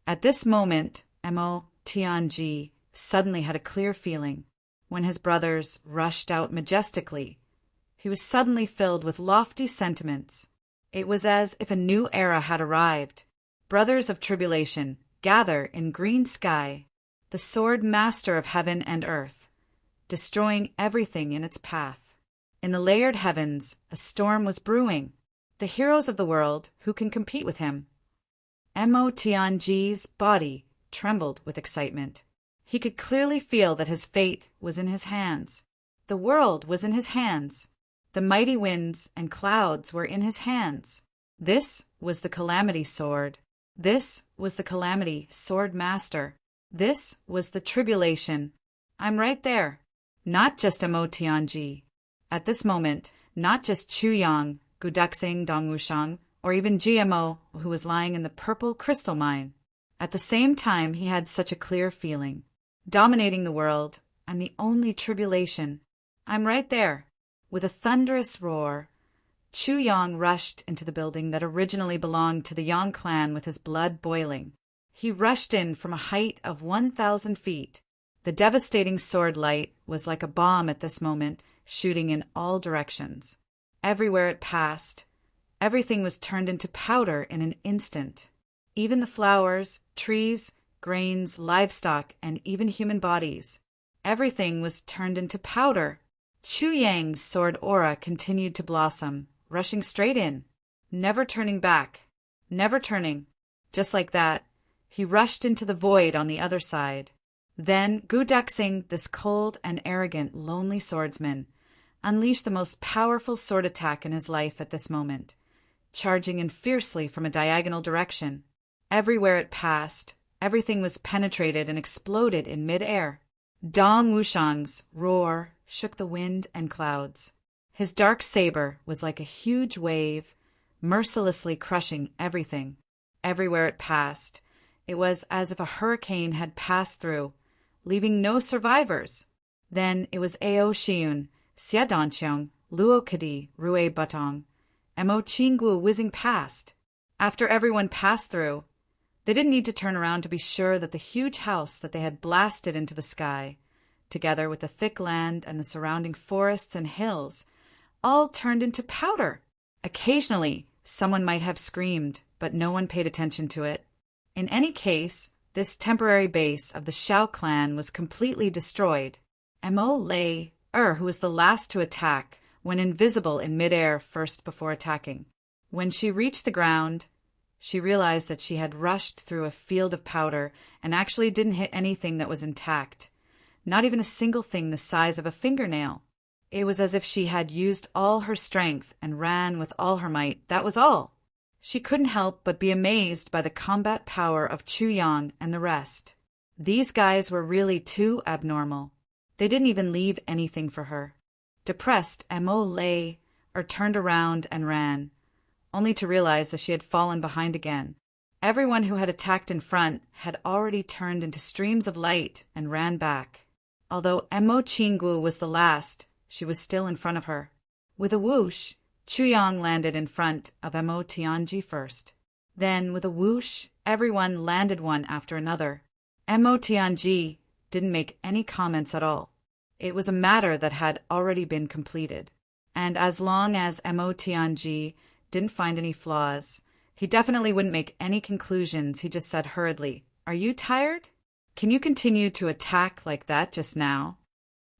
At this moment, Mo Tianji suddenly had a clear feeling. When his brothers rushed out majestically, he was suddenly filled with lofty sentiments. It was as if a new era had arrived. Brothers of tribulation, gather in green sky, the sword master of heaven and earth, destroying everything in its path. In the layered heavens, a storm was brewing. The heroes of the world, who can compete with him? Mo Tianji's body trembled with excitement. He could clearly feel that his fate was in his hands. The world was in his hands. The mighty winds and clouds were in his hands. This was the Calamity Sword. This was the calamity, Sword Master. This was the tribulation. I'm right there. Not just Mo Tianji. At this moment, not just Chu Yang, Gudaxing Dongwushang, or even GMO, who was lying in the purple crystal mine. At the same time, he had such a clear feeling. Dominating the world, and the only tribulation. I'm right there. With a thunderous roar, Chu Yang rushed into the building that originally belonged to the Yang clan with his blood boiling. He rushed in from a height of 1,000 feet. The devastating sword light was like a bomb at this moment, shooting in all directions. Everywhere it passed, everything was turned into powder in an instant. Even the flowers, trees, grains, livestock, and even human bodies. Everything was turned into powder. Chu Yang's sword aura continued to blossom, rushing straight in, never turning back, never turning. Just like that, he rushed into the void on the other side. Then Gu Daxing, this cold and arrogant, lonely swordsman, unleashed the most powerful sword attack in his life at this moment, charging in fiercely from a diagonal direction. Everywhere it passed, everything was penetrated and exploded in mid-air. Dong Wushang's roar shook the wind and clouds. His dark saber was like a huge wave, mercilessly crushing everything. Everywhere it passed, it was as if a hurricane had passed through, leaving no survivors. Then it was Ao Shiun, Xiadanqiang, Luo Kadi, Rue Batong, and Mo Qinggu whizzing past. After everyone passed through, they didn't need to turn around to be sure that the huge house that they had blasted into the sky, together with the thick land and the surrounding forests and hills, all turned into powder. Occasionally, someone might have screamed, but no one paid attention to it. In any case, this temporary base of the Shao clan was completely destroyed. Mo Lei, who was the last to attack, went invisible in midair first before attacking. When she reached the ground, she realized that she had rushed through a field of powder and actually didn't hit anything that was intact, not even a single thing the size of a fingernail. It was as if she had used all her strength and ran with all her might, that was all. She couldn't help but be amazed by the combat power of Chu Yang and the rest. These guys were really too abnormal. They didn't even leave anything for her. Depressed, Mo lay or turned around and ran, only to realize that she had fallen behind again. Everyone who had attacked in front had already turned into streams of light and ran back. Although Mo Qinggu was the last, she was still in front of her. With a whoosh, Chu Yang landed in front of Mo Tianji first. Then, with a whoosh, everyone landed one after another. Mo Tianji didn't make any comments at all. It was a matter that had already been completed. And as long as Mo Tianji didn't find any flaws, he definitely wouldn't make any conclusions. He just said hurriedly, "Are you tired? Can you continue to attack like that just now?"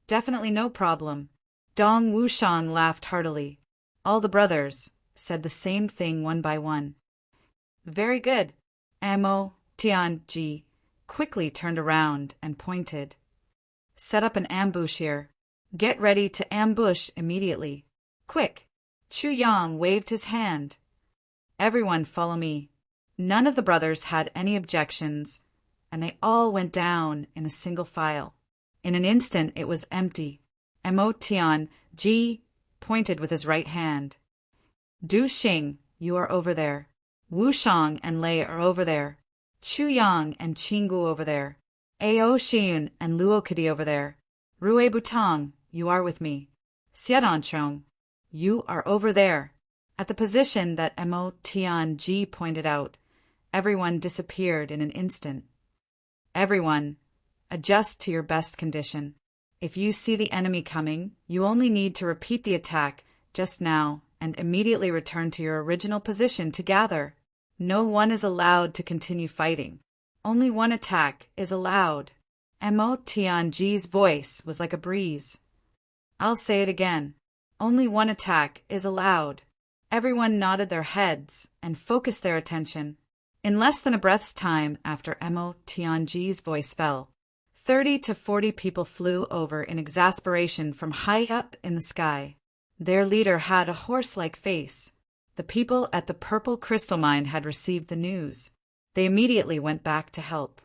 "Definitely no problem." Dong Wushang laughed heartily. All the brothers said the same thing one by one. "Very good." Mo Tianji quickly turned around and pointed. "Set up an ambush here. Get ready to ambush immediately. Quick!" Chu Yang waved his hand. "Everyone follow me." None of the brothers had any objections, and they all went down in a single file. In an instant it was empty. Mo Tianji pointed with his right hand. "Du Xing, you are over there. Wu Shang and Lei are over there. Chu Yang and Qinggu over there. Ao Xiun and Luo Kadi over there. Rue Butang, you are with me. Xiadanqiang, you are over there." At the position that Mo Tianji pointed out, everyone disappeared in an instant. Everyone, adjust to your best condition. If you see the enemy coming, you only need to repeat the attack just now and immediately return to your original position to gather. No one is allowed to continue fighting. Only one attack is allowed. Mo Tianji's voice was like a breeze. "I'll say it again. Only one attack is allowed." Everyone nodded their heads and focused their attention. In less than a breath's time after Mo Tianji's voice fell, 30 to 40 people flew over in exasperation from high up in the sky. Their leader had a horse-like face. The people at the purple crystal mine had received the news. They immediately went back to help.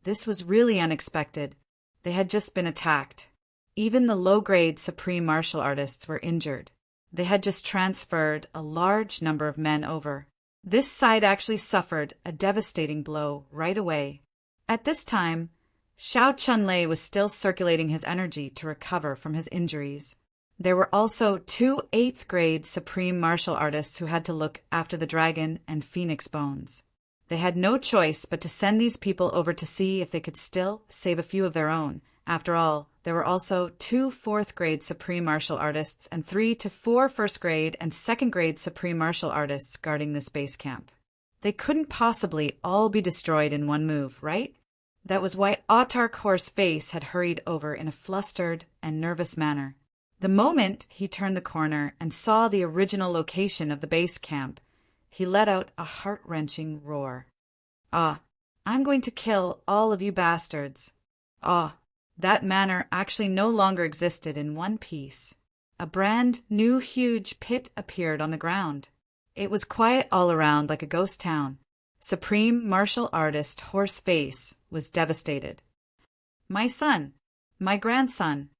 This was really unexpected. They had just been attacked. Even the low-grade supreme martial artists were injured. They had just transferred a large number of men over. This side actually suffered a devastating blow right away. At this time, Xiao Chunlei was still circulating his energy to recover from his injuries. There were also 2 8th-grade supreme martial artists who had to look after the dragon and phoenix bones. They had no choice but to send these people over to see if they could still save a few of their own. After all, there were also 2 4th-grade supreme martial artists and 3 to 4 1st-grade and 2nd-grade supreme martial artists guarding this base camp. They couldn't possibly all be destroyed in one move, right? That was why Autarch Horseface had hurried over in a flustered and nervous manner. The moment he turned the corner and saw the original location of the base camp, he let out a heart-wrenching roar. "Ah, I'm going to kill all of you bastards." Ah, that manor actually no longer existed in one piece. A brand new huge pit appeared on the ground. It was quiet all around like a ghost town. Supreme martial artist Horseface was devastated. "My son, my grandson,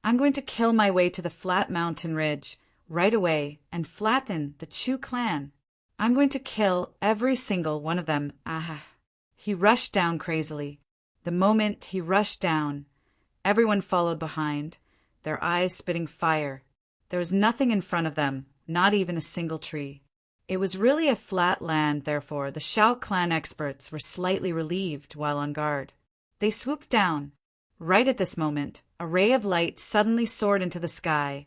I'm going to kill my way to the flat mountain ridge right away and flatten the Chu clan. I'm going to kill every single one of them. Ah!" He rushed down crazily. The moment he rushed down, everyone followed behind, their eyes spitting fire. There was nothing in front of them, not even a single tree. It was really a flat land, therefore the Xiao clan experts were slightly relieved while on guard. They swooped down. Right at this moment, a ray of light suddenly soared into the sky,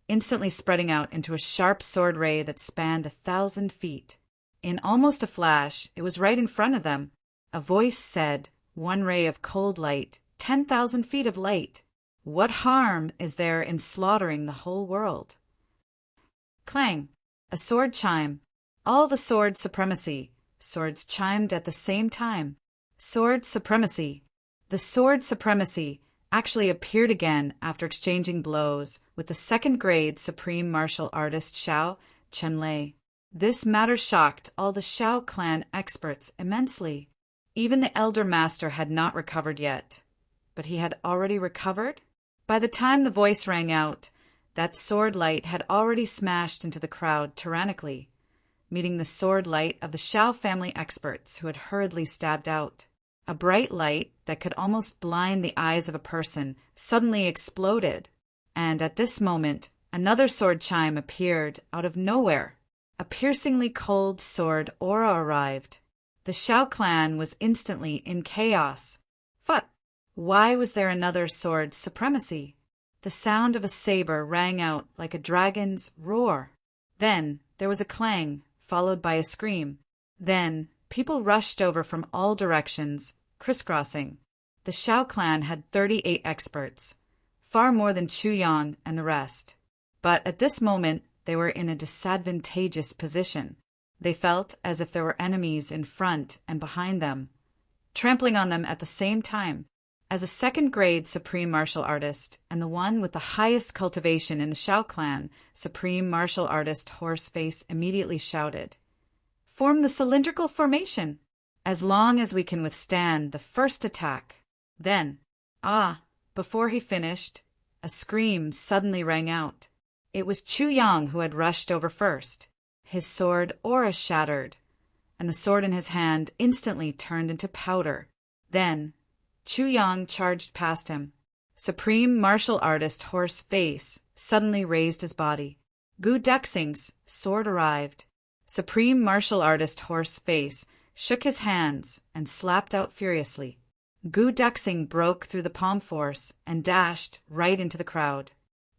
instantly spreading out into a sharp sword ray that spanned 1,000 feet. In almost a flash, it was right in front of them. A voice said, "One ray of cold light, 10,000 feet of light. What harm is there in slaughtering the whole world?" Clang! A sword chime. All the sword supremacy. Swords chimed at the same time. Sword supremacy. The sword supremacy actually appeared again after exchanging blows with the 2nd-grade supreme martial artist Xiao Chunlei. This matter shocked all the Xiao clan experts immensely. Even the elder master had not recovered yet. But he had already recovered? By the time the voice rang out, that sword light had already smashed into the crowd tyrannically, meeting the sword light of the Xiao family experts who had hurriedly stabbed out. A bright light that could almost blind the eyes of a person suddenly exploded, and at this moment another sword chime appeared out of nowhere. A piercingly cold sword aura arrived. The Xiao clan was instantly in chaos. But why was there another sword supremacy? The sound of a saber rang out like a dragon's roar. Then there was a clang, followed by a scream. Then people rushed over from all directions, crisscrossing. The Xiao clan had 38 experts, far more than Chu Yang and the rest. But at this moment, they were in a disadvantageous position. They felt as if there were enemies in front and behind them, trampling on them at the same time. As a 2nd-grade supreme martial artist and the one with the highest cultivation in the Xiao clan, supreme martial artist Horseface immediately shouted, "Form the cylindrical formation, as long as we can withstand the first attack." Then, before he finished, a scream suddenly rang out. It was Chu Yang who had rushed over first. His sword aura shattered, and the sword in his hand instantly turned into powder. Then, Chu Yang charged past him. Supreme martial artist Horseface suddenly raised his body. Gu Dexing's sword arrived. Supreme martial artist Horseface shook his hands and slapped out furiously. Gu Dexing broke through the palm force and dashed right into the crowd.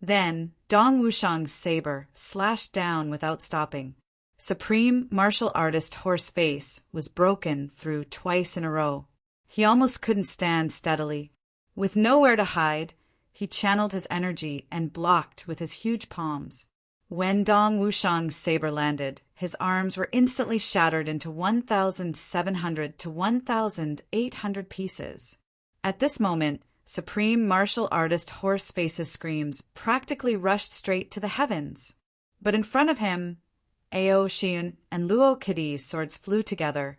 Then Dong Wushang's saber slashed down without stopping. Supreme martial artist Horseface was broken through twice in a row. He almost couldn't stand steadily. With nowhere to hide, he channeled his energy and blocked with his huge palms. When Dong Wushang's saber landed, his arms were instantly shattered into 1,700 to 1,800 pieces. At this moment, Supreme martial artist Horseface's screams practically rushed straight to the heavens. But in front of him, Ao Xian and Luo Kidi's swords flew together.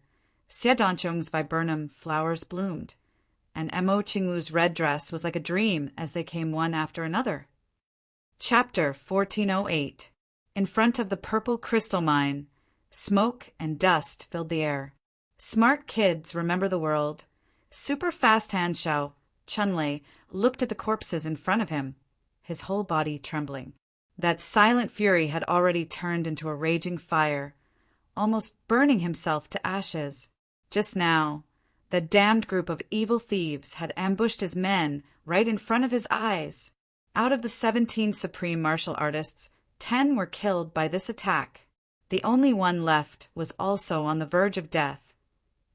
Xie Danchong's viburnum flowers bloomed, and Mo Qingwu's red dress was like a dream as they came one after another. Chapter 1408. In front of the purple crystal mine, smoke and dust filled the air. Smart kids remember the world. Super fast hand Xiao Chunlei looked at the corpses in front of him, his whole body trembling. That silent fury had already turned into a raging fire, almost burning himself to ashes. Just now, the damned group of evil thieves had ambushed his men right in front of his eyes. Out of the 17 supreme martial artists, 10 were killed by this attack. The only one left was also on the verge of death,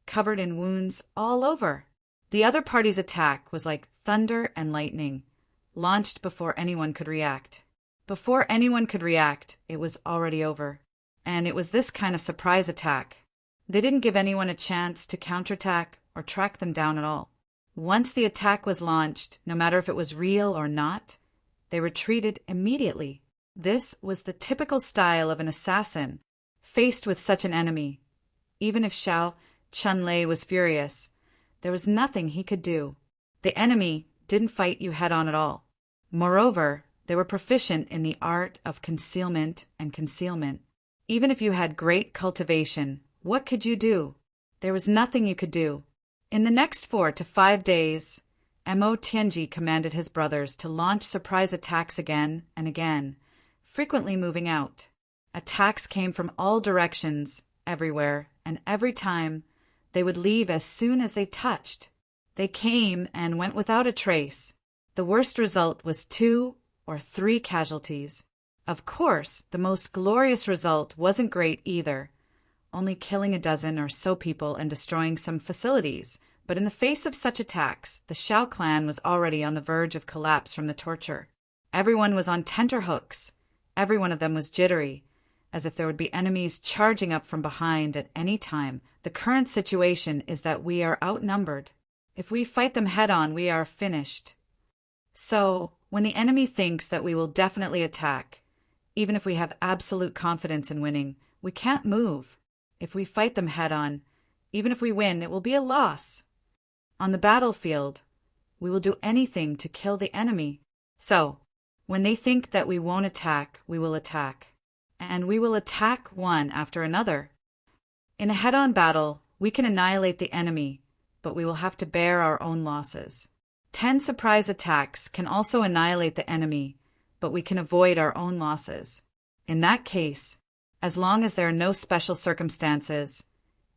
covered in wounds all over. The other party's attack was like thunder and lightning, launched before anyone could react. Before anyone could react, it was already over. And it was this kind of surprise attack. They didn't give anyone a chance to counterattack or track them down at all. Once the attack was launched, no matter if it was real or not, they retreated immediately. This was the typical style of an assassin, faced with such an enemy. Even if Xiao Chunlei was furious, there was nothing he could do. The enemy didn't fight you head-on at all. Moreover, they were proficient in the art of concealment and concealment. Even if you had great cultivation, what could you do? There was nothing you could do. In the next 4 to 5 days, Mo Tianji commanded his brothers to launch surprise attacks again and again, frequently moving out. Attacks came from all directions, everywhere, and every time they would leave as soon as they touched. They came and went without a trace. The worst result was 2 or 3 casualties. Of course, the most glorious result wasn't great either, only killing a dozen or so people and destroying some facilities. But in the face of such attacks, the Xiao clan was already on the verge of collapse from the torture. Everyone was on tenterhooks. Every one of them was jittery, as if there would be enemies charging up from behind at any time. The current situation is that we are outnumbered. If we fight them head-on, we are finished. So, when the enemy thinks that we will definitely attack, even if we have absolute confidence in winning, we can't move. If we fight them head-on, even if we win, it will be a loss. On the battlefield, we will do anything to kill the enemy. So, when they think that we won't attack, we will attack. And we will attack one after another. In a head-on battle, we can annihilate the enemy, but we will have to bear our own losses. 10 surprise attacks can also annihilate the enemy, but we can avoid our own losses. In that case, as long as there are no special circumstances,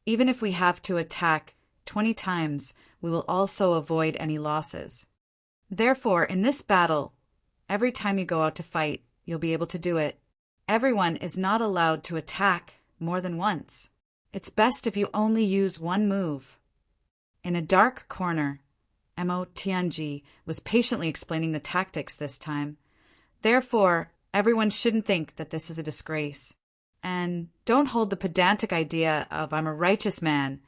even if we have to attack 20 times, we will also avoid any losses. Therefore, in this battle, every time you go out to fight, you'll be able to do it. Everyone is not allowed to attack more than once. It's best if you only use one move. In a dark corner, Mo Tianji was patiently explaining the tactics this time. Therefore, everyone shouldn't think that this is a disgrace. And don't hold the pedantic idea of I'm a righteous man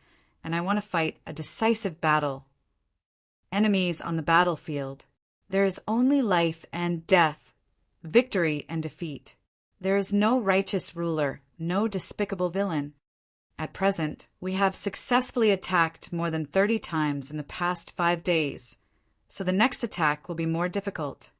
and I want to fight a decisive battle. Enemies on the battlefield. There is only life and death, victory and defeat. There is no righteous ruler, no despicable villain. At present, we have successfully attacked more than 30 times in the past 5 days, so the next attack will be more difficult.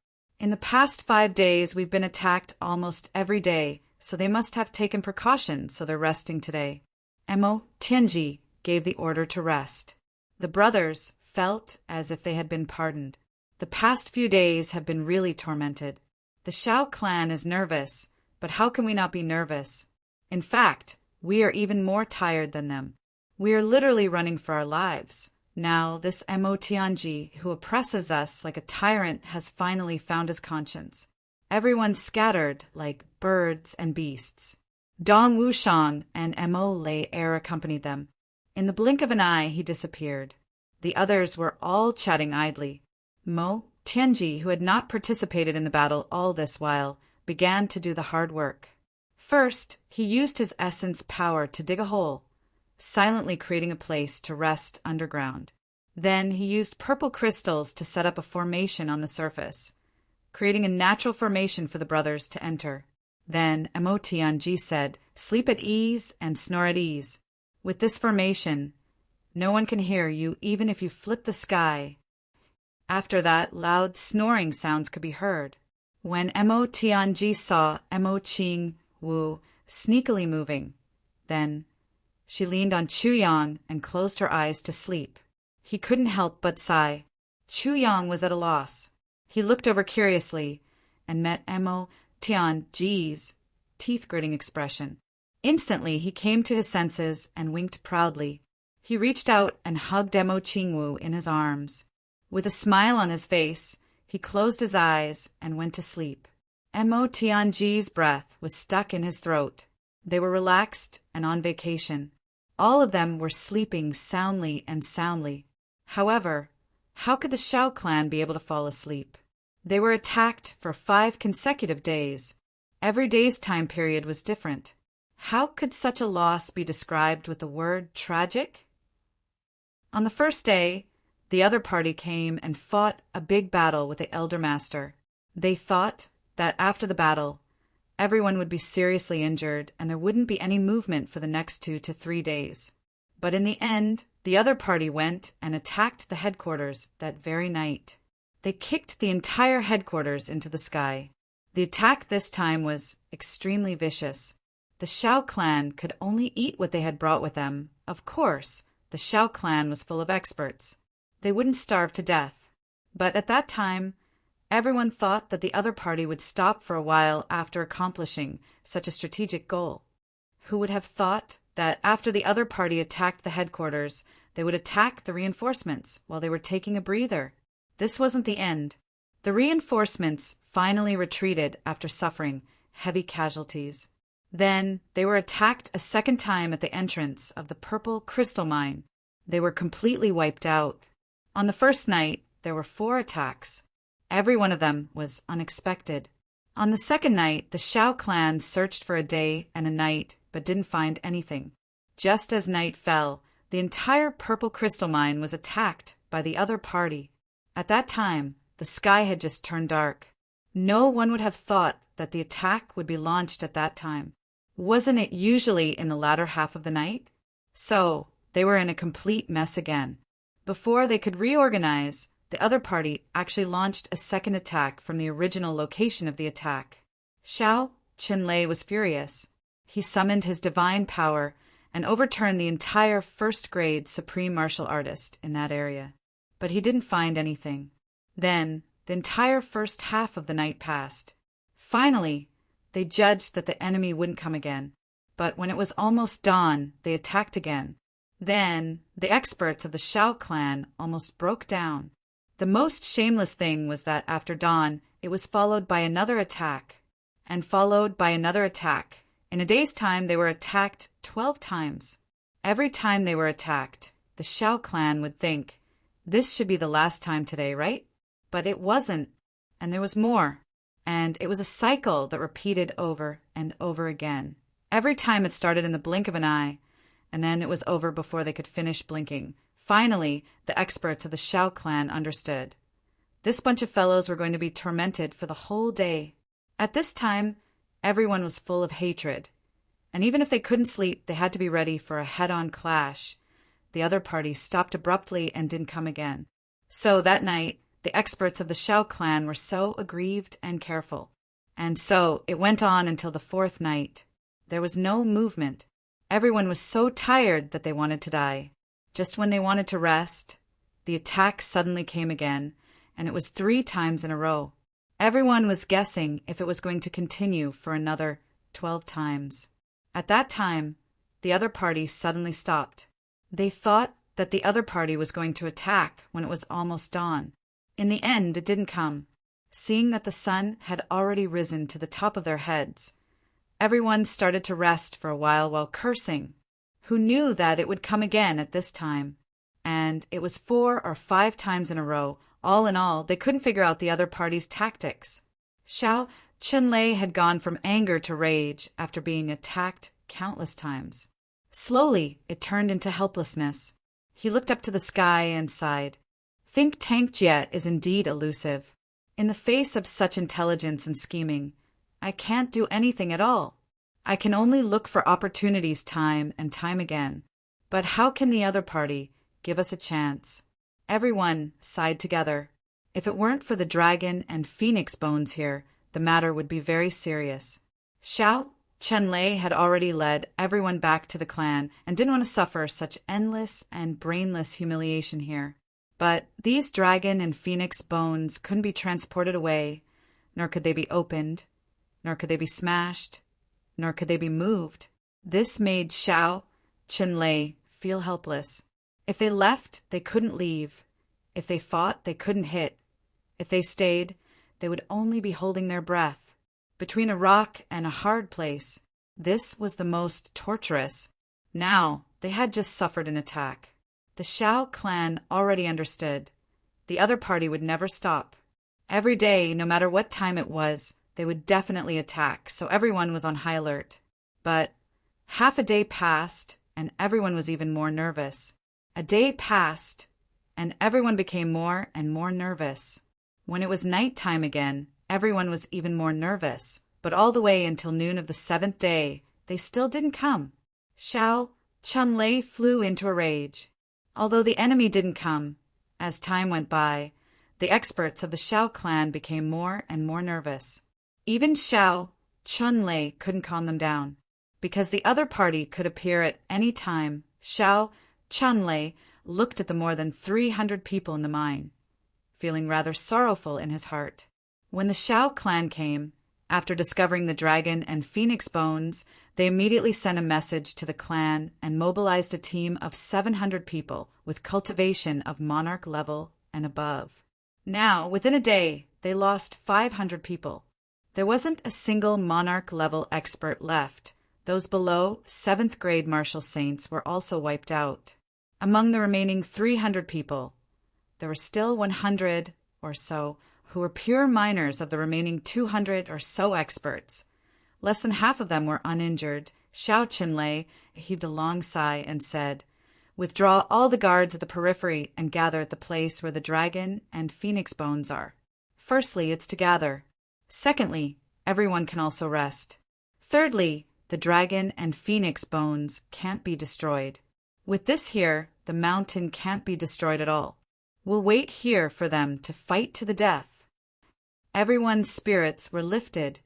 In the past 5 days, we've been attacked almost every day, so they must have taken precautions, so they're resting today. Mo Tianji gave the order to rest. The brothers felt as if they had been pardoned. The past few days have been really tormented. The Xiao clan is nervous, but how can we not be nervous? In fact, we are even more tired than them. We are literally running for our lives. Now, this Mo Tianji, who oppresses us like a tyrant, has finally found his conscience. Everyone scattered like birds and beasts. Dong Wushang and Mo Lei Er accompanied them. In the blink of an eye, he disappeared. The others were all chatting idly. Mo Tianji, who had not participated in the battle all this while, began to do the hard work. First, he used his essence power to dig a hole, silently creating a place to rest underground. Then he used purple crystals to set up a formation on the surface, creating a natural formation for the brothers to enter. Then Mo Tianji said, "Sleep at ease and snore at ease. With this formation, no one can hear you even if you flip the sky." After that, loud snoring sounds could be heard. When Mo Tianji saw Mo Qing Wu sneakily moving, then she leaned on Chu Yang and closed her eyes to sleep. He couldn't help but sigh. Chu Yang was at a loss. He looked over curiously and met Mo Tianji's teeth-gritting expression. Instantly, he came to his senses and winked proudly. He reached out and hugged Mo Qingwu in his arms. With a smile on his face, he closed his eyes and went to sleep. Mo Tianji's breath was stuck in his throat. They were relaxed and on vacation. All of them were sleeping soundly and soundly. However, how could the Shao clan be able to fall asleep? They were attacked for 5 consecutive days. Every day's time period was different. How could such a loss be described with the word tragic? On the first day, the other party came and fought a big battle with the Elder Master. They thought that after the battle, everyone would be seriously injured and there wouldn't be any movement for the next 2 to 3 days. But in the end, the other party went and attacked the headquarters that very night. They kicked the entire headquarters into the sky. The attack this time was extremely vicious. The Shao clan could only eat what they had brought with them. Of course, the Shao clan was full of experts. They wouldn't starve to death. But at that time, everyone thought that the other party would stop for a while after accomplishing such a strategic goal. Who would have thought that after the other party attacked the headquarters, they would attack the reinforcements while they were taking a breather? This wasn't the end. The reinforcements finally retreated after suffering heavy casualties. Then they were attacked a second time at the entrance of the Purple Crystal Mine. They were completely wiped out. On the first night, there were 4 attacks. Every one of them was unexpected. On the second night, the Shao clan searched for a day and a night, but didn't find anything. Just as night fell, the entire Purple Crystal Mine was attacked by the other party. At that time, the sky had just turned dark. No one would have thought that the attack would be launched at that time. Wasn't it usually in the latter half of the night? So, they were in a complete mess again. Before they could reorganize, the other party actually launched a second attack from the original location of the attack. Shao Qinlei was furious. He summoned his divine power and overturned the entire first-grade supreme martial artist in that area. But he didn't find anything. Then, the entire first half of the night passed. Finally, they judged that the enemy wouldn't come again. But when it was almost dawn, they attacked again. Then, the experts of the Shao clan almost broke down. The most shameless thing was that after dawn, it was followed by another attack, and followed by another attack. In a day's time, they were attacked 12 times. Every time they were attacked, the Shao clan would think, "This should be the last time today, right?" But it wasn't, and there was more. And it was a cycle that repeated over and over again. Every time it started in the blink of an eye, and then it was over before they could finish blinking. Finally, the experts of the Shao clan understood. This bunch of fellows were going to be tormented for the whole day. At this time, everyone was full of hatred. And even if they couldn't sleep, they had to be ready for a head-on clash. The other party stopped abruptly and didn't come again. So that night, the experts of the Shao clan were so aggrieved and careful. And so it went on until the 4th night. There was no movement. Everyone was so tired that they wanted to die. Just when they wanted to rest, the attack suddenly came again, and it was 3 times in a row. Everyone was guessing if it was going to continue for another 12 times. At that time, the other party suddenly stopped. They thought that the other party was going to attack when it was almost dawn. In the end, it didn't come. Seeing that the sun had already risen to the top of their heads, everyone started to rest for a while cursing. Who knew that it would come again at this time? And it was 4 or 5 times in a row. All in all, they couldn't figure out the other party's tactics. Shao Qinlei had gone from anger to rage after being attacked countless times. Slowly, it turned into helplessness. He looked up to the sky and sighed. Think Tank Jet is indeed elusive. In the face of such intelligence and scheming, I can't do anything at all. I can only look for opportunities time and time again. But how can the other party give us a chance? Everyone sighed together. If it weren't for the dragon and phoenix bones here, the matter would be very serious. Xiao Chenlei had already led everyone back to the clan and didn't want to suffer such endless and brainless humiliation here. But these dragon and phoenix bones couldn't be transported away, nor could they be opened, nor could they be smashed, nor could they be moved. This made Xiao Chenlei feel helpless. If they left, they couldn't leave. If they fought, they couldn't hit. If they stayed, they would only be holding their breath. Between a rock and a hard place, this was the most torturous. Now, they had just suffered an attack. The Xiao clan already understood. The other party would never stop. Every day, no matter what time it was, they would definitely attack, so everyone was on high alert. But half a day passed, and everyone was even more nervous. A day passed, and everyone became more and more nervous. When it was nighttime again, everyone was even more nervous, but all the way until noon of the 7th day, they still didn't come. Xiao Chenlei flew into a rage. Although the enemy didn't come, as time went by, the experts of the Xiao clan became more and more nervous. Even Xiao Chenlei couldn't calm them down. Because the other party could appear at any time, Xiao Chenlei looked at the more than 300 people in the mine, feeling rather sorrowful in his heart. When the Xiao clan came, after discovering the dragon and phoenix bones, they immediately sent a message to the clan and mobilized a team of 700 people with cultivation of monarch level and above. Now, within a day, they lost 500 people. There wasn't a single monarch level expert left. Those below 7th grade martial saints were also wiped out. Among the remaining 300 people, there were still 100 or so who were pure minors of the remaining 200 or so experts. Less than half of them were uninjured. Xiao Chenlei heaved a long sigh and said, "Withdraw all the guards at the periphery and gather at the place where the dragon and phoenix bones are. Firstly, it's to gather. Secondly, everyone can also rest. Thirdly, the dragon and phoenix bones can't be destroyed. With this here, the mountain can't be destroyed at all. We'll wait here for them to fight to the death." Everyone's spirits were lifted,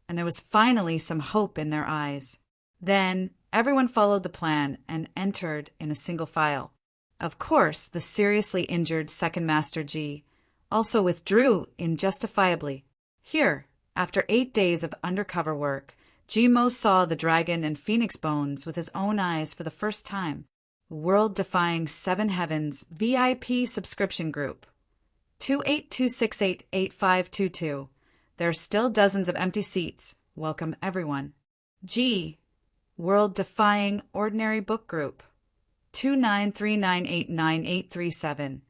and there was finally some hope in their eyes. Then everyone followed the plan and entered in a single file. Of course, the seriously injured Second Master Ji also withdrew injustifiably. Here, after 8 days of undercover work, Jimo saw the dragon and phoenix bones with his own eyes for the first time. World-defying 7 Heavens VIP subscription group. 282688522. There are still dozens of empty seats. Welcome everyone. G. World-defying ordinary book group. 293989837.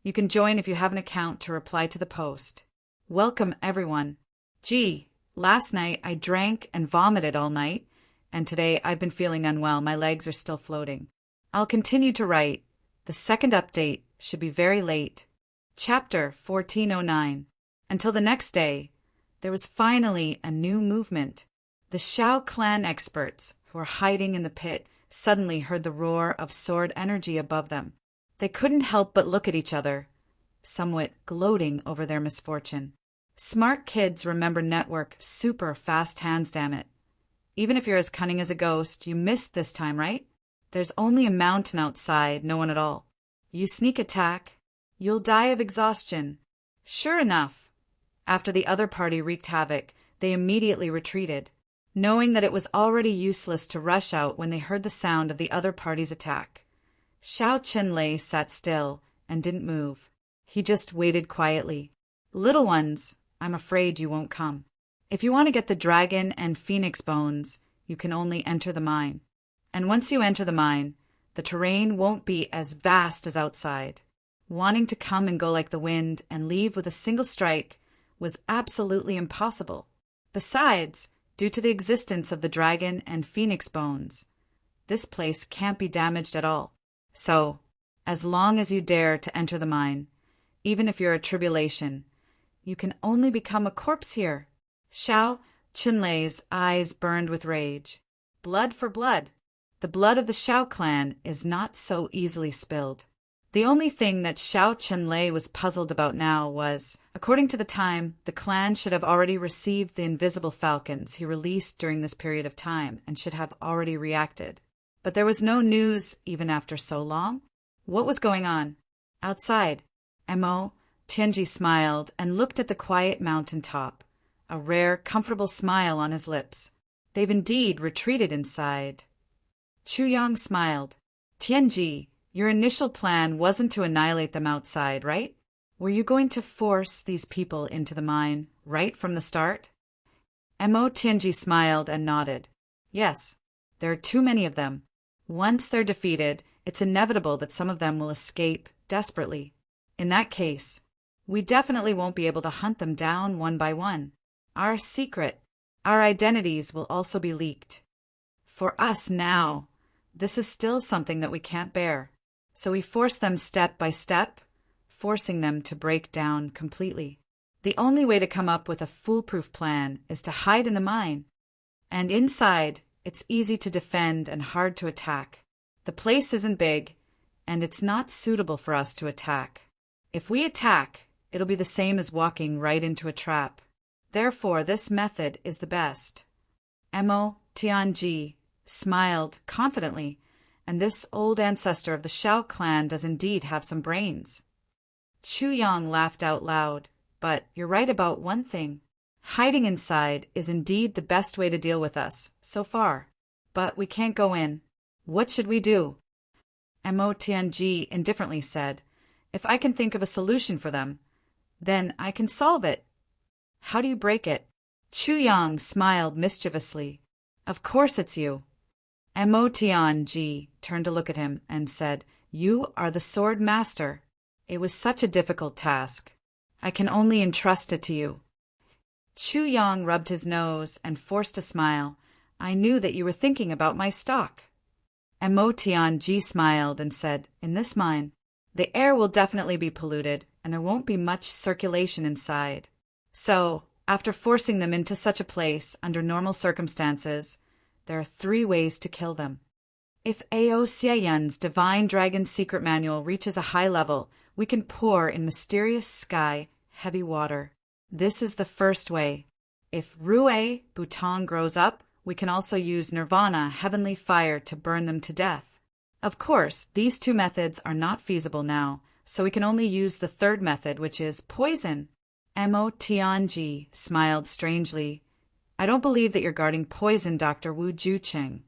You can join if you have an account to reply to the post. Welcome everyone. G. Last night I drank and vomited all night, and today I've been feeling unwell. My legs are still floating. I'll continue to write. The second update should be very late. Chapter 1409. Until the next day, there was finally a new movement. The Xiao clan experts, who were hiding in the pit, suddenly heard the roar of sword energy above them. They couldn't help but look at each other, somewhat gloating over their misfortune. Smart kids remember network super fast hands, damn it. Even if you're as cunning as a ghost, you missed this time, right? There's only a mountain outside, no one at all. You sneak attack, you'll die of exhaustion. Sure enough, after the other party wreaked havoc, they immediately retreated, knowing that it was already useless to rush out when they heard the sound of the other party's attack. Xiao Chenlei sat still and didn't move. He just waited quietly. Little ones, I'm afraid you won't come. If you want to get the dragon and phoenix bones, you can only enter the mine. And once you enter the mine, the terrain won't be as vast as outside. Wanting to come and go like the wind and leave with a single strike was absolutely impossible. Besides, due to the existence of the dragon and phoenix bones, this place can't be damaged at all. So, as long as you dare to enter the mine, even if you're a tribulation, you can only become a corpse here. Xiao Chinlei's eyes burned with rage. Blood for blood. The blood of the Shao clan is not so easily spilled. The only thing that Shao Chinlei was puzzled about now was, according to the time, the clan should have already received the invisible falcons he released during this period of time and should have already reacted. But there was no news even after so long. What was going on? Outside, Mo Tianji smiled and looked at the quiet mountain top, a rare, comfortable smile on his lips. They've indeed retreated inside. Chu Yang smiled. Tianji, your initial plan wasn't to annihilate them outside, right? Were you going to force these people into the mine right from the start? Mo Tianji smiled and nodded. Yes, there are too many of them. Once they're defeated, it's inevitable that some of them will escape desperately. In that case, we definitely won't be able to hunt them down one by one. Our secret, our identities will also be leaked. For us now, this is still something that we can't bear. So we force them step by step, forcing them to break down completely. The only way to come up with a foolproof plan is to hide in the mine. And inside, it's easy to defend and hard to attack. The place isn't big, and it's not suitable for us to attack. If we attack, it'll be the same as walking right into a trap. Therefore, this method is the best. Mo Tianji smiled confidently, and this old ancestor of the Shao clan does indeed have some brains. Chu Yang laughed out loud. But you're right about one thing. Hiding inside is indeed the best way to deal with us, so far. But we can't go in. What should we do? Mo Tianji indifferently said, If I can think of a solution for them, then I can solve it. How do you break it? Chu Yang smiled mischievously. Of course it's you. Mo Tianji turned to look at him and said, You are the sword master. It was such a difficult task. I can only entrust it to you. Chu Yang rubbed his nose and forced a smile. I knew that you were thinking about my stock. Mo Tianji smiled and said, In this mine, the air will definitely be polluted, and there won't be much circulation inside. So, after forcing them into such a place under normal circumstances, there are 3 ways to kill them. If Ao Xiaoyan's Divine Dragon Secret Manual reaches a high level, we can pour in mysterious sky heavy water. This is the first way. If Rue Butong grows up, we can also use Nirvana heavenly fire to burn them to death. Of course, these 2 methods are not feasible now, so we can only use the 3rd method, which is poison. Mo Tianji smiled strangely. I don't believe that you're guarding Poison Dr. Wu Jucheng,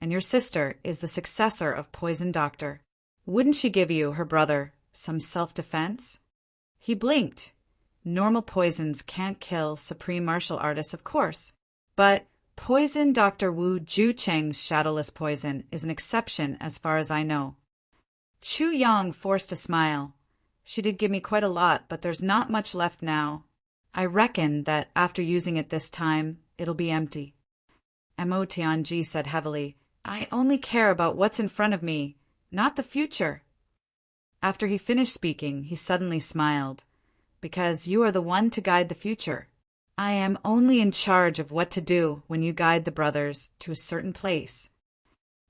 and your sister is the successor of Poison Doctor. Wouldn't she give you, her brother, some self-defense? He blinked. Normal poisons can't kill supreme martial artists, of course, but Poison Dr. Wu Jucheng's shadowless poison is an exception as far as I know. Chu Yang forced a smile. She did give me quite a lot, but there's not much left now. I reckon that after using it this time, it'll be empty. Mo Tianji said heavily, I only care about what's in front of me, not the future. After he finished speaking, he suddenly smiled. Because you are the one to guide the future. I am only in charge of what to do when you guide the brothers to a certain place.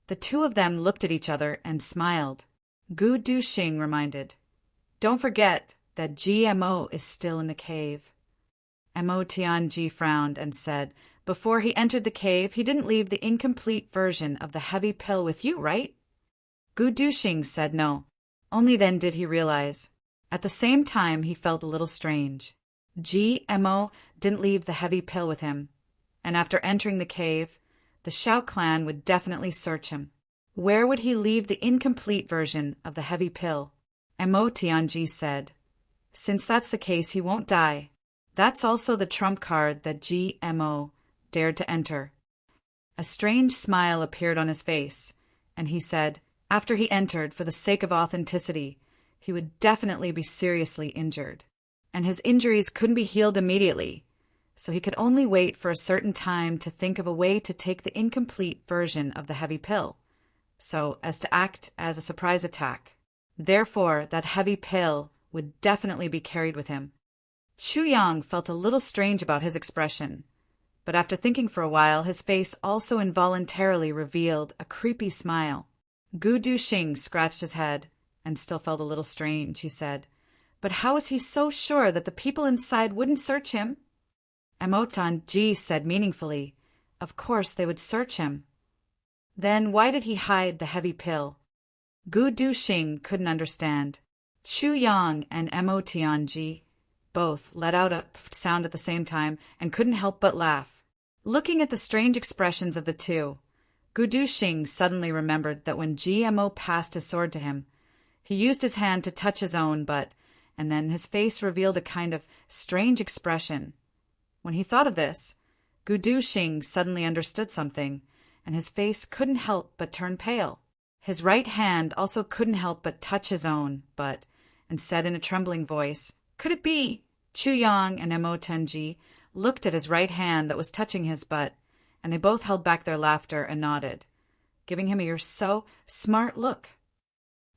The 2 of them looked at each other and smiled. Gu Duxing reminded, Don't forget that GMO is still in the cave. Mo Tianji frowned and said, Before he entered the cave, he didn't leave the incomplete version of the heavy pill with you, right? Gu Duxing said no. Only then did he realize. At the same time, he felt a little strange. GMO didn't leave the heavy pill with him, and after entering the cave, the Shao clan would definitely search him. Where would he leave the incomplete version of the heavy pill? Mo Tianji said, Since that's the case, he won't die. That's also the trump card that GMO dared to enter. A strange smile appeared on his face, and he said, after he entered, for the sake of authenticity, he would definitely be seriously injured. And his injuries couldn't be healed immediately, so he could only wait for a certain time to think of a way to take the incomplete version of the heavy pill, so as to act as a surprise attack. Therefore, that heavy pill would definitely be carried with him. Chu Yang felt a little strange about his expression, but after thinking for a while, his face also involuntarily revealed a creepy smile. Gu Duxing scratched his head, and still felt a little strange. He said, "But how is he so sure that the people inside wouldn't search him?" Emoton Ji said meaningfully, "Of course they would search him." "Then why did he hide the heavy pill?" Gu Duxing couldn't understand. Chu Yang and Emoton Ji both let out a sound at the same time and couldn't help but laugh. Looking at the strange expressions of the two, Gu Duxing suddenly remembered that when GMO passed his sword to him, he used his hand to touch his own, and then his face revealed a kind of strange expression. When he thought of this, Gu Duxing suddenly understood something, and his face couldn't help but turn pale. His right hand also couldn't help but touch his own, and said in a trembling voice, "Could it be?" Chu Yang and Emotenji looked at his right hand that was touching his butt, and they both held back their laughter and nodded, giving him a "you're so smart" look.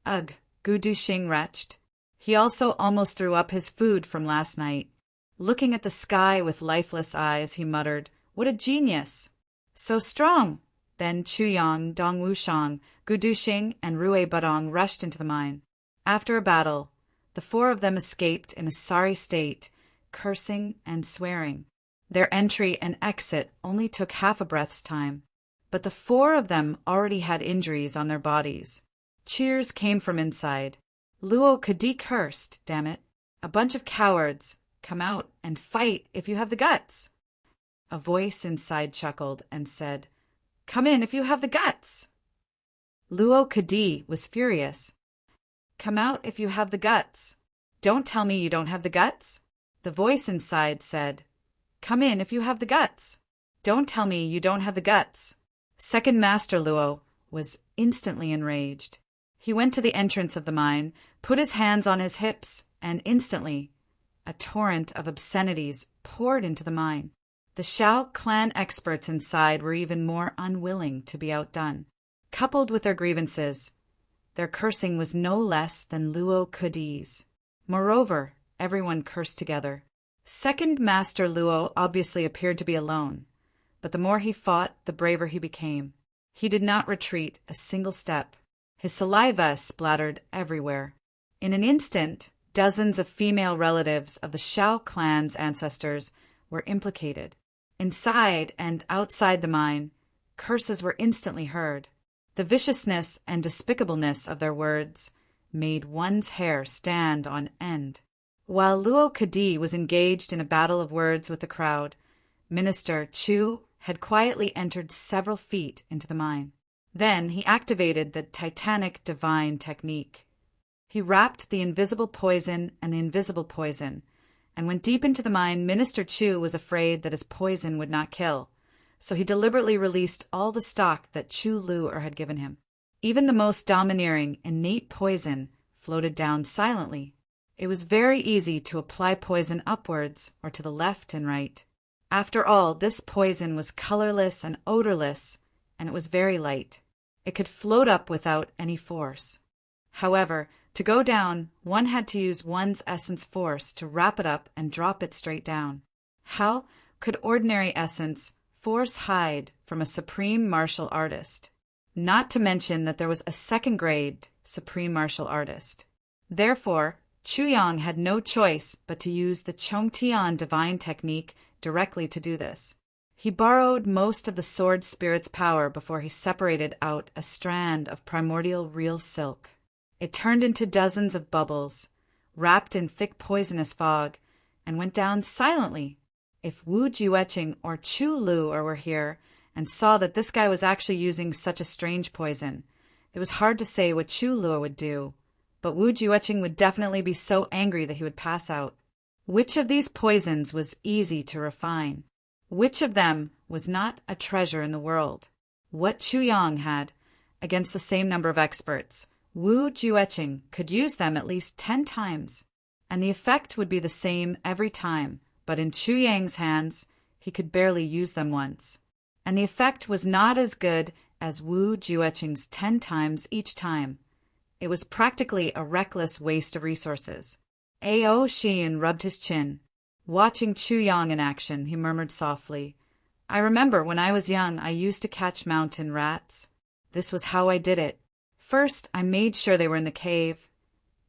Ugh, Gu Duxing retched. He also almost threw up his food from last night. Looking at the sky with lifeless eyes, he muttered, "What a genius! So strong!" Then Chu Yang, Dong Wushang, Gu Duxing, and Rui Badong rushed into the mine. After a battle, the four of them escaped in a sorry state, cursing and swearing. Their entry and exit only took half a breath's time, but the four of them already had injuries on their bodies. Cheers came from inside. "Luo Kadi cursed, damn it. A bunch of cowards. Come out and fight if you have the guts." A voice inside chuckled and said, "Come in if you have the guts." Luo Kadi was furious. "Come out if you have the guts. Don't tell me you don't have the guts." The voice inside said, "Come in if you have the guts. Don't tell me you don't have the guts." Second Master Luo was instantly enraged. He went to the entrance of the mine, put his hands on his hips, and instantly a torrent of obscenities poured into the mine. The Shao clan experts inside were even more unwilling to be outdone. Coupled with their grievances, their cursing was no less than Luo Kadi's. Moreover, everyone cursed together. Second Master Luo obviously appeared to be alone, but the more he fought, the braver he became. He did not retreat a single step. His saliva splattered everywhere. In an instant, dozens of female relatives of the Shao clan's ancestors were implicated. Inside and outside the mine, curses were instantly heard. The viciousness and despicableness of their words made one's hair stand on end. While Luo Kadi was engaged in a battle of words with the crowd, Minister Chu had quietly entered several feet into the mine. Then he activated the Titanic Divine Technique. He wrapped the invisible poison and the invisible poison, and went deep into the mine. Minister Chu was afraid that his poison would not kill, so he deliberately released all the stock that Chu Luer had given him. Even the most domineering, innate poison floated down silently. It was very easy to apply poison upwards or to the left and right. After all, this poison was colorless and odorless, and it was very light. It could float up without any force. However, to go down, one had to use one's essence force to wrap it up and drop it straight down. How could ordinary essence force hide from a supreme martial artist? Not to mention that there was a second-grade supreme martial artist. Therefore, Chu Yang had no choice but to use the Chongtian divine technique directly to do this. He borrowed most of the sword spirit's power before he separated out a strand of primordial real silk. It turned into dozens of bubbles, wrapped in thick poisonous fog, and went down silently. If Wu Jueqing or Chu Lu were here and saw that this guy was actually using such a strange poison, it was hard to say what Chu Lu would do, but Wu Jueqing would definitely be so angry that he would pass out. Which of these poisons was easy to refine? Which of them was not a treasure in the world? What Chu Yang had, against the same number of experts, Wu Jueqing could use them at least 10 times, and the effect would be the same every time, but in Chu Yang's hands, he could barely use them once. And the effect was not as good as Wu Jueqing's 10 times each time. It was practically a reckless waste of resources. Ao Xian rubbed his chin. Watching Chu Yang in action, he murmured softly, I remember when I was young, I used to catch mountain rats. This was how I did it. First, I made sure they were in the cave.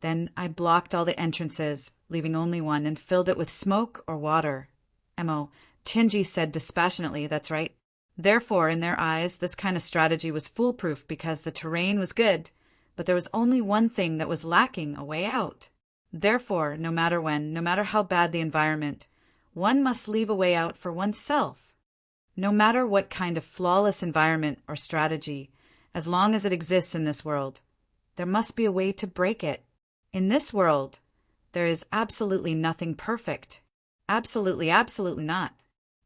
Then I blocked all the entrances, leaving only one, and filled it with smoke or water. Tingy said dispassionately, that's right. Therefore, in their eyes, this kind of strategy was foolproof because the terrain was good, but there was only one thing that was lacking, a way out. Therefore, no matter when, no matter how bad the environment, one must leave a way out for oneself. No matter what kind of flawless environment or strategy, as long as it exists in this world, there must be a way to break it. In this world, there is absolutely nothing perfect. Absolutely, absolutely not.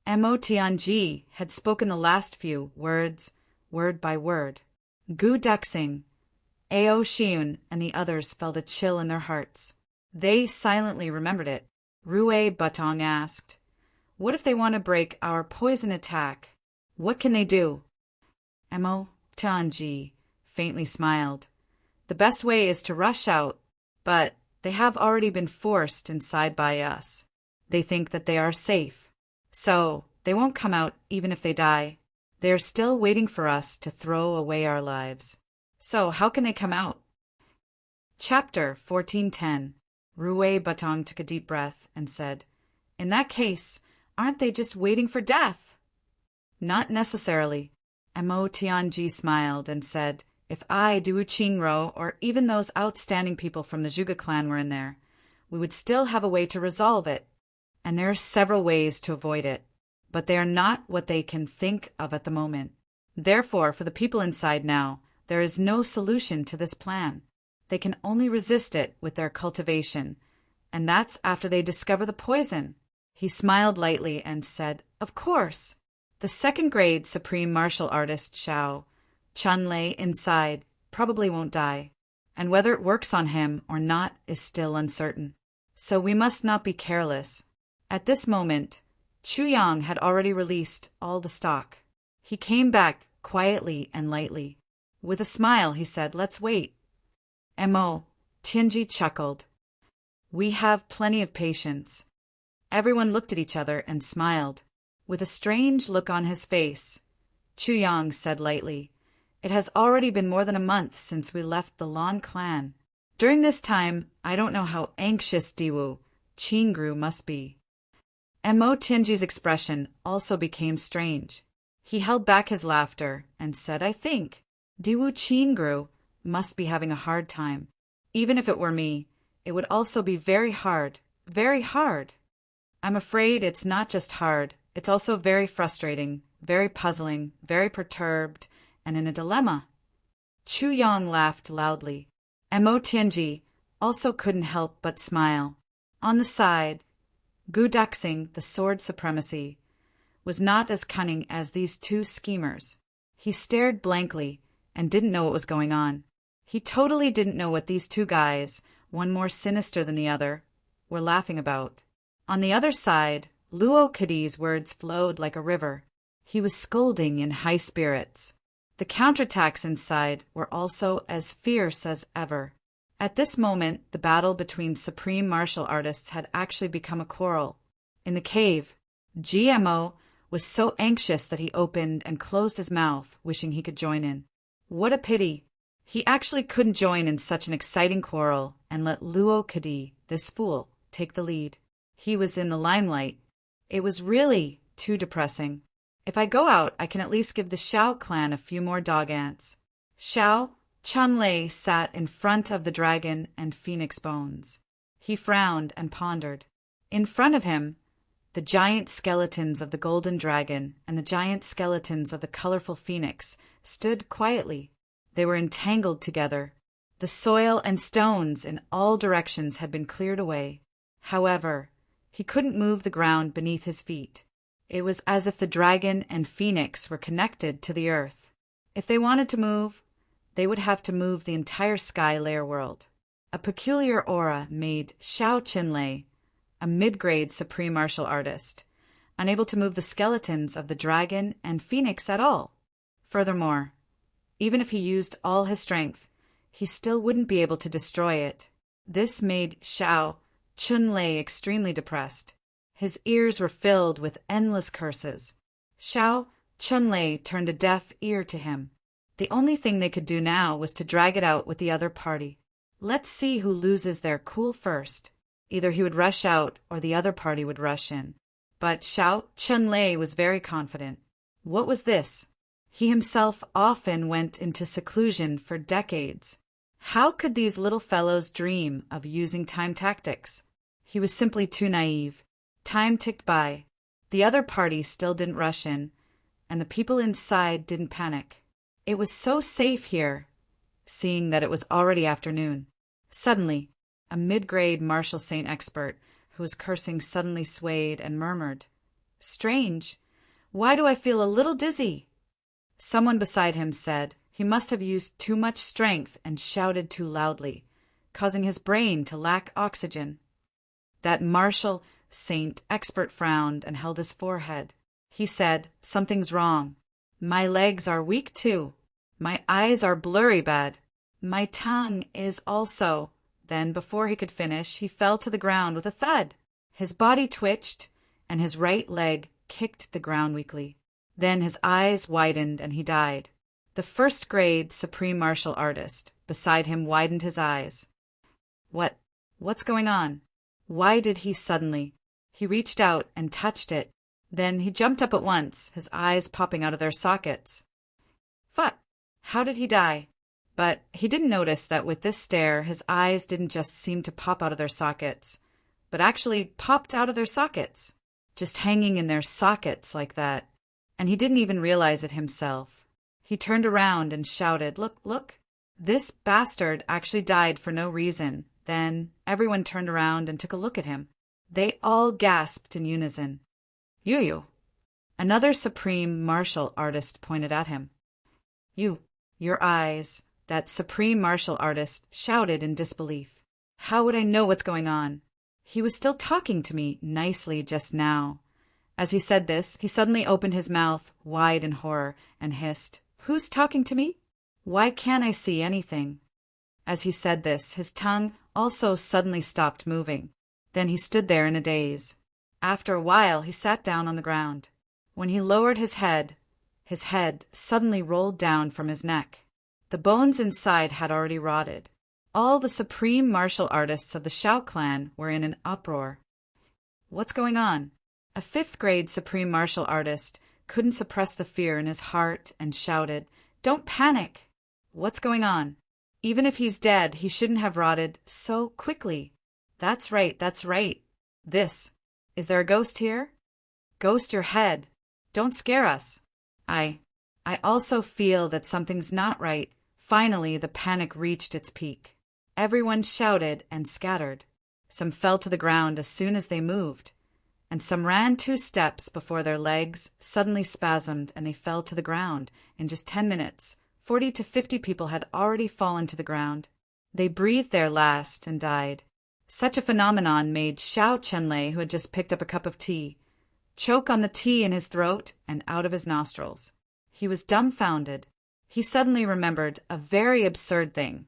Mo Tianji had spoken the last few words, word by word. Gu Duxing, Ao Xiun, and the others felt a chill in their hearts. They silently remembered it. Rue Batong asked, "What if they want to break our poison attack? What can they do?" Mo Tianji faintly smiled. "The best way is to rush out, but they have already been forced inside by us. They think that they are safe. So, they won't come out even if they die. They are still waiting for us to throw away our lives. So, how can they come out?" Chapter 1410. Rue Batong took a deep breath and said, "In that case, aren't they just waiting for death?" "Not necessarily." Mo Tianji smiled and said, "If I, Duwu Qingro, or even those outstanding people from the Zhuge clan were in there, we would still have a way to resolve it. And there are several ways to avoid it, but they are not what they can think of at the moment. Therefore, for the people inside now, there is no solution to this plan. They can only resist it with their cultivation, and that's after they discover the poison." He smiled lightly and said, "Of course. The second-grade supreme martial artist Xiao Chunlei inside probably won't die, and whether it works on him or not is still uncertain. So we must not be careless." At this moment, Chu Yang had already released all the stock. He came back quietly and lightly. With a smile, he said, "Let's wait." Mo Tianji chuckled. "We have plenty of patience." Everyone looked at each other and smiled. With a strange look on his face, Chu Yang said lightly, "It has already been more than a month since we left the Lan clan. During this time, I don't know how anxious Diwu Qingru must be." Mo Tianji's expression also became strange. He held back his laughter and said, "I think Diwu Qingru must be having a hard time. Even if it were me, it would also be very hard, very hard. I'm afraid it's not just hard, it's also very frustrating, very puzzling, very perturbed, and in a dilemma." Chu Yang laughed loudly. Mo Tianji also couldn't help but smile. On the side, Gu Duxing, the sword supremacy, was not as cunning as these two schemers. He stared blankly and didn't know what was going on. He totally didn't know what these two guys, one more sinister than the other, were laughing about. On the other side, Luo Kadi's words flowed like a river. He was scolding in high spirits. The counterattacks inside were also as fierce as ever. At this moment, the battle between supreme martial artists had actually become a quarrel. In the cave, GMO was so anxious that he opened and closed his mouth, wishing he could join in. What a pity! He actually couldn't join in such an exciting quarrel and let Luo Kadi, this fool, take the lead. He was in the limelight. It was really too depressing. If I go out, I can at least give the Xiao clan a few more dog ants. Xiao Chunlei sat in front of the dragon and phoenix bones. He frowned and pondered. In front of him, the giant skeletons of the golden dragon and the giant skeletons of the colorful phoenix stood quietly. They were entangled together. The soil and stones in all directions had been cleared away. However, he couldn't move the ground beneath his feet. It was as if the dragon and phoenix were connected to the earth. If they wanted to move, they would have to move the entire sky layer world. A peculiar aura made Xiao Qinlei, a mid-grade supreme martial artist, unable to move the skeletons of the dragon and phoenix at all. Furthermore, even if he used all his strength, he still wouldn't be able to destroy it. This made Xiao Qinlei extremely depressed. His ears were filled with endless curses. Xiao Chunlei turned a deaf ear to him. The only thing they could do now was to drag it out with the other party. Let's see who loses their cool first. Either he would rush out or the other party would rush in. But Xiao Chunlei was very confident. What was this? He himself often went into seclusion for decades. How could these little fellows dream of using time tactics? He was simply too naive. Time ticked by. The other party still didn't rush in, and the people inside didn't panic. It was so safe here, seeing that it was already afternoon. Suddenly, a mid-grade martial saint expert who was cursing suddenly swayed and murmured, "Strange. Why do I feel a little dizzy?" Someone beside him said he must have used too much strength and shouted too loudly, causing his brain to lack oxygen. That martial saint expert frowned and held his forehead. He said, "Something's wrong. My legs are weak too. My eyes are blurry bad. My tongue is also." Then, before he could finish, he fell to the ground with a thud. His body twitched, and his right leg kicked the ground weakly. Then his eyes widened and he died. The first-grade supreme martial artist beside him widened his eyes. What's going on? Why did he suddenly? He reached out and touched it. Then he jumped up at once, his eyes popping out of their sockets. Fuck! How did he die? But he didn't notice that with this stare, his eyes didn't just seem to pop out of their sockets, but actually popped out of their sockets, just hanging in their sockets like that. And he didn't even realize it himself. He turned around and shouted, "Look, look! This bastard actually died for no reason." Then everyone turned around and took a look at him. They all gasped in unison. "You!" Another supreme martial artist pointed at him. Your eyes," that supreme martial artist shouted in disbelief. "How would I know what's going on? He was still talking to me nicely just now." As he said this, he suddenly opened his mouth wide in horror and hissed, "Who's talking to me? Why can't I see anything?" As he said this, his tongue also suddenly stopped moving. Then he stood there in a daze. After a while, he sat down on the ground. When he lowered his head suddenly rolled down from his neck. The bones inside had already rotted. All the supreme martial artists of the Shao clan were in an uproar. What's going on? A fifth-grade supreme martial artist couldn't suppress the fear in his heart and shouted, "Don't panic! What's going on? Even if he's dead, he shouldn't have rotted so quickly. That's right, that's right. Is there a ghost here? Ghost your head. Don't scare us. I also feel that something's not right." Finally, the panic reached its peak. Everyone shouted and scattered. Some fell to the ground as soon as they moved, and some ran 2 steps before their legs suddenly spasmed and they fell to the ground. In just 10 minutes, 40 to 50 people had already fallen to the ground. They breathed their last and died. Such a phenomenon made Xiao Chenlei, who had just picked up a cup of tea, choke on the tea in his throat and out of his nostrils. He was dumbfounded. He suddenly remembered a very absurd thing.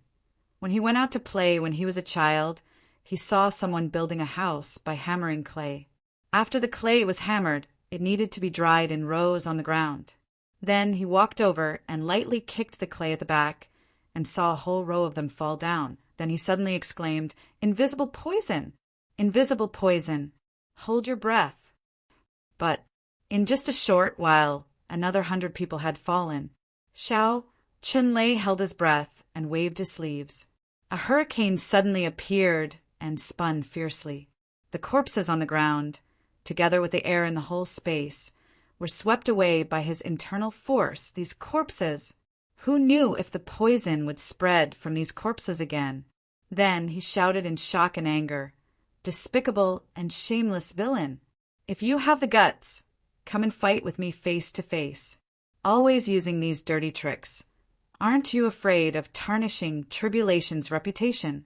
When he went out to play when he was a child, he saw someone building a house by hammering clay. After the clay was hammered, it needed to be dried in rows on the ground. Then he walked over and lightly kicked the clay at the back and saw a whole row of them fall down. Then he suddenly exclaimed, "Invisible poison! Invisible poison! Hold your breath!" But in just a short while, another 100 people had fallen. Xiao Chenlei held his breath and waved his sleeves. A hurricane suddenly appeared and spun fiercely. The corpses on the ground, together with the air in the whole space, were swept away by his internal force. These corpses! Who knew if the poison would spread from these corpses again? Then he shouted in shock and anger, "Despicable and shameless villain! If you have the guts, come and fight with me face to face. Always using these dirty tricks. Aren't you afraid of tarnishing Tribulation's reputation?"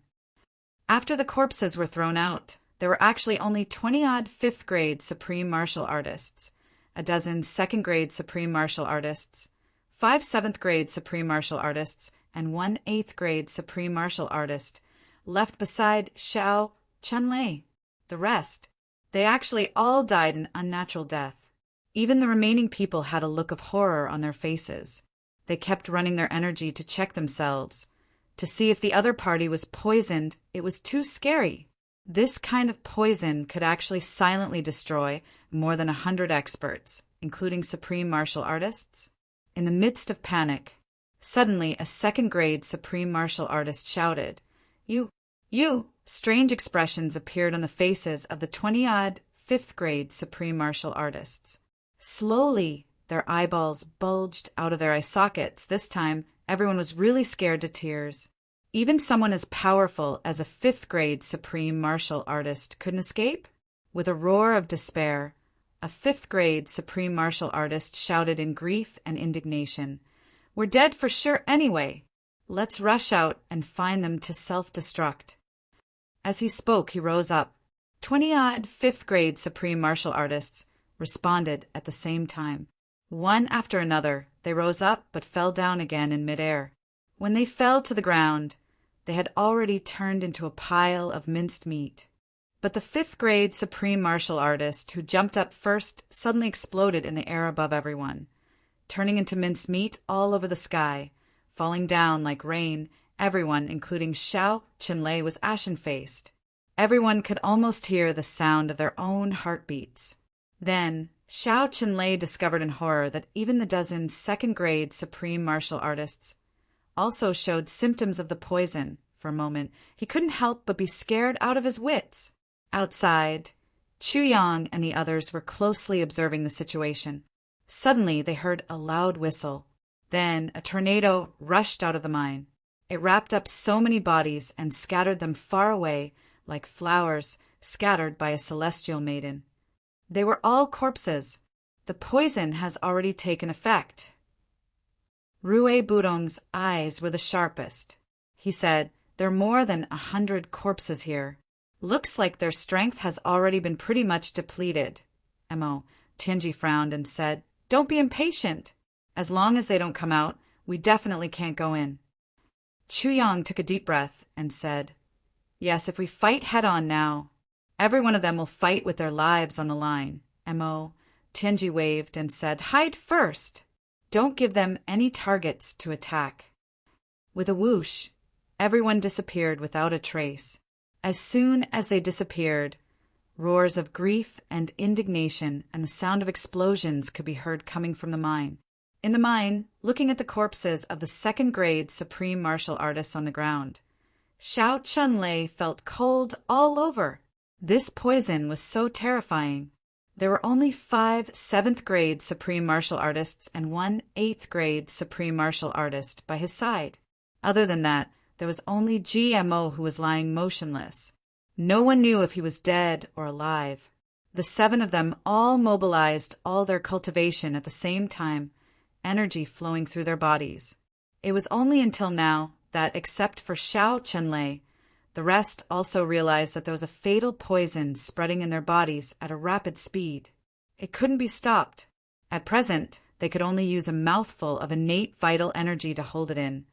After the corpses were thrown out, there were actually only 20-odd 5th-grade supreme martial artists, a dozen 2nd-grade supreme martial artists, 5 7th-grade supreme martial artists, and 1 8th-grade supreme martial artist left beside Xiao Chenlei. The rest, they actually all died an unnatural death. Even the remaining people had a look of horror on their faces. They kept running their energy to check themselves. To see if the other party was poisoned, it was too scary. This kind of poison could actually silently destroy more than 100 experts, including supreme martial artists. In the midst of panic, suddenly a second-grade supreme martial artist shouted, You! Strange expressions appeared on the faces of the 20-odd fifth-grade supreme martial artists. Slowly, their eyeballs bulged out of their eye sockets. This time, everyone was really scared to tears. Even someone as powerful as a fifth-grade supreme martial artist couldn't escape? With a roar of despair, a fifth-grade supreme martial artist shouted in grief and indignation, We're dead for sure anyway. Let's rush out and find them to self-destruct. As he spoke, he rose up. 20-odd fifth-grade supreme martial artists responded at the same time. One after another, they rose up but fell down again in midair. When they fell to the ground, they had already turned into a pile of minced meat. But the fifth-grade supreme martial artist who jumped up first suddenly exploded in the air above everyone, turning into minced meat all over the sky, falling down like rain. Everyone, including Xiao Qinlei, was ashen-faced. Everyone could almost hear the sound of their own heartbeats. Then, Xiao Qinlei discovered in horror that even the dozen second-grade supreme martial artists also showed symptoms of the poison. For a moment, he couldn't help but be scared out of his wits. Outside, Chu Yang and the others were closely observing the situation. Suddenly, they heard a loud whistle. Then, a tornado rushed out of the mine. It wrapped up so many bodies and scattered them far away, like flowers scattered by a celestial maiden. They were all corpses. The poison has already taken effect. Rue Budong's eyes were the sharpest. He said, There are more than 100 corpses here. Looks like their strength has already been pretty much depleted. Mo. Tianji frowned and said, Don't be impatient. As long as they don't come out, we definitely can't go in. Chu Yang took a deep breath and said, Yes, if we fight head-on now, every one of them will fight with their lives on the line. Mo. Tianji waved and said, Hide first. Don't give them any targets to attack. With a whoosh, everyone disappeared without a trace. As soon as they disappeared, roars of grief and indignation and the sound of explosions could be heard coming from the mine. In the mine, looking at the corpses of the second-grade supreme martial artists on the ground, Xiao Qinlei felt cold all over. This poison was so terrifying. There were only 5 7th-grade supreme martial artists and 1 8th-grade supreme martial artist by his side. Other than that, there was only GMO who was lying motionless. No one knew if he was dead or alive. The 7 of them all mobilized all their cultivation at the same time, energy flowing through their bodies. It was only until now that, except for Xiao Qinlei, the rest also realized that there was a fatal poison spreading in their bodies at a rapid speed. It couldn't be stopped. At present, they could only use a mouthful of innate vital energy to hold it in,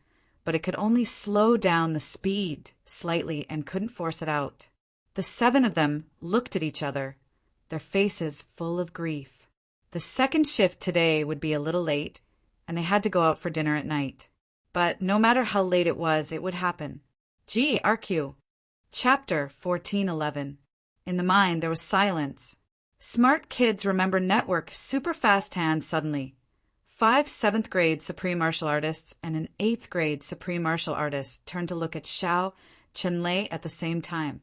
but it could only slow down the speed slightly and couldn't force it out. The 7 of them looked at each other, their faces full of grief. The second shift today would be a little late, and they had to go out for dinner at night. But no matter how late it would happen. RQ. Chapter 1411. In the mine, there was silence. Smart kids remember network super fast hands suddenly. 5 7th-grade supreme martial artists and an 8th-grade supreme martial artist turned to look at Xiao Qinlei at the same time.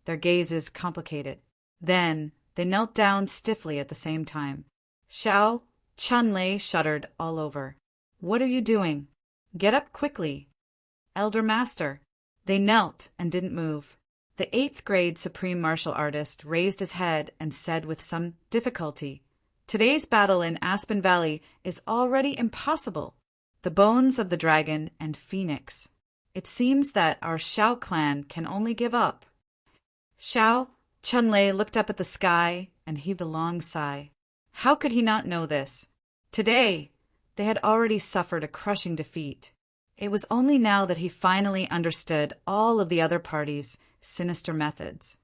Their gazes complicated. Then, they knelt down stiffly at the same time. Xiao Qinlei shuddered all over. What are you doing? Get up quickly. Elder Master. They knelt and didn't move. The 8th-grade supreme martial artist raised his head and said with some difficulty, Today's battle in Aspen Valley is already impossible. The bones of the dragon and phoenix. It seems that our Xiao clan can only give up. Xiao Qinlei looked up at the sky and heaved a long sigh. How could he not know this? Today, they had already suffered a crushing defeat. It was only now that he finally understood all of the other parties' sinister methods.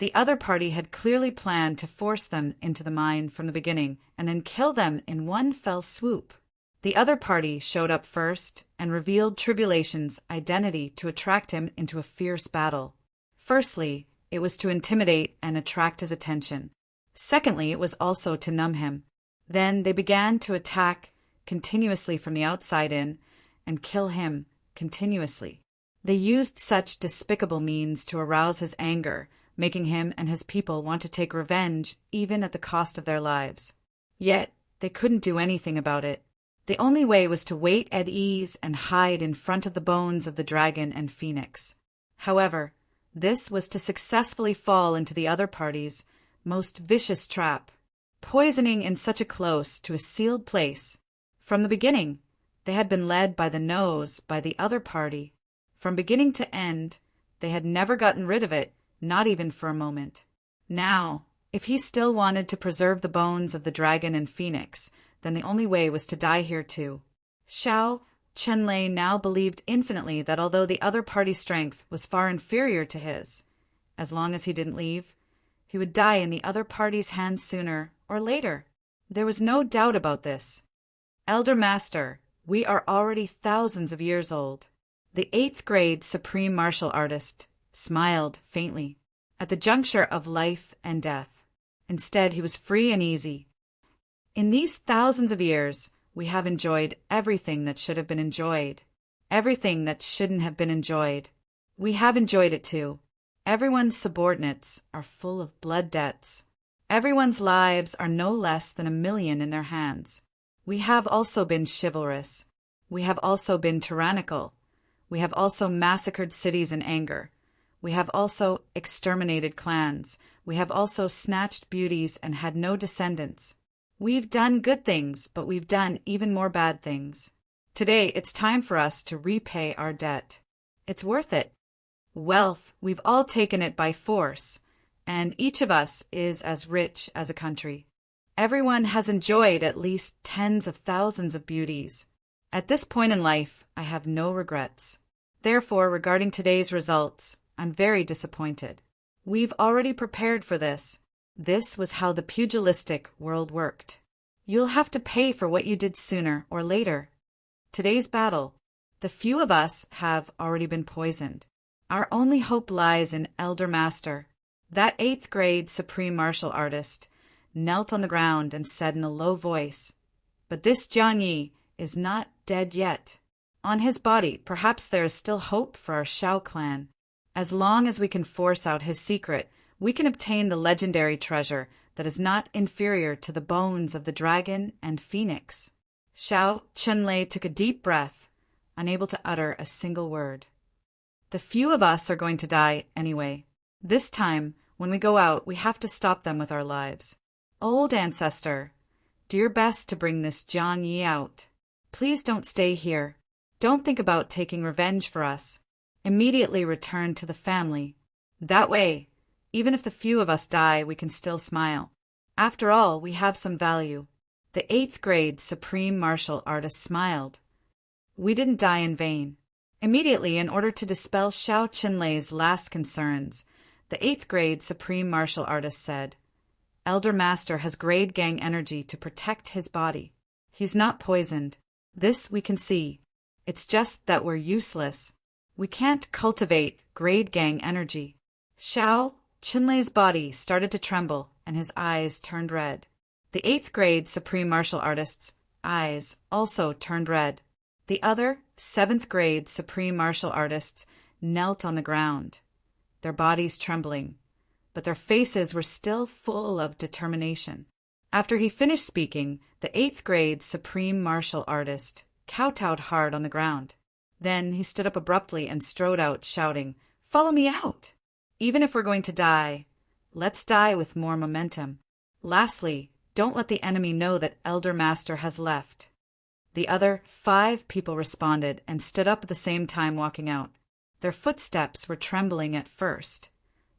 The other party had clearly planned to force them into the mine from the beginning and then kill them in one fell swoop. The other party showed up first and revealed Tribulation's identity to attract him into a fierce battle. Firstly, it was to intimidate and attract his attention. Secondly, it was also to numb him. Then they began to attack continuously from the outside in and kill him continuously. They used such despicable means to arouse his anger, making him and his people want to take revenge even at the cost of their lives. Yet, they couldn't do anything about it. The only way was to wait at ease and hide in front of the bones of the dragon and phoenix. However, this was to successfully fall into the other party's most vicious trap, poisoning in such a close to a sealed place. From the beginning, they had been led by the nose by the other party. From beginning to end, they had never gotten rid of it, not even for a moment. Now, if he still wanted to preserve the bones of the dragon and phoenix, then the only way was to die here too. Xiao Chenlei now believed infinitely that although the other party's strength was far inferior to his, as long as he didn't leave, he would die in the other party's hands sooner or later. There was no doubt about this. Elder Master, we are already thousands of years old. The 8th grade supreme martial artist smiled faintly at the juncture of life and death. Instead, he was free and easy. In these thousands of years, we have enjoyed everything that should have been enjoyed, everything that shouldn't have been enjoyed. We have enjoyed it too. Everyone's subordinates are full of blood debts. Everyone's lives are no less than 1,000,000 in their hands. We have also been chivalrous. We have also been tyrannical. We have also massacred cities in anger. We have also exterminated clans. We have also snatched beauties and had no descendants. We've done good things, but we've done even more bad things. Today, it's time for us to repay our debt. It's worth it. Wealth, we've all taken it by force, and each of us is as rich as a country. Everyone has enjoyed at least tens of thousands of beauties. At this point in life, I have no regrets. Therefore, regarding today's results, I'm very disappointed. We've already prepared for this. This was how the pugilistic world worked. You'll have to pay for what you did sooner or later. Today's battle, the few of us have already been poisoned. Our only hope lies in Elder Master. That 8th grade supreme martial artist knelt on the ground and said in a low voice, "But this Jiang Yi is not dead yet. On his body, perhaps there is still hope for our Shao clan. As long as we can force out his secret, we can obtain the legendary treasure that is not inferior to the bones of the dragon and phoenix." Xiao Chenlei took a deep breath, unable to utter a single word. The few of us are going to die anyway. This time, when we go out, we have to stop them with our lives. Old ancestor, do your best to bring this Jiang Yi out. Please don't stay here. Don't think about taking revenge for us. Immediately return to the family. That way, even if the few of us die, we can still smile. After all, we have some value. The 8th grade supreme martial artist smiled. We didn't die in vain. Immediately, in order to dispel Xiao Chenlei's last concerns, the 8th grade supreme martial artist said, "Elder Master has grade gang energy to protect his body. He's not poisoned. This we can see. It's just that we're useless. We can't cultivate grade gang energy." Xiao Chenlei's body started to tremble and his eyes turned red. The 8th grade supreme martial artist's eyes also turned red. The other 7th grade supreme martial artists knelt on the ground, their bodies trembling, but their faces were still full of determination. After he finished speaking, the 8th grade supreme martial artist kowtowed hard on the ground. Then he stood up abruptly and strode out, shouting, "Follow me out! Even if we're going to die, let's die with more momentum. Lastly, don't let the enemy know that Elder Master has left." The other 5 people responded and stood up at the same time, walking out. Their footsteps were trembling at first,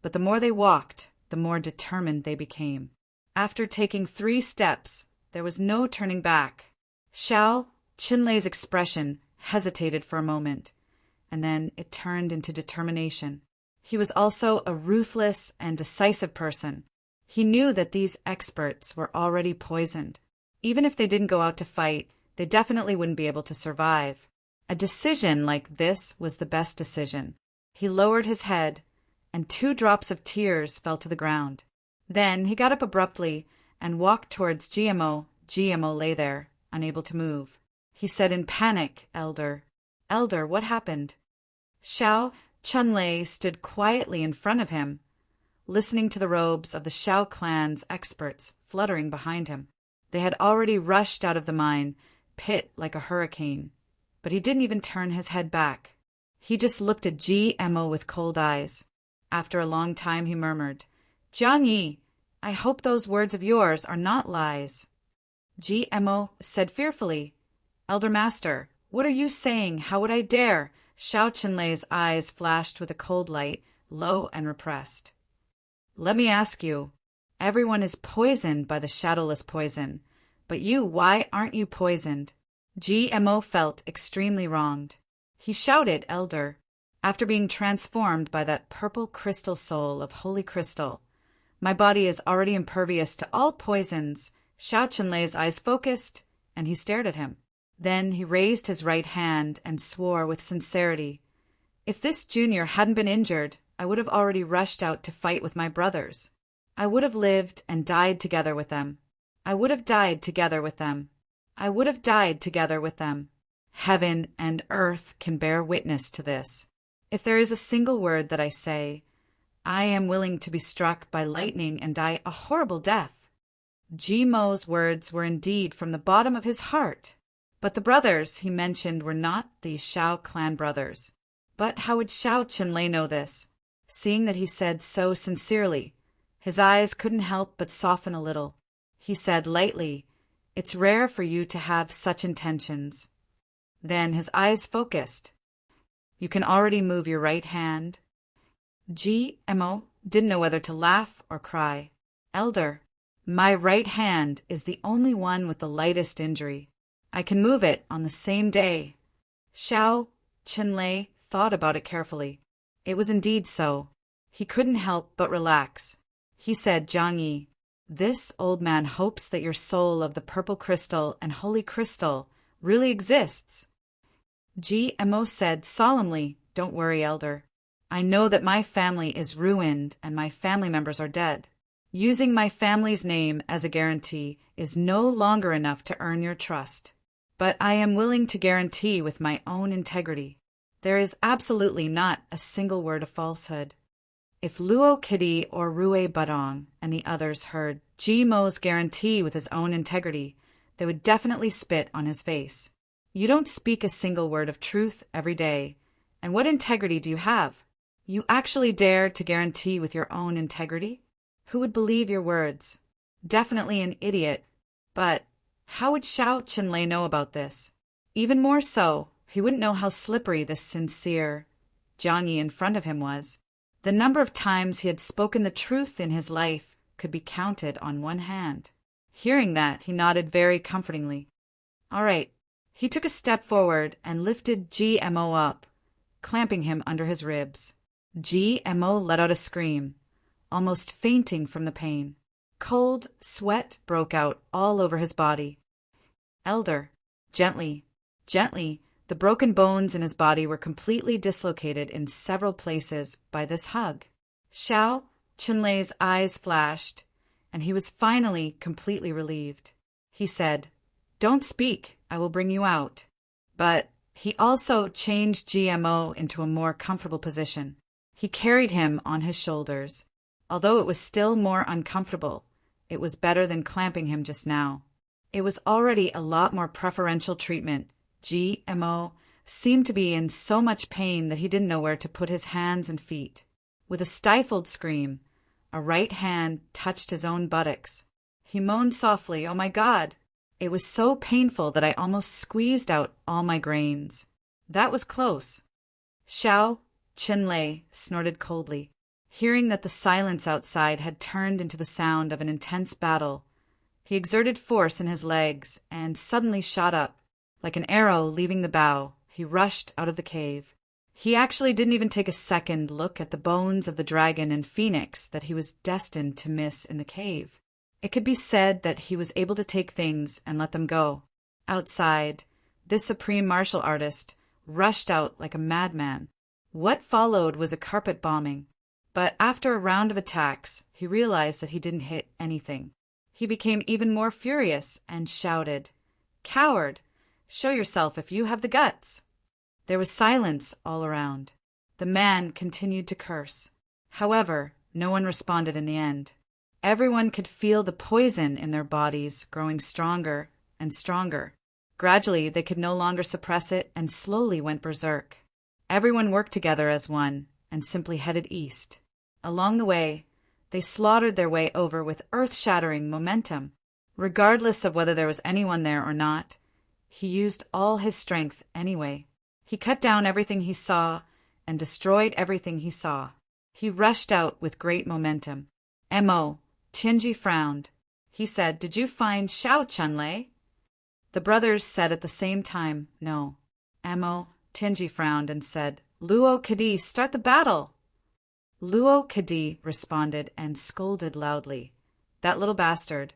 but the more they walked, the more determined they became. After taking 3 steps, there was no turning back. Xiao Chenlei's expression hesitated for a moment, and then it turned into determination. He was also a ruthless and decisive person. He knew that these experts were already poisoned. Even if they didn't go out to fight, they definitely wouldn't be able to survive. A decision like this was the best decision. He lowered his head, and 2 drops of tears fell to the ground. Then he got up abruptly and walked towards GMO. GMO lay there, unable to move. He said in panic, Elder, what happened? Xiao Chunlei stood quietly in front of him, listening to the robes of the Xiao clan's experts fluttering behind him. They had already rushed out of the mine pit like a hurricane, but he didn't even turn his head back. He just looked at GMO with cold eyes. After a long time, he murmured, Jiang Yi, I hope those words of yours are not lies. GMO said fearfully, Elder Master, what are you saying? How would I dare? Xiao Chenlei's eyes flashed with a cold light, low and repressed. Let me ask you, everyone is poisoned by the shadowless poison, but you, why aren't you poisoned? GMO felt extremely wronged. He shouted, Elder, after being transformed by that purple crystal soul of holy crystal. My body is already impervious to all poisons. Xiao Chenlei's eyes focused, and he stared at him. Then he raised his right hand and swore with sincerity, if this junior hadn't been injured, I would have already rushed out to fight with my brothers. I would have lived and died together with them. I would have died together with them. I would have died together with them. Heaven and earth can bear witness to this. If there is a single word that I say, I am willing to be struck by lightning and die a horrible death. Jimo's words were indeed from the bottom of his heart. But the brothers he mentioned were not the Xiao clan brothers. But how would Xiao Chenlei know this? Seeing that he said so sincerely, his eyes couldn't help but soften a little. He said lightly, It's rare for you to have such intentions. Then his eyes focused. You can already move your right hand. GMO didn't know whether to laugh or cry. Elder, my right hand is the only one with the lightest injury. I can move it on the same day. Xiao Chenlei thought about it carefully. It was indeed so. He couldn't help but relax. He said, Jiang Yi, this old man hopes that your soul of the purple crystal and holy crystal really exists. GMO said solemnly, Don't worry, Elder. I know that my family is ruined and my family members are dead. Using my family's name as a guarantee is no longer enough to earn your trust. But I am willing to guarantee with my own integrity. There is absolutely not a single word of falsehood. If Luo Kidi or Rue Badong and the others heard Jimo's guarantee with his own integrity, they would definitely spit on his face. You don't speak a single word of truth every day. And what integrity do you have? You actually dare to guarantee with your own integrity? Who would believe your words? Definitely an idiot. But how would Xiao Chenlei know about this? Even more so, he wouldn't know how slippery this sincere Jiang Yi in front of him was. The number of times he had spoken the truth in his life could be counted on one hand. Hearing that, he nodded very comfortingly. All right. He took a step forward and lifted GMO up, clamping him under his ribs. GMO let out a scream, almost fainting from the pain. Cold sweat broke out all over his body. Elder, gently, the broken bones in his body were completely dislocated in several places by this hug. Xiao Chenlei's eyes flashed, and he was finally completely relieved. He said, Don't speak, I will bring you out. But he also changed GMO into a more comfortable position. He carried him on his shoulders. Although it was still more uncomfortable, it was better than clamping him just now. It was already a lot more preferential treatment. GMO seemed to be in so much pain that he didn't know where to put his hands and feet. With a stifled scream, a right hand touched his own buttocks. He moaned softly, Oh my God! It was so painful that I almost squeezed out all my grains. That was close. Xiao Chenlei snorted coldly. Hearing that the silence outside had turned into the sound of an intense battle, he exerted force in his legs and suddenly shot up. Like an arrow leaving the bow, he rushed out of the cave. He actually didn't even take a second look at the bones of the dragon and phoenix that he was destined to miss in the cave. It could be said that he was able to take things and let them go. Outside, this supreme martial artist rushed out like a madman. What followed was a carpet bombing. But after a round of attacks, he realized that he didn't hit anything. He became even more furious and shouted, "Coward! Show yourself if you have the guts!" There was silence all around. The man continued to curse. However, no one responded in the end. Everyone could feel the poison in their bodies growing stronger and stronger. Gradually, they could no longer suppress it and slowly went berserk. Everyone worked together as one and simply headed east. Along the way, they slaughtered their way over with earth-shattering momentum. Regardless of whether there was anyone there or not, he used all his strength anyway. He cut down everything he saw and destroyed everything he saw. He rushed out with great momentum. Mo. Tianji frowned. He said, "Did you find Xiao Chunlei?" The brothers said at the same time, "No." Mo. Tianji frowned and said, "Luo Kadi, start the battle!" Luo Kadi responded and scolded loudly. "That little bastard.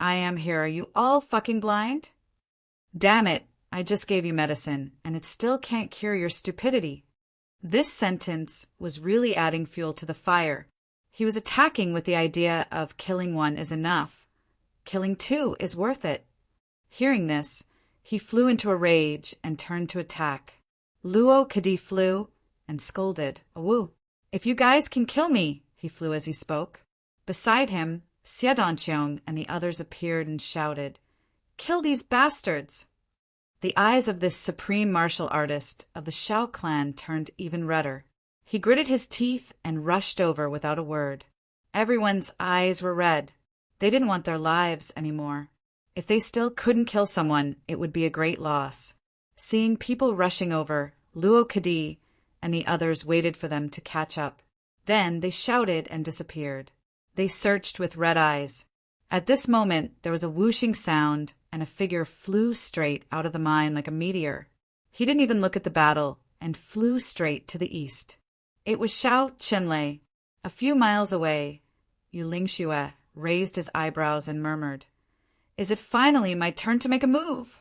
I am here. Are you all fucking blind? Damn it, I just gave you medicine, and it still can't cure your stupidity." This sentence was really adding fuel to the fire. He was attacking with the idea of killing one is enough. Killing two is worth it. Hearing this, he flew into a rage and turned to attack. Luo Kadi flew and scolded, "Awoo! If you guys can kill me," he flew as he spoke. Beside him, Xiedanqiong and the others appeared and shouted, "Kill these bastards!" The eyes of this supreme martial artist of the Xiao clan turned even redder. He gritted his teeth and rushed over without a word. Everyone's eyes were red. They didn't want their lives anymore. If they still couldn't kill someone, it would be a great loss. Seeing people rushing over, Luo Kadi and the others waited for them to catch up. Then they shouted and disappeared. They searched with red eyes. At this moment, there was a whooshing sound, and a figure flew straight out of the mine like a meteor. He didn't even look at the battle, and flew straight to the east. It was Xiao Chenlei. A few miles away, Yu Lingxue raised his eyebrows and murmured, "Is it finally my turn to make a move?"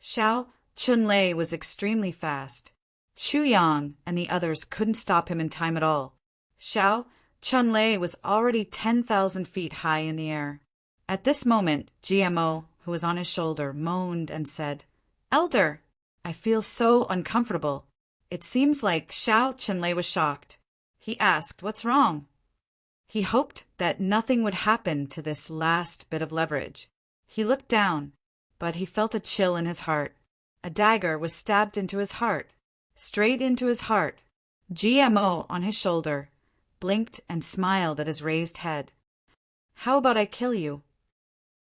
Xiao Chenlei was extremely fast. Chu Yang and the others couldn't stop him in time at all. Xiao Chenlei was already 10,000 feet high in the air. At this moment, GMO, who was on his shoulder, moaned and said, "Elder, I feel so uncomfortable." It seems like Xiao Chenlei was shocked. He asked, "What's wrong?" He hoped that nothing would happen to this last bit of leverage. He looked down, but he felt a chill in his heart. A dagger was stabbed into his heart, straight into his heart. GMO on his shoulder blinked and smiled at his raised head. "How about I kill you?"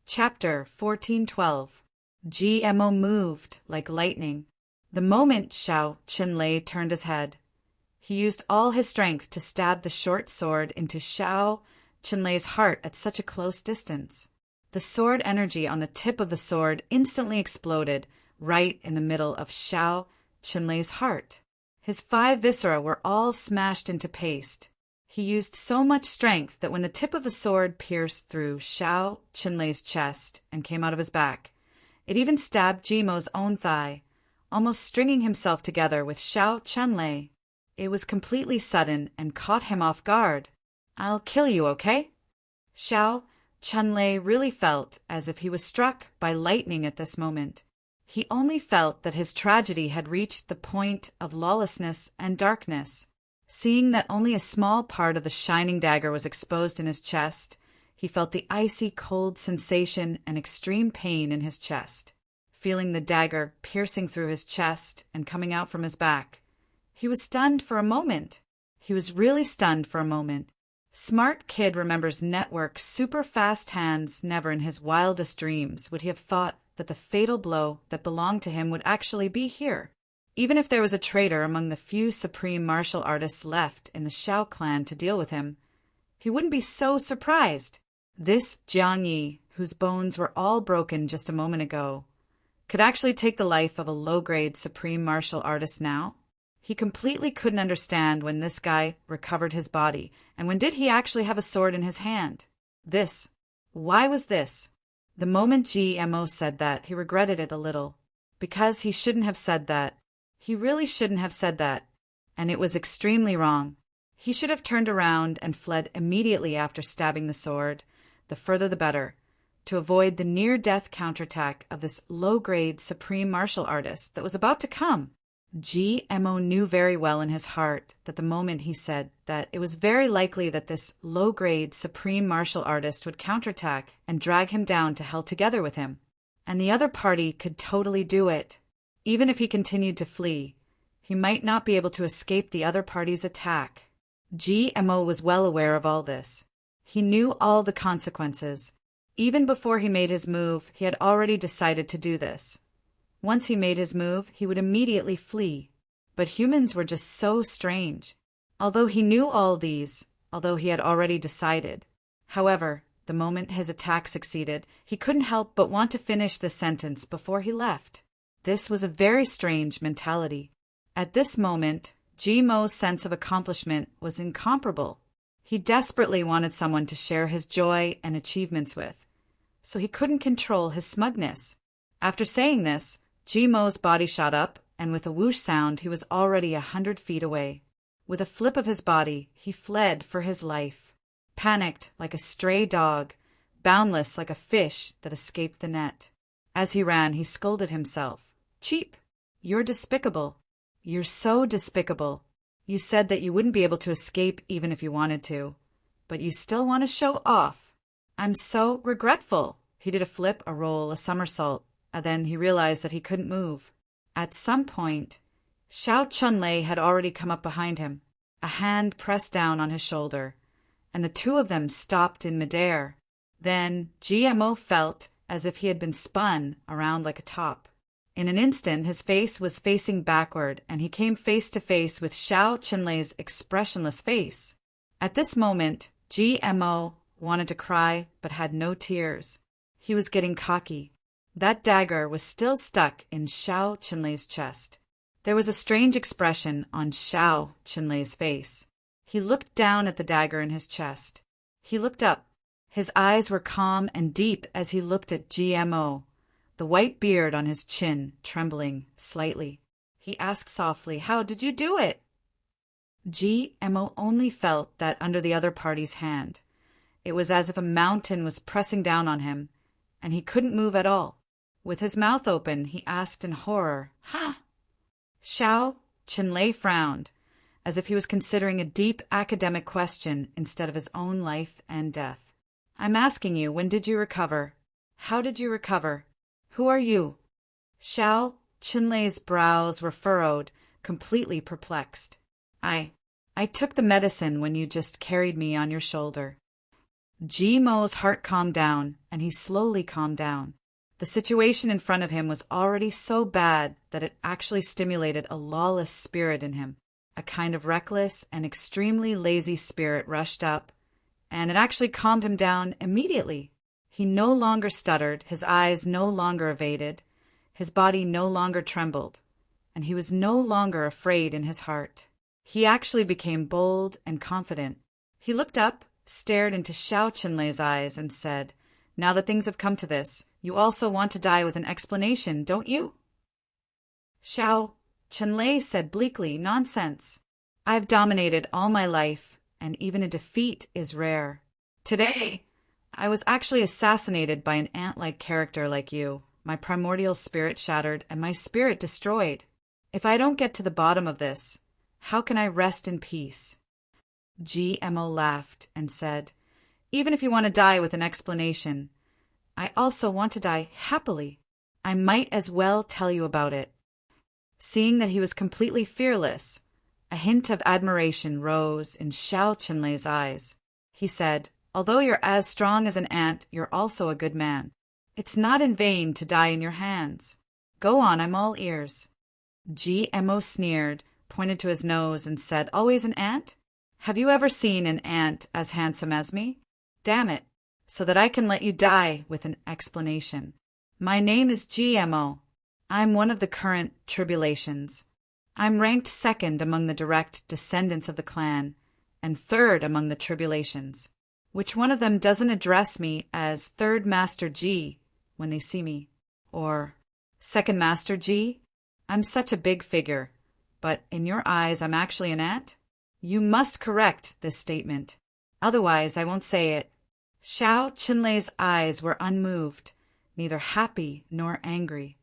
Chapter 1412. GMO moved like lightning. The moment Xiao Chenlei turned his head, he used all his strength to stab the short sword into Xiao Chenlei's heart at such a close distance. The sword energy on the tip of the sword instantly exploded right in the middle of Xiao Chenlei's heart. His 5 viscera were all smashed into paste. He used so much strength that when the tip of the sword pierced through Xiao Chenlei's chest and came out of his back, it even stabbed Jimo's own thigh, almost stringing himself together with Xiao Chenlei. It was completely sudden and caught him off guard. "I'll kill you, okay?" Xiao Chenlei really felt as if he was struck by lightning at this moment. He only felt that his tragedy had reached the point of lawlessness and darkness. Seeing that only a small part of the shining dagger was exposed in his chest, he felt the icy cold sensation and extreme pain in his chest. Feeling the dagger piercing through his chest and coming out from his back, he was stunned for a moment. He was really stunned for a moment. Smart kid remembers network super fast hands. Never in his wildest dreams would he have thought that the fatal blow that belonged to him would actually be here. Even if there was a traitor among the few supreme martial artists left in the Xiao clan to deal with him, he wouldn't be so surprised. This Jiang Yi, whose bones were all broken just a moment ago, could actually take the life of a low-grade supreme martial artist now? He completely couldn't understand when this guy recovered his body, and when did he actually have a sword in his hand? This. Why was this? The moment GMO said that, he regretted it a little. Because he shouldn't have said that. He really shouldn't have said that. And it was extremely wrong. He should have turned around and fled immediately after stabbing the sword, the further the better, to avoid the near-death counterattack of this low-grade supreme martial artist that was about to come. GMO knew very well in his heart that the moment he said that it was very likely that this low-grade supreme martial artist would counterattack and drag him down to hell together with him. And the other party could totally do it. Even if he continued to flee, he might not be able to escape the other party's attack. GMO was well aware of all this. He knew all the consequences. Even before he made his move, he had already decided to do this. Once he made his move, he would immediately flee. But humans were just so strange. Although he knew all these, although he had already decided. However, the moment his attack succeeded, he couldn't help but want to finish the sentence before he left. This was a very strange mentality. At this moment, GMO's sense of accomplishment was incomparable. He desperately wanted someone to share his joy and achievements with, so he couldn't control his smugness. After saying this, GMO's body shot up, and with a whoosh sound, he was already 100 feet away. With a flip of his body, he fled for his life, panicked like a stray dog, boundless like a fish that escaped the net. As he ran, he scolded himself. Cheap! You're despicable. You're so despicable. You said that you wouldn't be able to escape even if you wanted to, but you still want to show off. I'm so regretful. He did a flip, a roll, a somersault, and then he realized that he couldn't move. At some point, Xiao Chunlei had already come up behind him, a hand pressed down on his shoulder, and the two of them stopped in midair. Then GMO felt as if he had been spun around like a top. In an instant, his face was facing backward, and he came face to face with Xiao Chunlei's expressionless face. At this moment, GMO wanted to cry, but had no tears. He was getting cocky. That dagger was still stuck in Xiao Chunlei's chest. There was a strange expression on Xiao Chunlei's face. He looked down at the dagger in his chest. He looked up. His eyes were calm and deep as he looked at GMO, the white beard on his chin trembling slightly. He asked softly, "How did you do it?" GMO only felt that under the other party's hand. It was as if a mountain was pressing down on him, and he couldn't move at all. With his mouth open, he asked in horror, "Ha?" Xiao Chunlei frowned, as if he was considering a deep academic question instead of his own life and death. "I'm asking you, when did you recover? How did you recover? Who are you?" Xiao Chunlei's brows were furrowed, completely perplexed. I took the medicine when you just carried me on your shoulder." GMO's heart calmed down, and he slowly calmed down. The situation in front of him was already so bad that it actually stimulated a lawless spirit in him. A kind of reckless and extremely lazy spirit rushed up, and it actually calmed him down immediately. He no longer stuttered, his eyes no longer evaded, his body no longer trembled, and he was no longer afraid in his heart. He actually became bold and confident. He looked up, stared into Xiao Chunlei's eyes, and said, "Now that things have come to this, you also want to die with an explanation, don't you?" Xiao Chunlei said bleakly, "Nonsense. I've dominated all my life, and even a defeat is rare. Today, I was actually assassinated by an ant-like character like you. My primordial spirit shattered, and my spirit destroyed. If I don't get to the bottom of this, how can I rest in peace?" GMO laughed and said, "Even if you want to die with an explanation, I also want to die happily. I might as well tell you about it." Seeing that he was completely fearless, a hint of admiration rose in Xiao Chunlei's eyes. He said, "Although you're as strong as an ant, you're also a good man. It's not in vain to die in your hands. Go on, I'm all ears." GMO sneered, pointed to his nose, and said, "Always an ant? Have you ever seen an ant as handsome as me? Damn it, so that I can let you die with an explanation. My name is GMO. I'm one of the current tribulations. I'm ranked second among the direct descendants of the clan, and third among the tribulations. Which one of them doesn't address me as Third Master G when they see me? Or Second Master G? I'm such a big figure, but in your eyes I'm actually an ant? You must correct this statement. Otherwise I won't say it. Xiao Qinlei's eyes were unmoved, neither happy nor angry.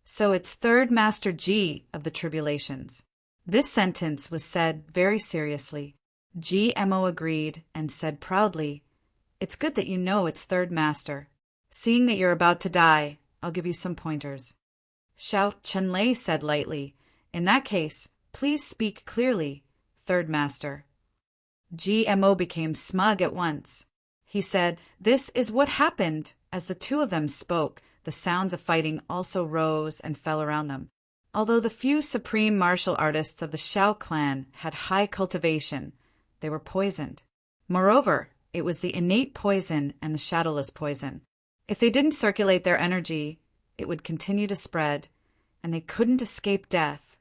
So it's Third Master G of the tribulations. This sentence was said very seriously. GMO agreed and said proudly, "It's good that you know it's Third Master. Seeing that you're about to die, I'll give you some pointers." Xiao Qinlei said lightly, "In that case, please speak clearly, Third Master." GMO became smug at once. He said, "This is what happened." As the two of them spoke, the sounds of fighting also rose and fell around them. Although the few supreme martial artists of the Xiao clan had high cultivation, they were poisoned. Moreover, it was the innate poison and the shadowless poison. If they didn't circulate their energy, it would continue to spread, and they couldn't escape death,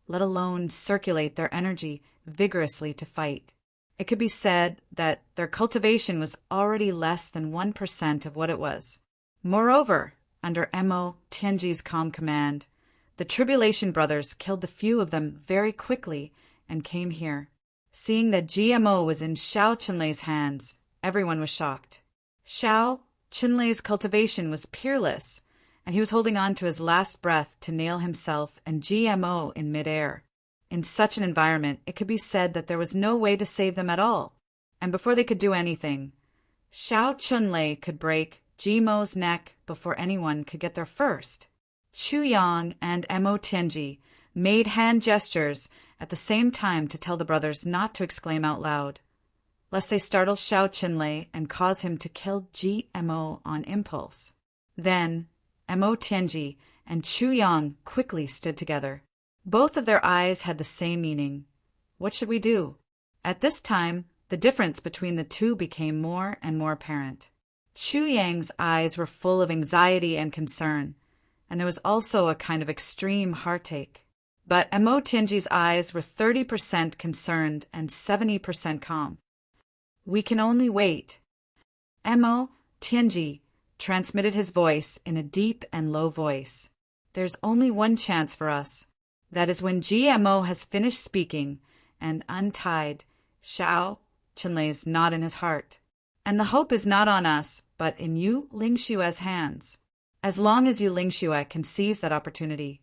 let alone circulate their energy vigorously to fight. It could be said that their cultivation was already less than 1% of what it was. Moreover, under Mo Tianji's calm command, the Tribulation Brothers killed the few of them very quickly and came here. Seeing that GMO was in Xiao Qinlei's hands, everyone was shocked. Xiao Qinlei's cultivation was peerless, and he was holding on to his last breath to nail himself and GMO in midair. In such an environment, it could be said that there was no way to save them at all. And before they could do anything, Xiao Qinlei could break GMO's neck before anyone could get there first. Chu Yang and Mo Tianji made hand gestures at the same time to tell the brothers not to exclaim out loud, lest they startle Xiao Qinlei and cause him to kill GMO on impulse. Then Mo Tianji and Chu Yang quickly stood together. Both of their eyes had the same meaning. What should we do? At this time, the difference between the two became more and more apparent. Chu Yang's eyes were full of anxiety and concern, and there was also a kind of extreme heartache. But Mo Tianji's eyes were 30% concerned and 70% calm. We can only wait. Mo Tianji transmitted his voice in a deep and low voice. There's only one chance for us. That is when GMO has finished speaking and untied Xiao Qinlei's knot in his heart. And the hope is not on us, but in you Lingshua's hands. As long as you Lingshua can seize that opportunity,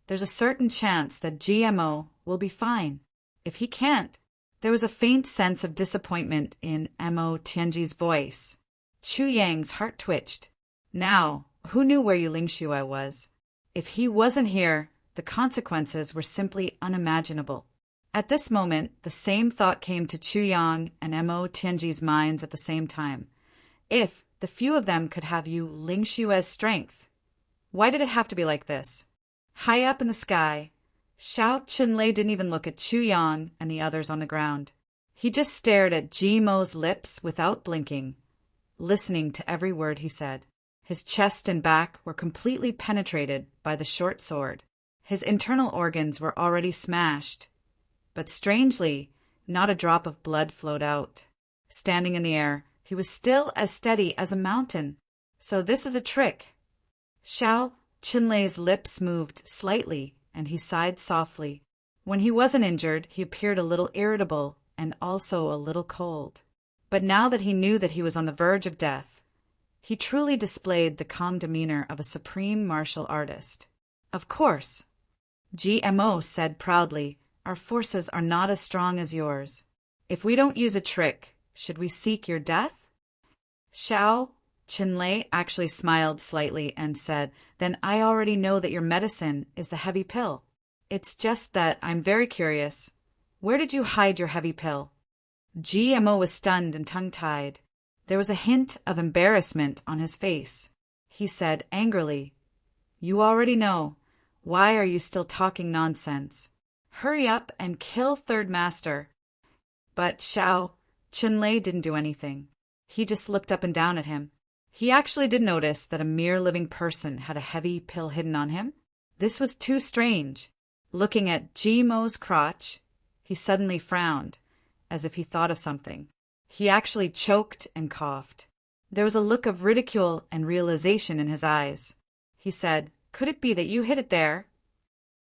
there's a certain chance that GMO will be fine. If he can't, there was a faint sense of disappointment in Mo Tianji's voice. Chu Yang's heart twitched. Now, who knew where Yu Lingshua was? If he wasn't here, the consequences were simply unimaginable. At this moment, the same thought came to Chu Yang and Mo Tianji's minds at the same time. If the few of them could have Yu Lingshua's strength, why did it have to be like this? High up in the sky, Xiao Qinlei didn't even look at Chu Yang and the others on the ground. He just stared at Mo's lips without blinking, listening to every word he said. His chest and back were completely penetrated by the short sword. His internal organs were already smashed, but strangely, not a drop of blood flowed out. Standing in the air, he was still as steady as a mountain. So this is a trick. Xiao Qinlei's lips moved slightly, and he sighed softly. When he wasn't injured, he appeared a little irritable and also a little cold. But now that he knew that he was on the verge of death, he truly displayed the calm demeanor of a supreme martial artist. Of course, GMO said proudly, our forces are not as strong as yours. If we don't use a trick, should we seek your death? Xiao Qinlei actually smiled slightly and said, then I already know that your medicine is the heavy pill. It's just that I'm very curious. Where did you hide your heavy pill? GMO was stunned and tongue-tied. There was a hint of embarrassment on his face. He said angrily, you already know. Why are you still talking nonsense? Hurry up and kill Third Master. But Xiao Qinlei didn't do anything. He just looked up and down at him. He actually did notice that a mere living person had a heavy pill hidden on him. This was too strange. Looking at Mo's crotch, he suddenly frowned, as if he thought of something. He actually choked and coughed. There was a look of ridicule and realization in his eyes. He said, "Could it be that you hid it there?"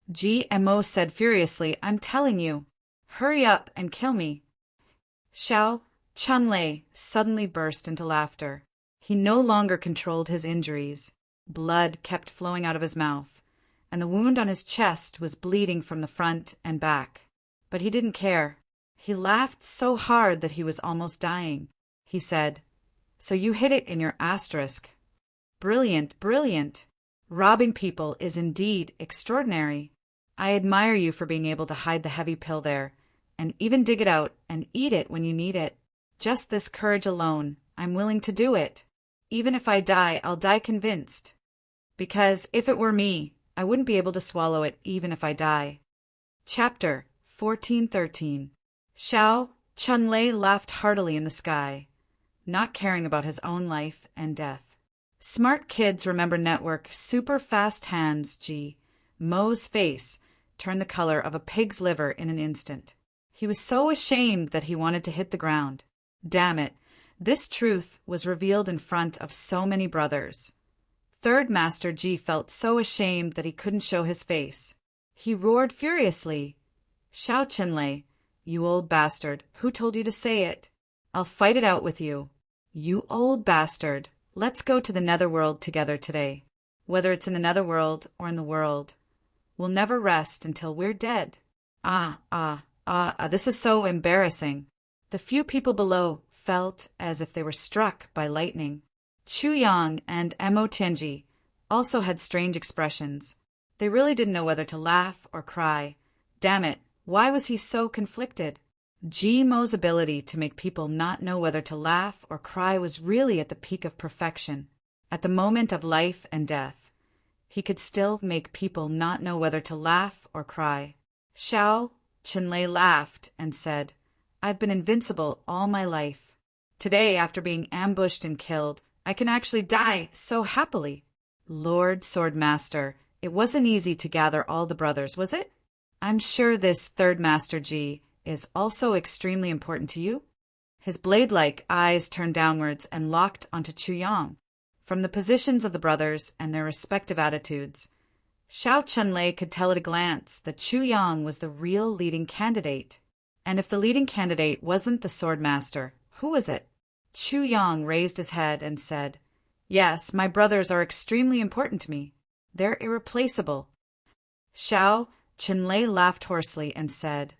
Mo said furiously, "I'm telling you. Hurry up and kill me." Xiao Chunlei suddenly burst into laughter. He no longer controlled his injuries. Blood kept flowing out of his mouth, and the wound on his chest was bleeding from the front and back. But he didn't care. He laughed so hard that he was almost dying. He said, "So you hid it in your asterisk. Brilliant, brilliant. Robbing people is indeed extraordinary. I admire you for being able to hide the heavy pill there, and even dig it out and eat it when you need it. Just this courage alone, I'm willing to do it. Even if I die, I'll die convinced. Because if it were me, I wouldn't be able to swallow it even if I die." Chapter 1413. Xiao Chunlei laughed heartily in the sky, not caring about his own life and death. Smart kids remember network super fast hands. Mo's face turned the color of a pig's liver in an instant. He was so ashamed that he wanted to hit the ground. Damn it, this truth was revealed in front of so many brothers. Third Master felt so ashamed that he couldn't show his face. He roared furiously, "Xiao Chenlei, you old bastard, who told you to say it? I'll fight it out with you. You old bastard, let's go to the netherworld together today. Whether it's in the netherworld or in the world, we'll never rest until we're dead." This is so embarrassing. The few people below felt as if they were struck by lightning. Chu Yang and Mo Tianji also had strange expressions. They really didn't know whether to laugh or cry. Damn it, why was he so conflicted? Mo's ability to make people not know whether to laugh or cry was really at the peak of perfection. At the moment of life and death, he could still make people not know whether to laugh or cry. Xiao Chenlei laughed and said, "I've been invincible all my life. Today, after being ambushed and killed, I can actually die so happily." Lord Swordmaster, it wasn't easy to gather all the brothers, was it? I'm sure this third Master is also extremely important to you. His blade-like eyes turned downwards and locked onto Chu Yang. From the positions of the brothers and their respective attitudes, Xiao Chunlei could tell at a glance that Chu Yang was the real leading candidate. And if the leading candidate wasn't the Swordmaster, who was it? Chu Yang raised his head and said, "Yes, my brothers are extremely important to me. They're irreplaceable." Xiao Chenlei laughed hoarsely and said,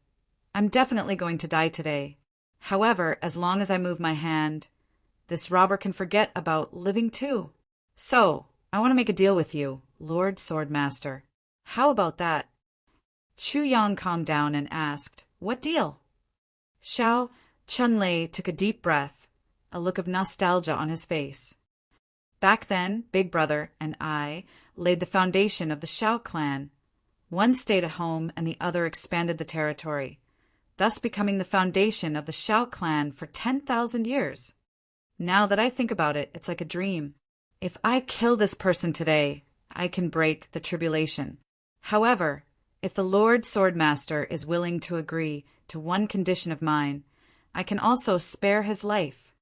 "I'm definitely going to die today. However, as long as I move my hand, this robber can forget about living too. So, I want to make a deal with you, Lord Swordmaster. How about that?" Chu Yang calmed down and asked, "What deal?" Xiao Chunlei took a deep breath, a look of nostalgia on his face. Back then, Big Brother and I laid the foundation of the Xiao clan. One stayed at home and the other expanded the territory, thus becoming the foundation of the Xiao clan for 10,000 years. Now that I think about it, it's like a dream. If I kill this person today, I can break the tribulation. However, if the Lord Swordmaster is willing to agree to one condition of mine, I can also spare his life.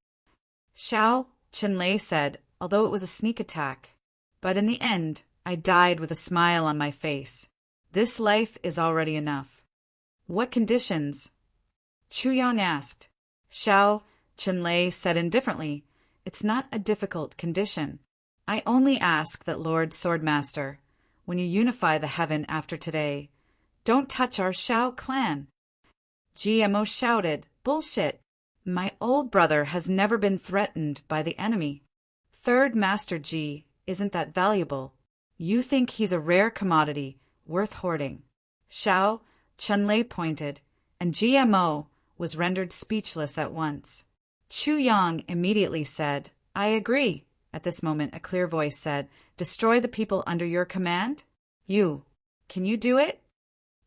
Xiao Chenlei said, although it was a sneak attack. But in the end, I died with a smile on my face. This life is already enough. What conditions? Chu Yang asked. Xiao Chenlei said indifferently, "It's not a difficult condition. I only ask that Lord Swordmaster, when you unify the heaven after today, don't touch our Xiao clan." GMO shouted, "Bullshit! My old brother has never been threatened by the enemy. Third Master isn't that valuable. You think he's a rare commodity, worth hoarding." Xiao Chunlei pointed, and GMO was rendered speechless at once. Chu Yang immediately said, "I agree." At this moment, a clear voice said, "Destroy the people under your command? Can you do it?"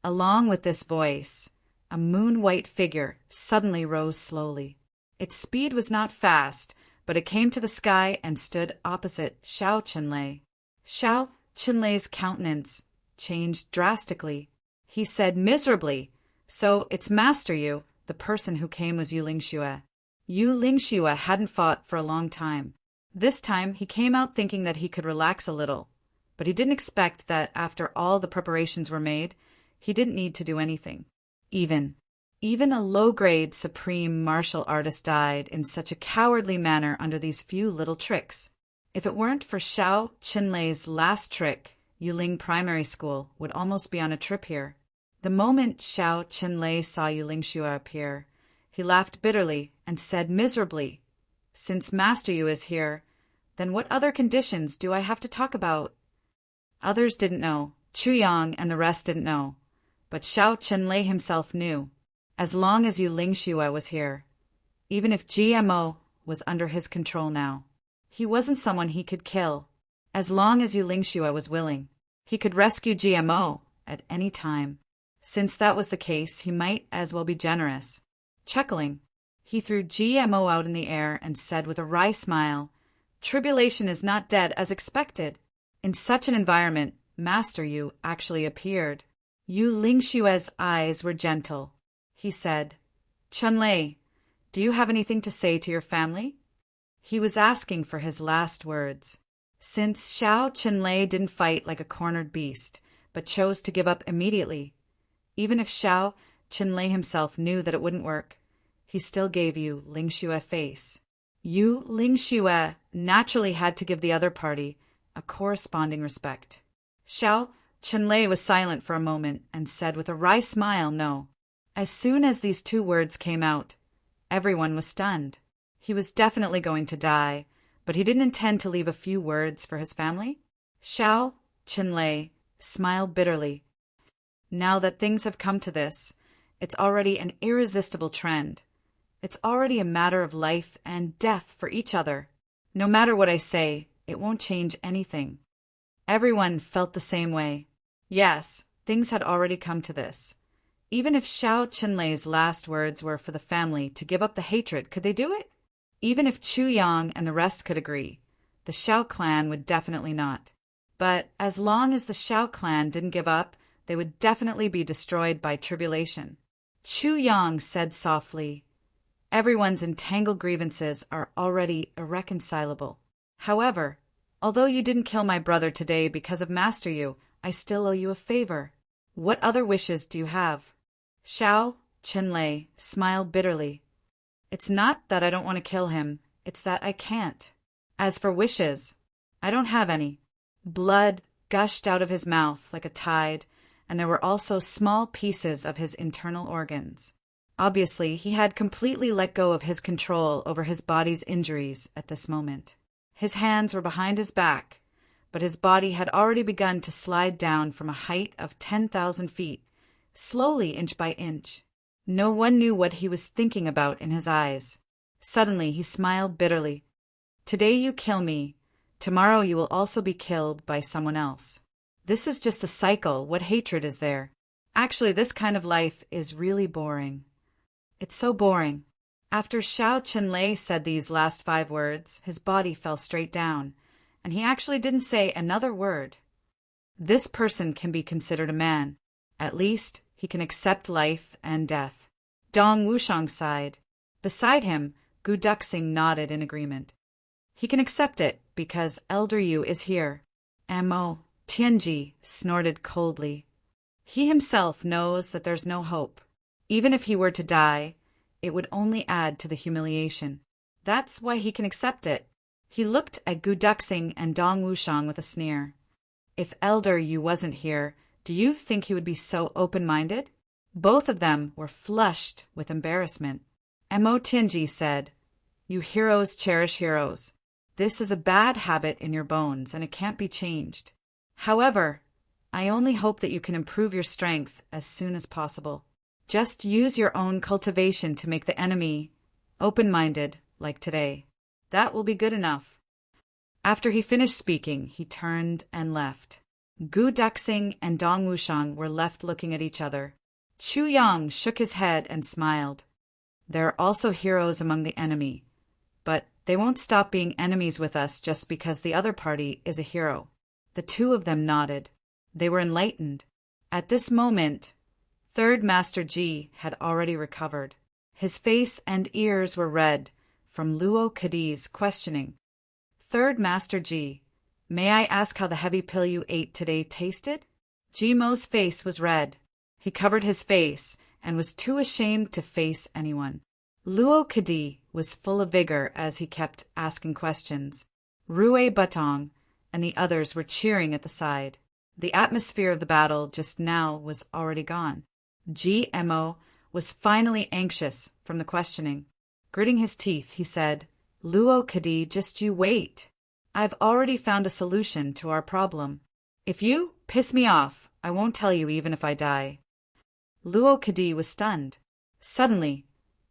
Along with this voice, a moon-white figure suddenly rose slowly. Its speed was not fast, but it came to the sky and stood opposite Xiao Chenlei. Xiao Chenlei's countenance changed drastically. He said miserably, "So it's Master Yu." The person who came was Yu Lingxue. Yu Lingxue hadn't fought for a long time. This time he came out thinking that he could relax a little, but he didn't expect that after all the preparations were made, he didn't need to do anything. Even a low-grade supreme martial artist died in such a cowardly manner under these few little tricks. If it weren't for Xiao Qinlei's last trick, Yuling Primary School would almost be on a trip here. The moment Xiao Qinlei saw Yu Lingxue appear, he laughed bitterly and said miserably, "Since Master Yu is here, then what other conditions do I have to talk about?" Others didn't know. Chu Yang and the rest didn't know. But Xiao Qinlei himself knew. As long as Yu Lingxue was here, even if GMO was under his control now, he wasn't someone he could kill. As long as Yu Lingxue was willing, he could rescue GMO at any time. Since that was the case, he might as well be generous. Chuckling, he threw GMO out in the air and said with a wry smile, "Tribulation is not dead as expected." In such an environment, Master Yu actually appeared. Yu Lingxue's eyes were gentle. He said, "Chunlei, do you have anything to say to your family?" He was asking for his last words. Since Xiao Qinlei didn't fight like a cornered beast, but chose to give up immediately, even if Xiao Qinlei himself knew that it wouldn't work, he still gave Yu Lingxue face. Yu Lingxue naturally had to give the other party a corresponding respect. Xiao Qinlei was silent for a moment and said with a wry smile, "No." As soon as these two words came out, everyone was stunned. He was definitely going to die, but he didn't intend to leave a few words for his family. Xiao Qinlei smiled bitterly. Now that things have come to this, it's already an irresistible trend. It's already a matter of life and death for each other. No matter what I say, it won't change anything. Everyone felt the same way. Yes, things had already come to this. Even if Xiao Qinlei's last words were for the family to give up the hatred, could they do it? Even if Chu Yang and the rest could agree, the Xiao clan would definitely not. But as long as the Xiao clan didn't give up, they would definitely be destroyed by tribulation. Chu Yang said softly, "Everyone's entangled grievances are already irreconcilable. However, although you didn't kill my brother today because of Master Yu, I still owe you a favor. What other wishes do you have?" Xiao Qinlei smiled bitterly. "It's not that I don't want to kill him, it's that I can't. As for wishes, I don't have any." Blood gushed out of his mouth like a tide, and there were also small pieces of his internal organs. Obviously, he had completely let go of his control over his body's injuries at this moment. His hands were behind his back, but his body had already begun to slide down from a height of 10,000 feet, slowly inch by inch. No one knew what he was thinking about in his eyes. Suddenly he smiled bitterly. "Today you kill me, tomorrow you will also be killed by someone else. This is just a cycle. What hatred is there? Actually, this kind of life is really boring. It's so boring." After Xiao Qinlei said these last 5 words, his body fell straight down, and he actually didn't say another word. This person can be considered a man. At least, he can accept life and death. Dong Wushang sighed. Beside him, Gu Duxing nodded in agreement. He can accept it because Elder Yu is here. Mo Tianji snorted coldly. He himself knows that there's no hope. Even if he were to die, it would only add to the humiliation. That's why he can accept it. He looked at Gu Duxing and Dong Wushang with a sneer. If Elder Yu wasn't here, do you think he would be so open-minded? Both of them were flushed with embarrassment. Mo Tianji said, "You heroes cherish heroes. This is a bad habit in your bones, and it can't be changed. However, I only hope that you can improve your strength as soon as possible. Just use your own cultivation to make the enemy open-minded, like today. That will be good enough." After he finished speaking, he turned and left. Gu Duxing and Dong Wushang were left looking at each other. Chu Yang shook his head and smiled. "There are also heroes among the enemy, but they won't stop being enemies with us just because the other party is a hero." The two of them nodded. They were enlightened. At this moment, Third Master Ji had already recovered. His face and ears were red from Luo Kadi's questioning. Third Master Ji, may I ask how the heavy pill you ate today tasted? Jimo's face was red. He covered his face and was too ashamed to face anyone. Luo Kadi was full of vigor as he kept asking questions. Rue Batong and the others were cheering at the side. The atmosphere of the battle just now was already gone. GMO was finally anxious from the questioning. Gritting his teeth, he said, Luo Kadi, just you wait. I've already found a solution to our problem. If you piss me off, I won't tell you even if I die. Luo Kadi was stunned. Suddenly,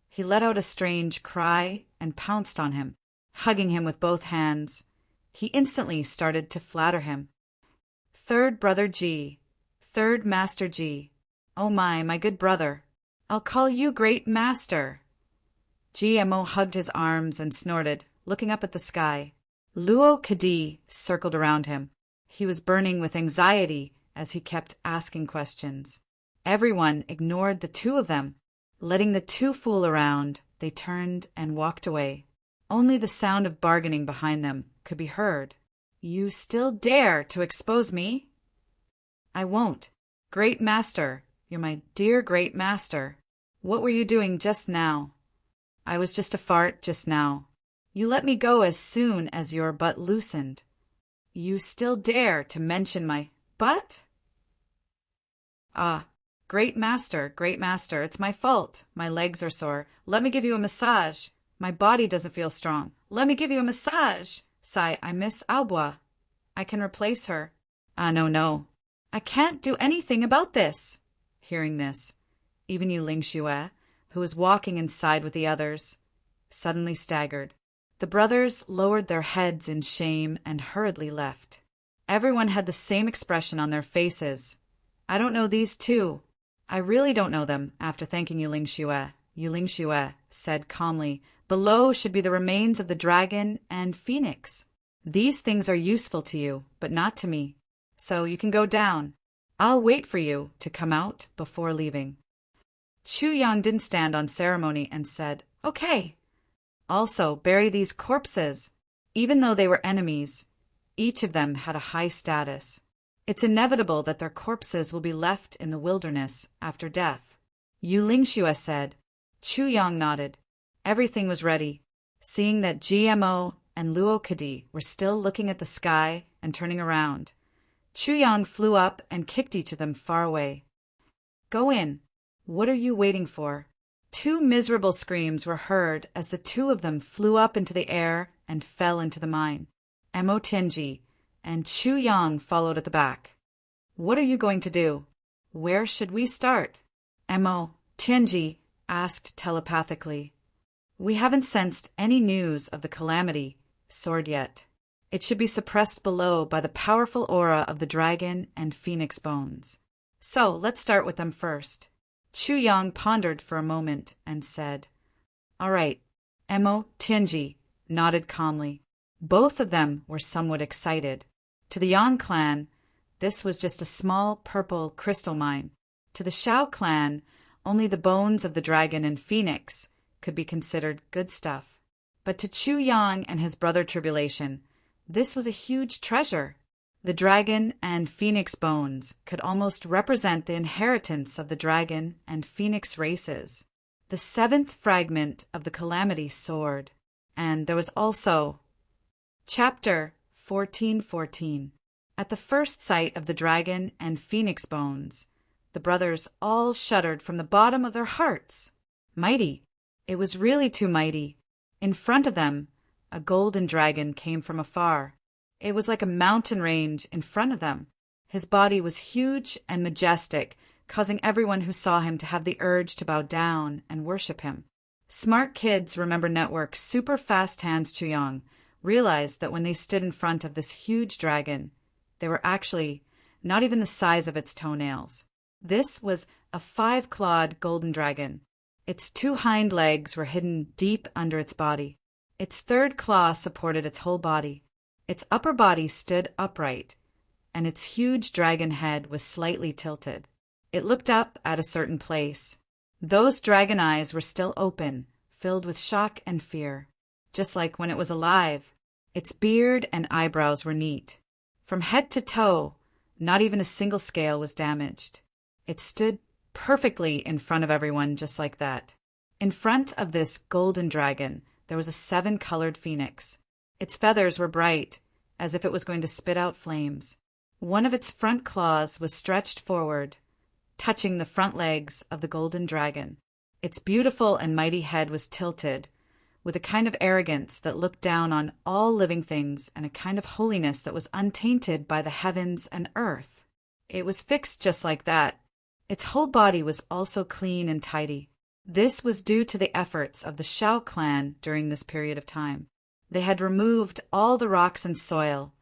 he let out a strange cry and pounced on him, hugging him with both hands. He instantly started to flatter him. Third Brother Ji, Third Master Ji, oh my good brother, I'll call you Great Master. GMO hugged his arms and snorted, looking up at the sky. Luo Kadi circled around him. He was burning with anxiety as he kept asking questions. Everyone ignored the two of them. Letting the two fool around, they turned and walked away. Only the sound of bargaining behind them could be heard. You still dare to expose me? I won't. Great Master, you're my dear Great Master. What were you doing just now? I was just a fart just now. You let me go as soon as your butt loosened. You still dare to mention my butt? Great Master, it's my fault. My legs are sore. Let me give you a massage. My body doesn't feel strong. Let me give you a massage. Sigh, I miss Aoba. I can replace her. No. I can't do anything about this. Hearing this, even Yu Lingxue, who was walking inside with the others, suddenly staggered. The brothers lowered their heads in shame and hurriedly left. Everyone had the same expression on their faces. I don't know these two. I really don't know them, after thanking Yu Lingxue. Yu Lingxue said calmly, below should be the remains of the dragon and phoenix. These things are useful to you, but not to me. So you can go down. I'll wait for you to come out before leaving. Chu Yang didn't stand on ceremony and said, okay. Also, bury these corpses. Even though they were enemies, each of them had a high status. It's inevitable that their corpses will be left in the wilderness after death. Yu Lingxue said. Chu Yang nodded. Everything was ready. Seeing that GMO and Luo Kadi were still looking at the sky and turning around, Chu Yang flew up and kicked each of them far away. Go in. What are you waiting for? Two miserable screams were heard as the two of them flew up into the air and fell into the mine. Mo Tianji and Chu Yang followed at the back. What are you going to do? Where should we start? Mo Tianji asked telepathically. We haven't sensed any news of the calamity sword yet. It should be suppressed below by the powerful aura of the dragon and phoenix bones. So let's start with them first. Chu Yang pondered for a moment and said, all right. Mo Tianji nodded calmly. Both of them were somewhat excited. To the Yang clan, this was just a small purple crystal mine. To the Shao clan, only the bones of the dragon and phoenix could be considered good stuff. But to Chu Yang and his brother Tribulation, this was a huge treasure. The dragon and phoenix bones could almost represent the inheritance of the dragon and phoenix races. The seventh fragment of the Calamity sword. And there was also Chapter 1414. At the first sight of the dragon and phoenix bones, the brothers all shuddered from the bottom of their hearts. Mighty. It was really too mighty. In front of them, a golden dragon came from afar. It was like a mountain range in front of them. His body was huge and majestic, causing everyone who saw him to have the urge to bow down and worship him. Smart Kids Remember Network's super fast hands Chuyang realized that when they stood in front of this huge dragon, they were actually not even the size of its toenails. This was a 5-clawed golden dragon. Its 2 hind legs were hidden deep under its body. Its 3rd claw supported its whole body. Its upper body stood upright, and its huge dragon head was slightly tilted. It looked up at a certain place. Those dragon eyes were still open, filled with shock and fear, just like when it was alive. Its beard and eyebrows were neat. From head to toe, not even a single scale was damaged. It stood perfectly in front of everyone, just like that. In front of this golden dragon, there was a 7-colored phoenix. Its feathers were bright, as if it was going to spit out flames. One of its front claws was stretched forward, touching the front legs of the golden dragon. Its beautiful and mighty head was tilted, with a kind of arrogance that looked down on all living things and a kind of holiness that was untainted by the heavens and earth. It was fixed just like that. Its whole body was also clean and tidy. This was due to the efforts of the Shao clan during this period of time. They had removed all the rocks and soil,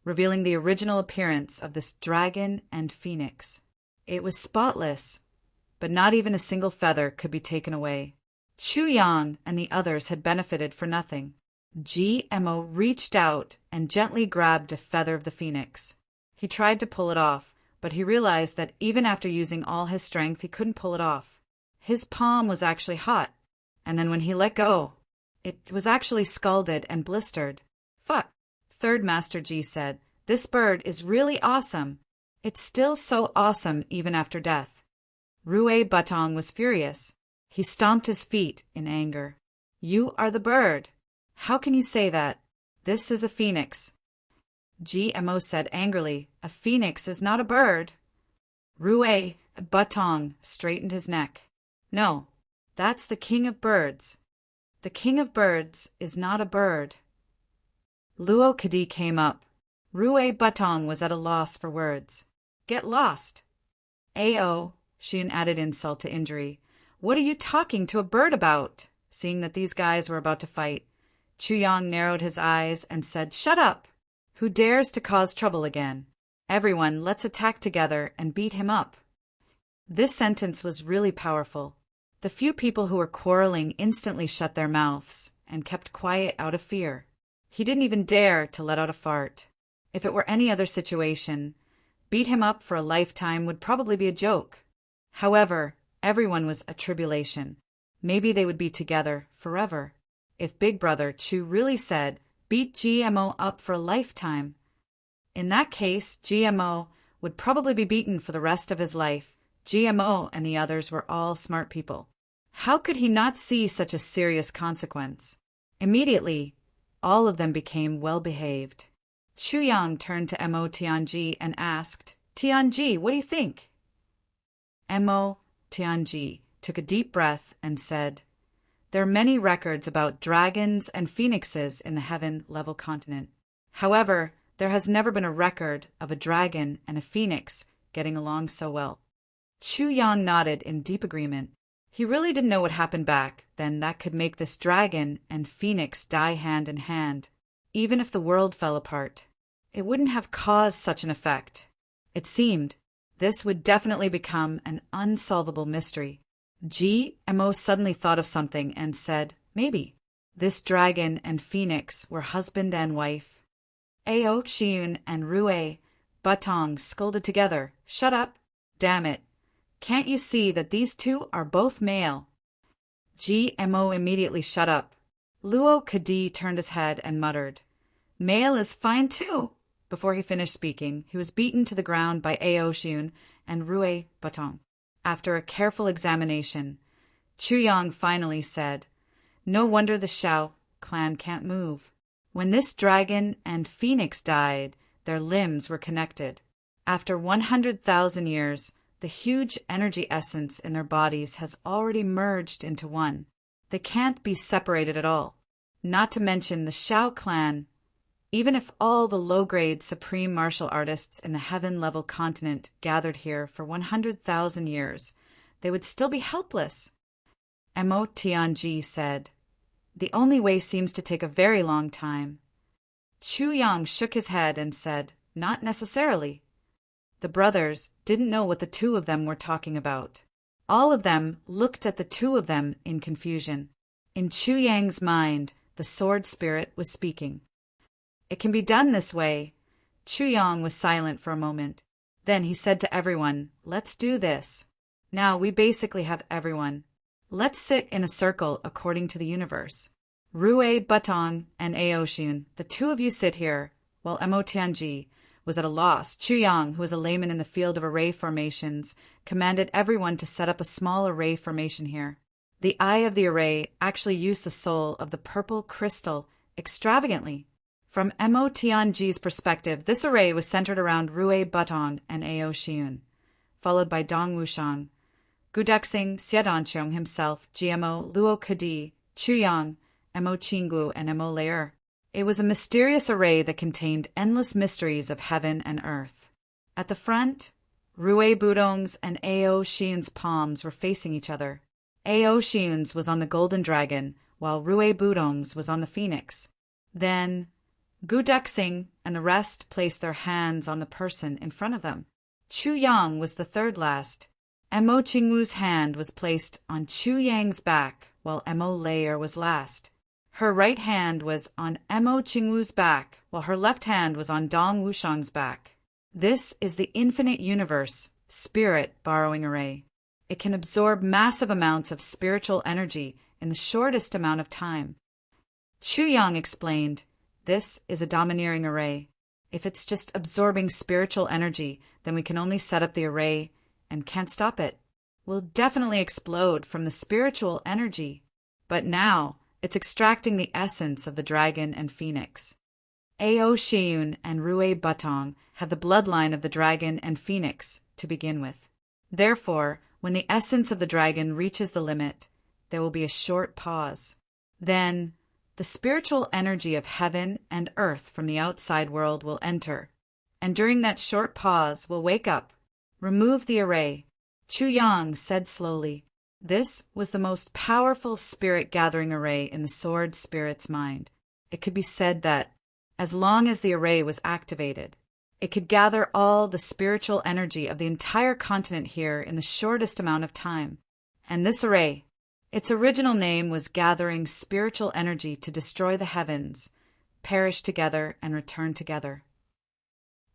revealing the original appearance of this dragon and phoenix. It was spotless, but not even a single feather could be taken away. Chu Yang and the others had benefited for nothing. GMO reached out and gently grabbed a feather of the phoenix. He tried to pull it off, but he realized that even after using all his strength, he couldn't pull it off. His palm was actually hot, and then when he let go, it was actually scalded and blistered. Fuck, Third Master Ji said. This bird is really awesome. It's still so awesome even after death. Rue Batong was furious. He stomped his feet in anger. You are the bird. How can you say that? This is a phoenix. GMO said angrily. A phoenix is not a bird. Rue Batong straightened his neck. No, that's the king of birds. The king of birds is not a bird. Luo Kadi came up. Rue Batong was at a loss for words. Get lost. Ao, Xian added insult to injury. What are you talking to a bird about? Seeing that these guys were about to fight, Chu Yang narrowed his eyes and said, Shut up! Who dares to cause trouble again? Everyone, let's attack together and beat him up. This sentence was really powerful. The few people who were quarreling instantly shut their mouths and kept quiet out of fear. He didn't even dare to let out a fart. If it were any other situation, beat him up for a lifetime would probably be a joke. However, everyone was a tribulation. Maybe they would be together forever. If Big Brother Chu really said, beat GMO up for a lifetime, in that case, GMO would probably be beaten for the rest of his life. GMO and the others were all smart people. How could he not see such a serious consequence? Immediately, all of them became well-behaved. Chu Yang turned to Mo Tianji and asked, Tianji, what do you think? Mo Tianji took a deep breath and said, There are many records about dragons and phoenixes in the heaven-level continent. However, there has never been a record of a dragon and a phoenix getting along so well. Chu Yang nodded in deep agreement. He really didn't know what happened back then that could make this dragon and phoenix die hand in hand. Even if the world fell apart, it wouldn't have caused such an effect. It seemed this would definitely become an unsolvable mystery. GMO suddenly thought of something and said, maybe this dragon and phoenix were husband and wife. Ao Xiun and Rue Batong scolded together. Shut up! Damn it! Can't you see that these two are both male? GMO immediately shut up. Luo Kadi turned his head and muttered, Male is fine too. Before he finished speaking, he was beaten to the ground by Ao Xiun and Rue Batong. After a careful examination, Chu Yang finally said, No wonder the Shao clan can't move. When this dragon and phoenix died, their limbs were connected. After 100,000 years, the huge energy essence in their bodies has already merged into one. They can't be separated at all. Not to mention the Shao clan. Even if all the low-grade supreme martial artists in the heaven-level continent gathered here for 100,000 years, they would still be helpless. Mo Tianji said, The only way seems to take a very long time. Chu Yang shook his head and said, Not necessarily. The brothers didn't know what the two of them were talking about. All of them looked at the two of them in confusion. In Chu Yang's mind, the sword spirit was speaking. It can be done this way. Chu Yang was silent for a moment. Then he said to everyone, "Let's do this. Now we basically have everyone. Let's sit in a circle according to the universe. Rue Butong and Aoshin, the two of you sit here, while Mo Tianji was at a loss. Chu Yang, who was a layman in the field of array formations, commanded everyone to set up a small array formation here. The eye of the array actually used the soul of the purple crystal extravagantly. From Mo Tianji's perspective, this array was centered around Rue Butong and Ao Xiun, followed by Dong Wushang, Gudexing, Xiedanqiong himself, GMO, Luo Kadi, Chu Yang, Mo Qinggu, and Mo Laer. It was a mysterious array that contained endless mysteries of heaven and earth. At the front, Rue Budong's and Ao Xiun's palms were facing each other. Ao Xiun's was on the golden dragon, while Rue Budong's was on the phoenix. Then, Gu Dexing and the rest placed their hands on the person in front of them. Chu Yang was the third last. Mo Qingwu's hand was placed on Chu Yang's back, while Mo Laer was last. Her right hand was on Mo Qingwu's back, while her left hand was on Dong Wushang's back. This is the infinite universe, spirit borrowing array. It can absorb massive amounts of spiritual energy in the shortest amount of time. Chu Yang explained, "This is a domineering array. If it's just absorbing spiritual energy, then we can only set up the array and can't stop it. We'll definitely explode from the spiritual energy. But now, it's extracting the essence of the dragon and phoenix. Ao Xiun and Rue Butong have the bloodline of the dragon and phoenix to begin with. Therefore, when the essence of the dragon reaches the limit, there will be a short pause. Then, the spiritual energy of heaven and earth from the outside world will enter, and during that short pause will wake up, remove the array." Chu Yang said slowly, "This was the most powerful spirit-gathering array in the sword spirit's mind. It could be said that, as long as the array was activated, it could gather all the spiritual energy of the entire continent here in the shortest amount of time. And this array, its original name was Gathering Spiritual Energy to Destroy the Heavens, Perish Together, and Return Together.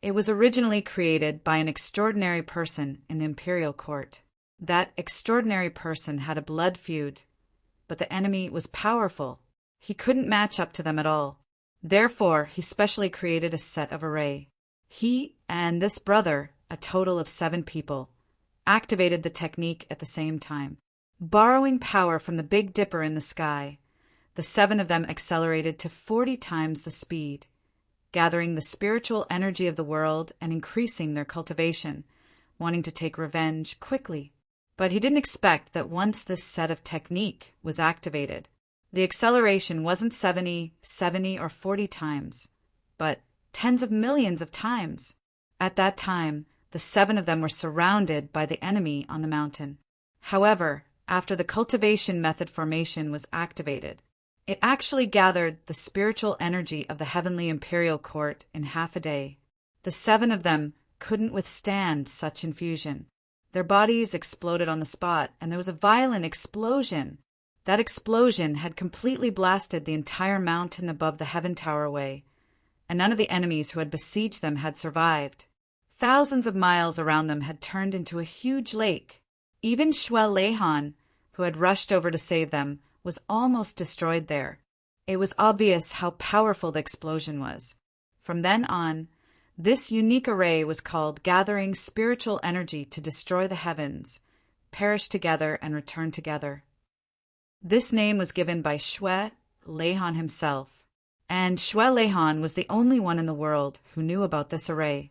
It was originally created by an extraordinary person in the imperial court. That extraordinary person had a blood feud, but the enemy was powerful. He couldn't match up to them at all. Therefore, he specially created a set of array. He and this brother, a total of 7 people, activated the technique at the same time. Borrowing power from the Big Dipper in the sky, the 7 of them accelerated to 40 times the speed, gathering the spiritual energy of the world and increasing their cultivation, wanting to take revenge quickly. But he didn't expect that once this set of technique was activated, the acceleration wasn't 70, or 40 times, but tens of millions of times. At that time, the 7 of them were surrounded by the enemy on the mountain. However, after the cultivation method formation was activated, it actually gathered the spiritual energy of the heavenly imperial court in half a day. The 7 of them couldn't withstand such infusion. Their bodies exploded on the spot, and there was a violent explosion. That explosion had completely blasted the entire mountain above the heaven tower away, and none of the enemies who had besieged them had survived. Thousands of miles around them had turned into a huge lake. Even Shuel Leihan, who had rushed over to save them, was almost destroyed there. It was obvious how powerful the explosion was. From then on, this unique array was called Gathering Spiritual Energy to Destroy the Heavens, Perish Together, and Return Together. This name was given by Shuel Leihan himself, and Shuel Leihan was the only one in the world who knew about this array.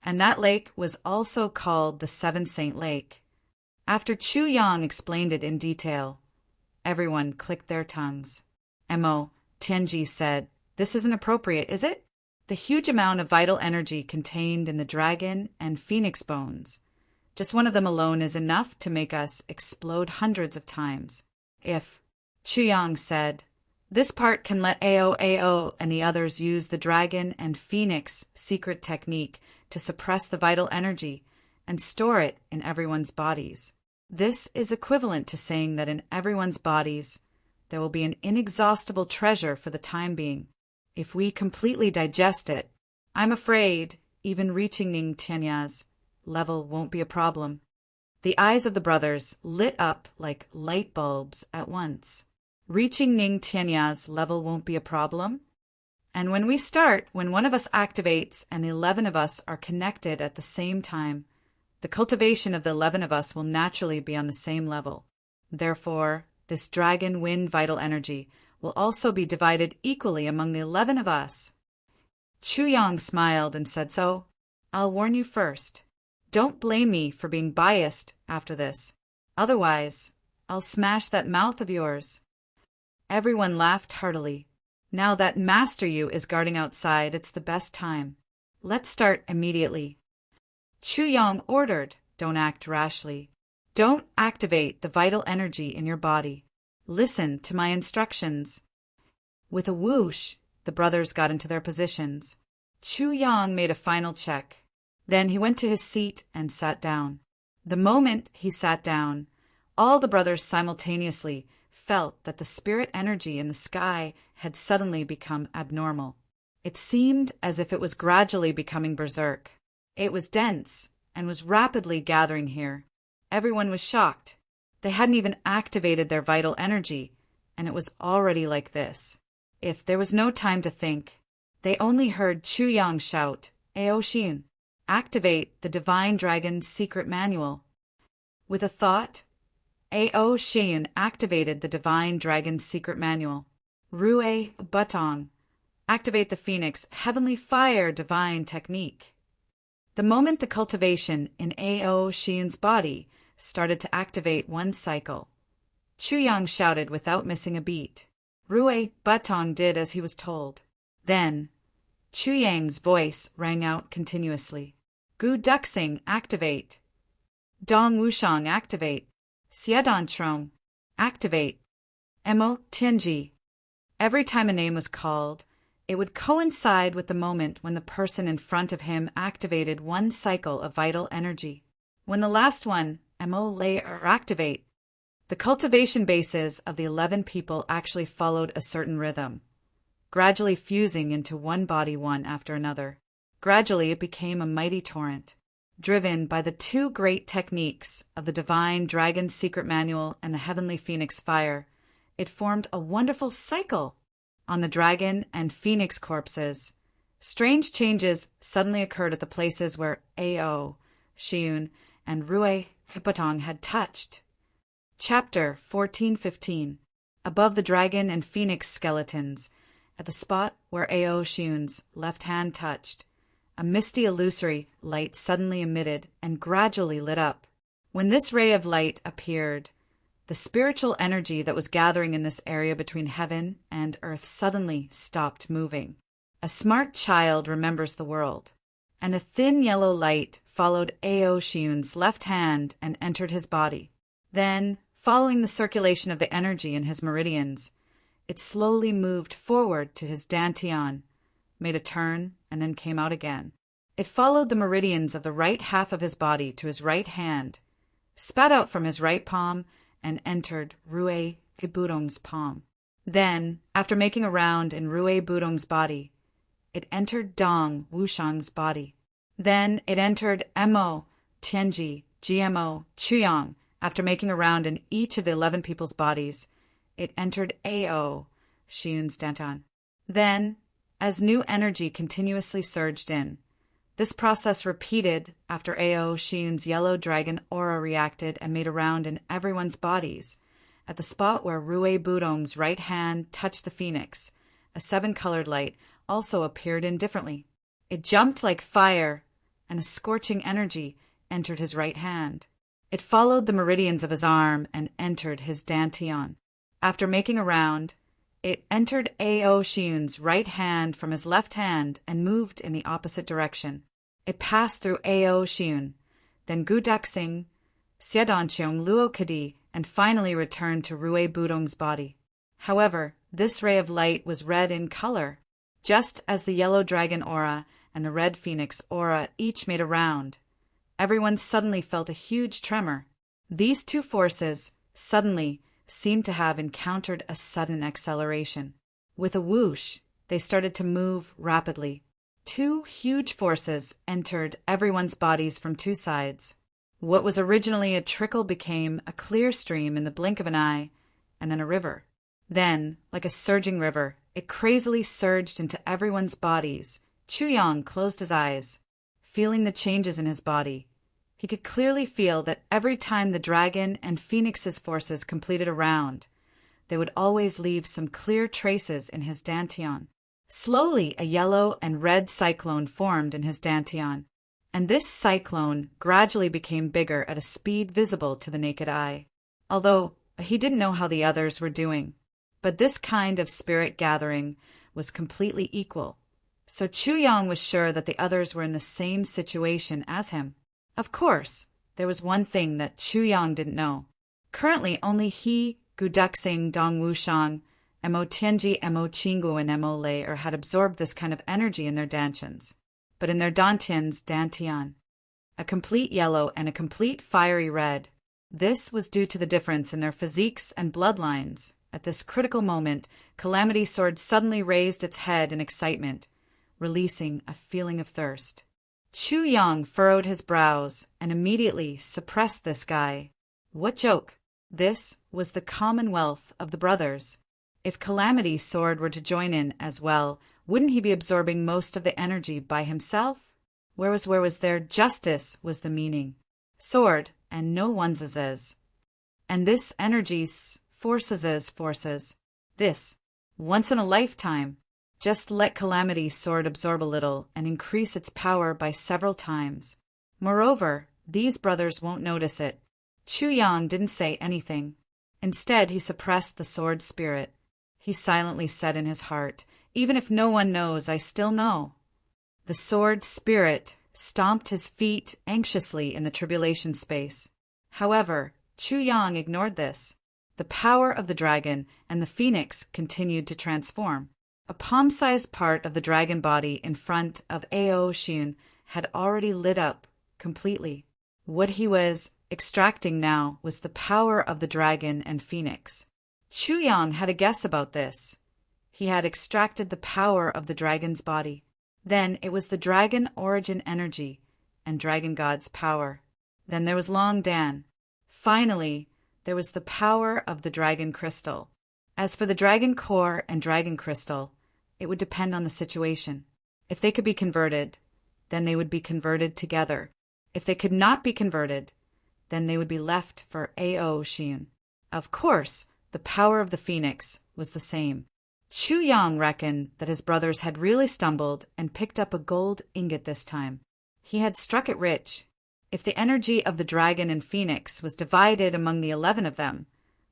And that lake was also called the Seven Saint Lake. After Chu Yang explained it in detail, everyone clicked their tongues. Mo Tianji said, "This isn't appropriate, is it? The huge amount of vital energy contained in the dragon and phoenix bones. Just one of them alone is enough to make us explode hundreds of times. If," Chu Yang said, "this part can let Ao and the others use the dragon and phoenix secret technique to suppress the vital energy and store it in everyone's bodies. This is equivalent to saying that in everyone's bodies there will be an inexhaustible treasure for the time being. If we completely digest it, I'm afraid, even reaching Ning Tianyas, level won't be a problem. The eyes of the brothers lit up like light bulbs at once. Reaching Ning Tianya's level won't be a problem? And when one of us activates and the 11 of us are connected at the same time, the cultivation of the 11 of us will naturally be on the same level. Therefore, this dragon wind vital energy will also be divided equally among the 11 of us. Chu Yang smiled and said, "So, I'll warn you first. Don't blame me for being biased after this. Otherwise, I'll smash that mouth of yours." Everyone laughed heartily. Now that Master Yu is guarding outside, it's the best time. Let's start immediately. Chu Yang ordered, "Don't act rashly. Don't activate the vital energy in your body. Listen to my instructions." With a whoosh, the brothers got into their positions. Chu Yang made a final check. Then he went to his seat and sat down. The moment he sat down, all the brothers simultaneously felt that the spirit energy in the sky had suddenly become abnormal. It seemed as if it was gradually becoming berserk. It was dense and was rapidly gathering here. Everyone was shocked. They hadn't even activated their vital energy, and it was already like this. If there was no time to think, they only heard Chu Yang shout, "Ao Xin, activate the Divine Dragon's secret manual." With a thought, Ao Xin activated the Divine Dragon's secret manual. Rue Butong, activate the Phoenix Heavenly Fire Divine Technique. The moment the cultivation in Ao Xin's body started to activate one cycle, Chu Yang shouted without missing a beat. Rue Butong did as he was told. Then, Chu Yang's voice rang out continuously. Gu Duxing, activate. Dong Wushang, activate. Xiedan Trong, activate. Mo Tianji. Every time a name was called, it would coincide with the moment when the person in front of him activated one cycle of vital energy. When the last one, Mo Lei activate, the cultivation bases of the 11 people actually followed a certain rhythm, gradually fusing into one body one after another. Gradually it became a mighty torrent, driven by the two great techniques of the Divine Dragon's Secret Manual and the Heavenly Phoenix Fire. It formed a wonderful cycle. On the dragon and phoenix corpses, strange changes suddenly occurred at the places where Ao, Xiun, and Rue Hipotong had touched. Chapter 14:15. Above the dragon and phoenix skeletons, at the spot where Ao Xiun's left hand touched, a misty illusory light suddenly emitted and gradually lit up. When this ray of light appeared, the spiritual energy that was gathering in this area between heaven and earth suddenly stopped moving. A smart child remembers the world, and a thin yellow light followed Ao Xiun's left hand and entered his body. Then, following the circulation of the energy in his meridians, it slowly moved forward to his dantian, made a turn, and then came out again. It followed the meridians of the right half of his body to his right hand, spat out from his right palm, and entered Rue Budong's palm. Then, after making a round in Rue Budong's body, it entered Dong Wushang's body. Then it entered Mo, Tianji, GMO, Chuyang. After making a round in each of the 11 people's bodies, it entered Ao, Xiun's dantian. Then, as new energy continuously surged in, this process repeated after Ao Xiun's yellow dragon aura reacted and made a round in everyone's bodies. At the spot where Rue Budong's right hand touched the phoenix, a 7-colored light also appeared indifferently. It jumped like fire, and a scorching energy entered his right hand. It followed the meridians of his arm and entered his dantian. After making a round, it entered Ao Xiun's right hand from his left hand and moved in the opposite direction. It passed through Ao Xiun, then Gu Daxing, Xiedanqiong Luo Kadi, and finally returned to Rue Budong's body. However, this ray of light was red in color, just as the yellow dragon aura and the red phoenix aura each made a round. Everyone suddenly felt a huge tremor. These two forces suddenly seemed to have encountered a sudden acceleration. With a whoosh, they started to move rapidly. two huge forces entered everyone's bodies from two sides. What was originally a trickle became a clear stream in the blink of an eye, and then a river. Then, like a surging river, it crazily surged into everyone's bodies. Chuyang closed his eyes, feeling the changes in his body. He could clearly feel that every time the dragon and Phoenix's forces completed a round, they would always leave some clear traces in his dantian. Slowly, a yellow and red cyclone formed in his dantian, and this cyclone gradually became bigger at a speed visible to the naked eye. Although he didn't know how the others were doing. But this kind of spirit gathering was completely equal, so Chuyang was sure that the others were in the same situation as him. Of course, there was one thing that Chuyang didn't know. Currently, only he, Guduxing, Dong Wushang, Mo Tianji, Mo Qinggu, and Mo Lei had absorbed this kind of energy in their dantians. But in their dantian, a complete yellow and a complete fiery red. This was due to the difference in their physiques and bloodlines. At this critical moment, Calamity's sword suddenly raised its head in excitement, releasing a feeling of thirst. Chuyang furrowed his brows and immediately suppressed this guy. What joke! This was the commonwealth of the brothers. If Calamity's sword were to join in as well, wouldn't he be absorbing most of the energy by himself? Where was there? Justice was the meaning. Sword, and no one's. And this energy's forces. This, once in a lifetime. Just let Calamity's sword absorb a little and increase its power by several times. Moreover, these brothers won't notice it. Chuyang didn't say anything. Instead, he suppressed the sword spirit. He silently said in his heart, "Even if no one knows, I still know." The sword spirit stomped his feet anxiously in the tribulation space. However, Chuyang ignored this. The power of the dragon and the phoenix continued to transform. A palm-sized part of the dragon body in front of Ao Xian had already lit up completely. What he was extracting now was the power of the dragon and phoenix. Chuyang had a guess about this. He had extracted the power of the dragon's body. Then it was the dragon origin energy and dragon god's power. Then there was Long Dan. Finally, there was the power of the dragon crystal. As for the dragon core and dragon crystal, it would depend on the situation. If they could be converted, then they would be converted together. If they could not be converted, then they would be left for Ao Xian. Of course, the power of the phoenix was the same. Chuyang reckoned that his brothers had really stumbled and picked up a gold ingot this time. He had struck it rich. If the energy of the dragon and phoenix was divided among the 11 of them,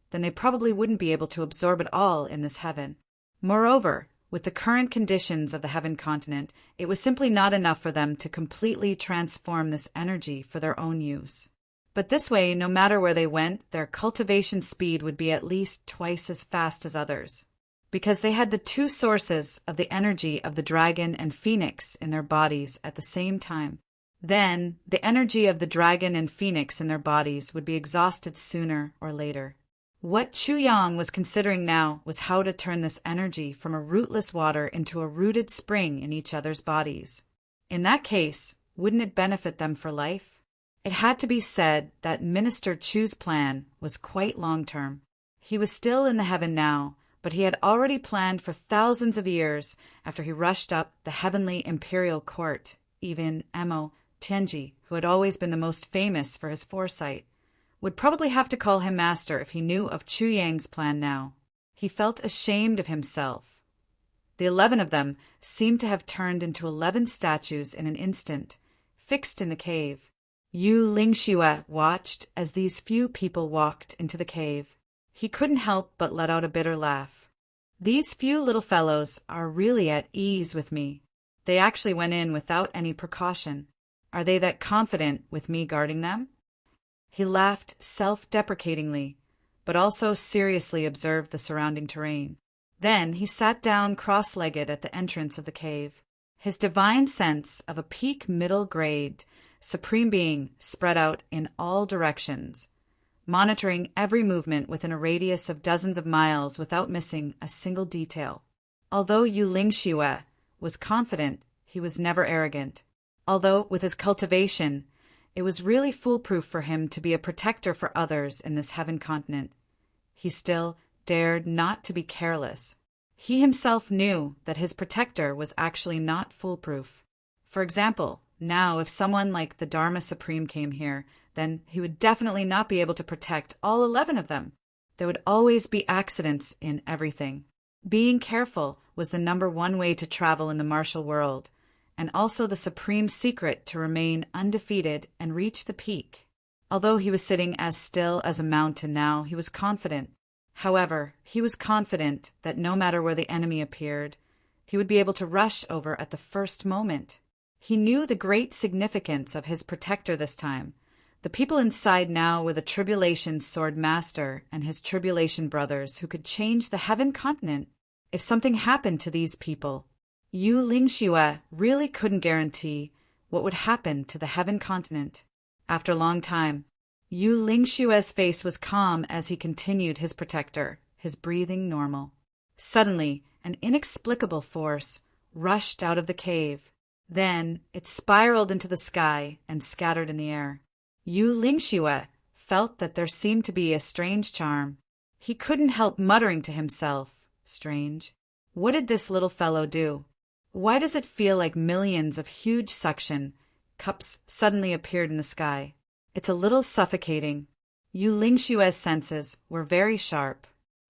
then they probably wouldn't be able to absorb it all in this heaven. Moreover, with the current conditions of the heaven continent, it was simply not enough for them to completely transform this energy for their own use. But this way, no matter where they went, their cultivation speed would be at least twice as fast as others. Because they had the two sources of the energy of the dragon and phoenix in their bodies at the same time. Then, the energy of the dragon and phoenix in their bodies would be exhausted sooner or later. What Chuyang was considering now was how to turn this energy from a rootless water into a rooted spring in each other's bodies. In that case, wouldn't it benefit them for life? It had to be said that Minister Chu's plan was quite long-term. He was still in the heaven now, but he had already planned for thousands of years after he rushed up the heavenly imperial court. Even Mo Tianji, who had always been the most famous for his foresight, would probably have to call him master if he knew of Chuyang's plan now. He felt ashamed of himself. The 11 of them seemed to have turned into 11 statues in an instant, fixed in the cave. Yu Lingxue watched as these few people walked into the cave. He couldn't help but let out a bitter laugh. These few little fellows are really at ease with me. They actually went in without any precaution. Are they that confident with me guarding them? He laughed self-deprecatingly, but also seriously observed the surrounding terrain. Then he sat down cross-legged at the entrance of the cave. His divine sense of a peak middle grade, supreme being spread out in all directions, monitoring every movement within a radius of dozens of miles without missing a single detail. Although Yu Lingxue was confident He was never arrogant. Although, with his cultivation, it was really foolproof for him to be a protector for others in this heaven continent. He still dared not to be careless. He himself knew that his protector was actually not foolproof. For example, now if someone like the Dharma Supreme came here, then he would definitely not be able to protect all 11 of them. There would always be accidents in everything. Being careful was the #1 way to travel in the martial world, and also the supreme secret to remain undefeated and reach the peak. Although he was sitting as still as a mountain now, he was confident. However, he was confident that no matter where the enemy appeared, he would be able to rush over at the first moment. He knew the great significance of his protector this time. The people inside now were the Tribulation Sword Master and his Tribulation brothers who could change the heaven continent. If something happened to these people, Yu Lingxue really couldn't guarantee what would happen to the heaven continent. After a long time, Yu Lingxue's face was calm as he continued his protector, his breathing normal. Suddenly, an inexplicable force rushed out of the cave. Then it spiraled into the sky and scattered in the air. Yu Lingxue felt that there seemed to be a strange charm. He couldn't help muttering to himself, "Strange. What did this little fellow do? Why does it feel like millions of huge suction cups suddenly appeared in the sky? It's a little suffocating." Yu Lingxue's senses were very sharp,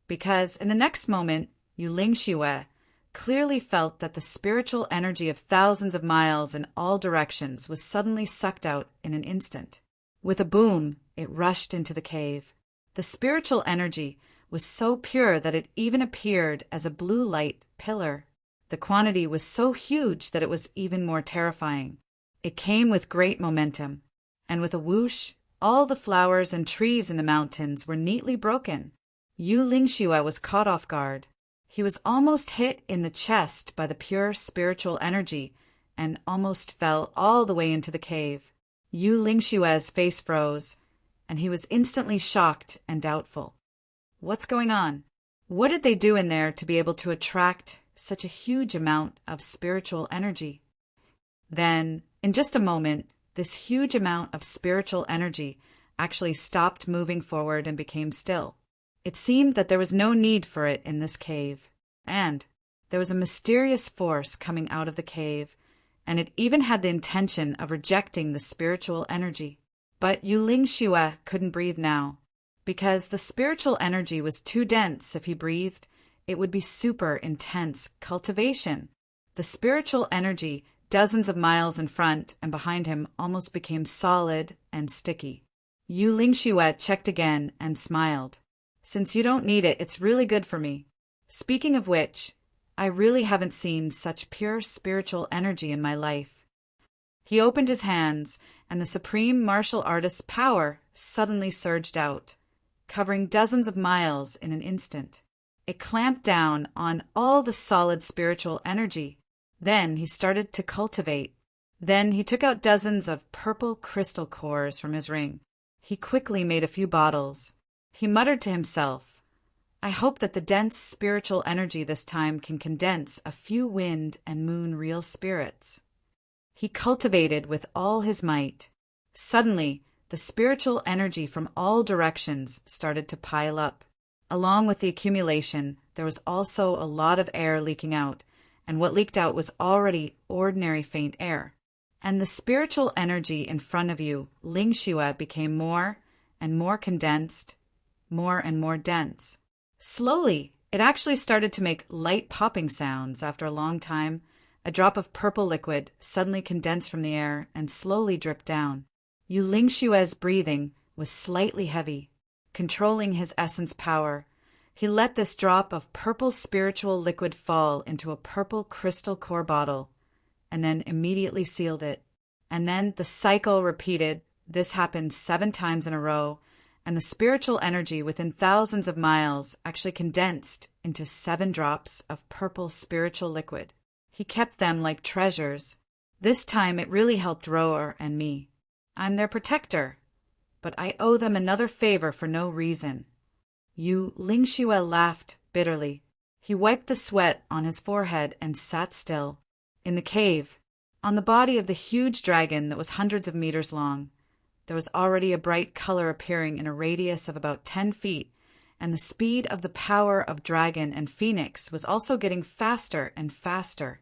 because in the next moment, Yu Lingxue clearly felt that the spiritual energy of thousands of miles in all directions was suddenly sucked out in an instant. With a boom, it rushed into the cave. The spiritual energy was so pure that it even appeared as a blue light pillar. The quantity was so huge that it was even more terrifying. It came with great momentum, and with a whoosh, all the flowers and trees in the mountains were neatly broken. Yu Lingxue was caught off guard. He was almost hit in the chest by the pure spiritual energy and almost fell all the way into the cave. Yu Lingxue's face froze, and he was instantly shocked and doubtful. What's going on? What did they do in there to be able to attract such a huge amount of spiritual energy? Then, in just a moment, this huge amount of spiritual energy actually stopped moving forward and became still. It seemed that there was no need for it in this cave, and there was a mysterious force coming out of the cave, and it even had the intention of rejecting the spiritual energy. But Yu Lingxue couldn't breathe now, because the spiritual energy was too dense. If he breathed, it would be super intense cultivation. The spiritual energy, dozens of miles in front and behind him, almost became solid and sticky. Yu Lingxue checked again and smiled. "Since you don't need it, it's really good for me. Speaking of which, I really haven't seen such pure spiritual energy in my life." He opened his hands, and the supreme martial artist's power suddenly surged out, covering dozens of miles in an instant. It clamped down on all the solid spiritual energy. Then he started to cultivate. Then he took out dozens of purple crystal cores from his ring. He quickly made a few bottles. He muttered to himself, "I hope that the dense spiritual energy this time can condense a few wind and moon real spirits." He cultivated with all his might. Suddenly, the spiritual energy from all directions started to pile up. Along with the accumulation, there was also a lot of air leaking out, and what leaked out was already ordinary faint air. And the spiritual energy in front of you, Lingxue, became more and more condensed, more and more dense. Slowly, it actually started to make light popping sounds. After a long time, a drop of purple liquid suddenly condensed from the air and slowly dripped down. Yu Lingxue's breathing was slightly heavy. Controlling his essence power, he let this drop of purple spiritual liquid fall into a purple crystal core bottle, and then immediately sealed it. And then the cycle repeated. This happened 7 times in a row, and the spiritual energy within thousands of miles actually condensed into 7 drops of purple spiritual liquid. He kept them like treasures. This time it really helped Roer and me. I'm their protector, but I owe them another favor for no reason. Yu Lingxue laughed bitterly. He wiped the sweat on his forehead and sat still. In the cave, On the body of the huge dragon that was hundreds of meters long, there was already a bright color appearing in a radius of about 10 feet, and the speed of the power of dragon and phoenix was also getting faster and faster.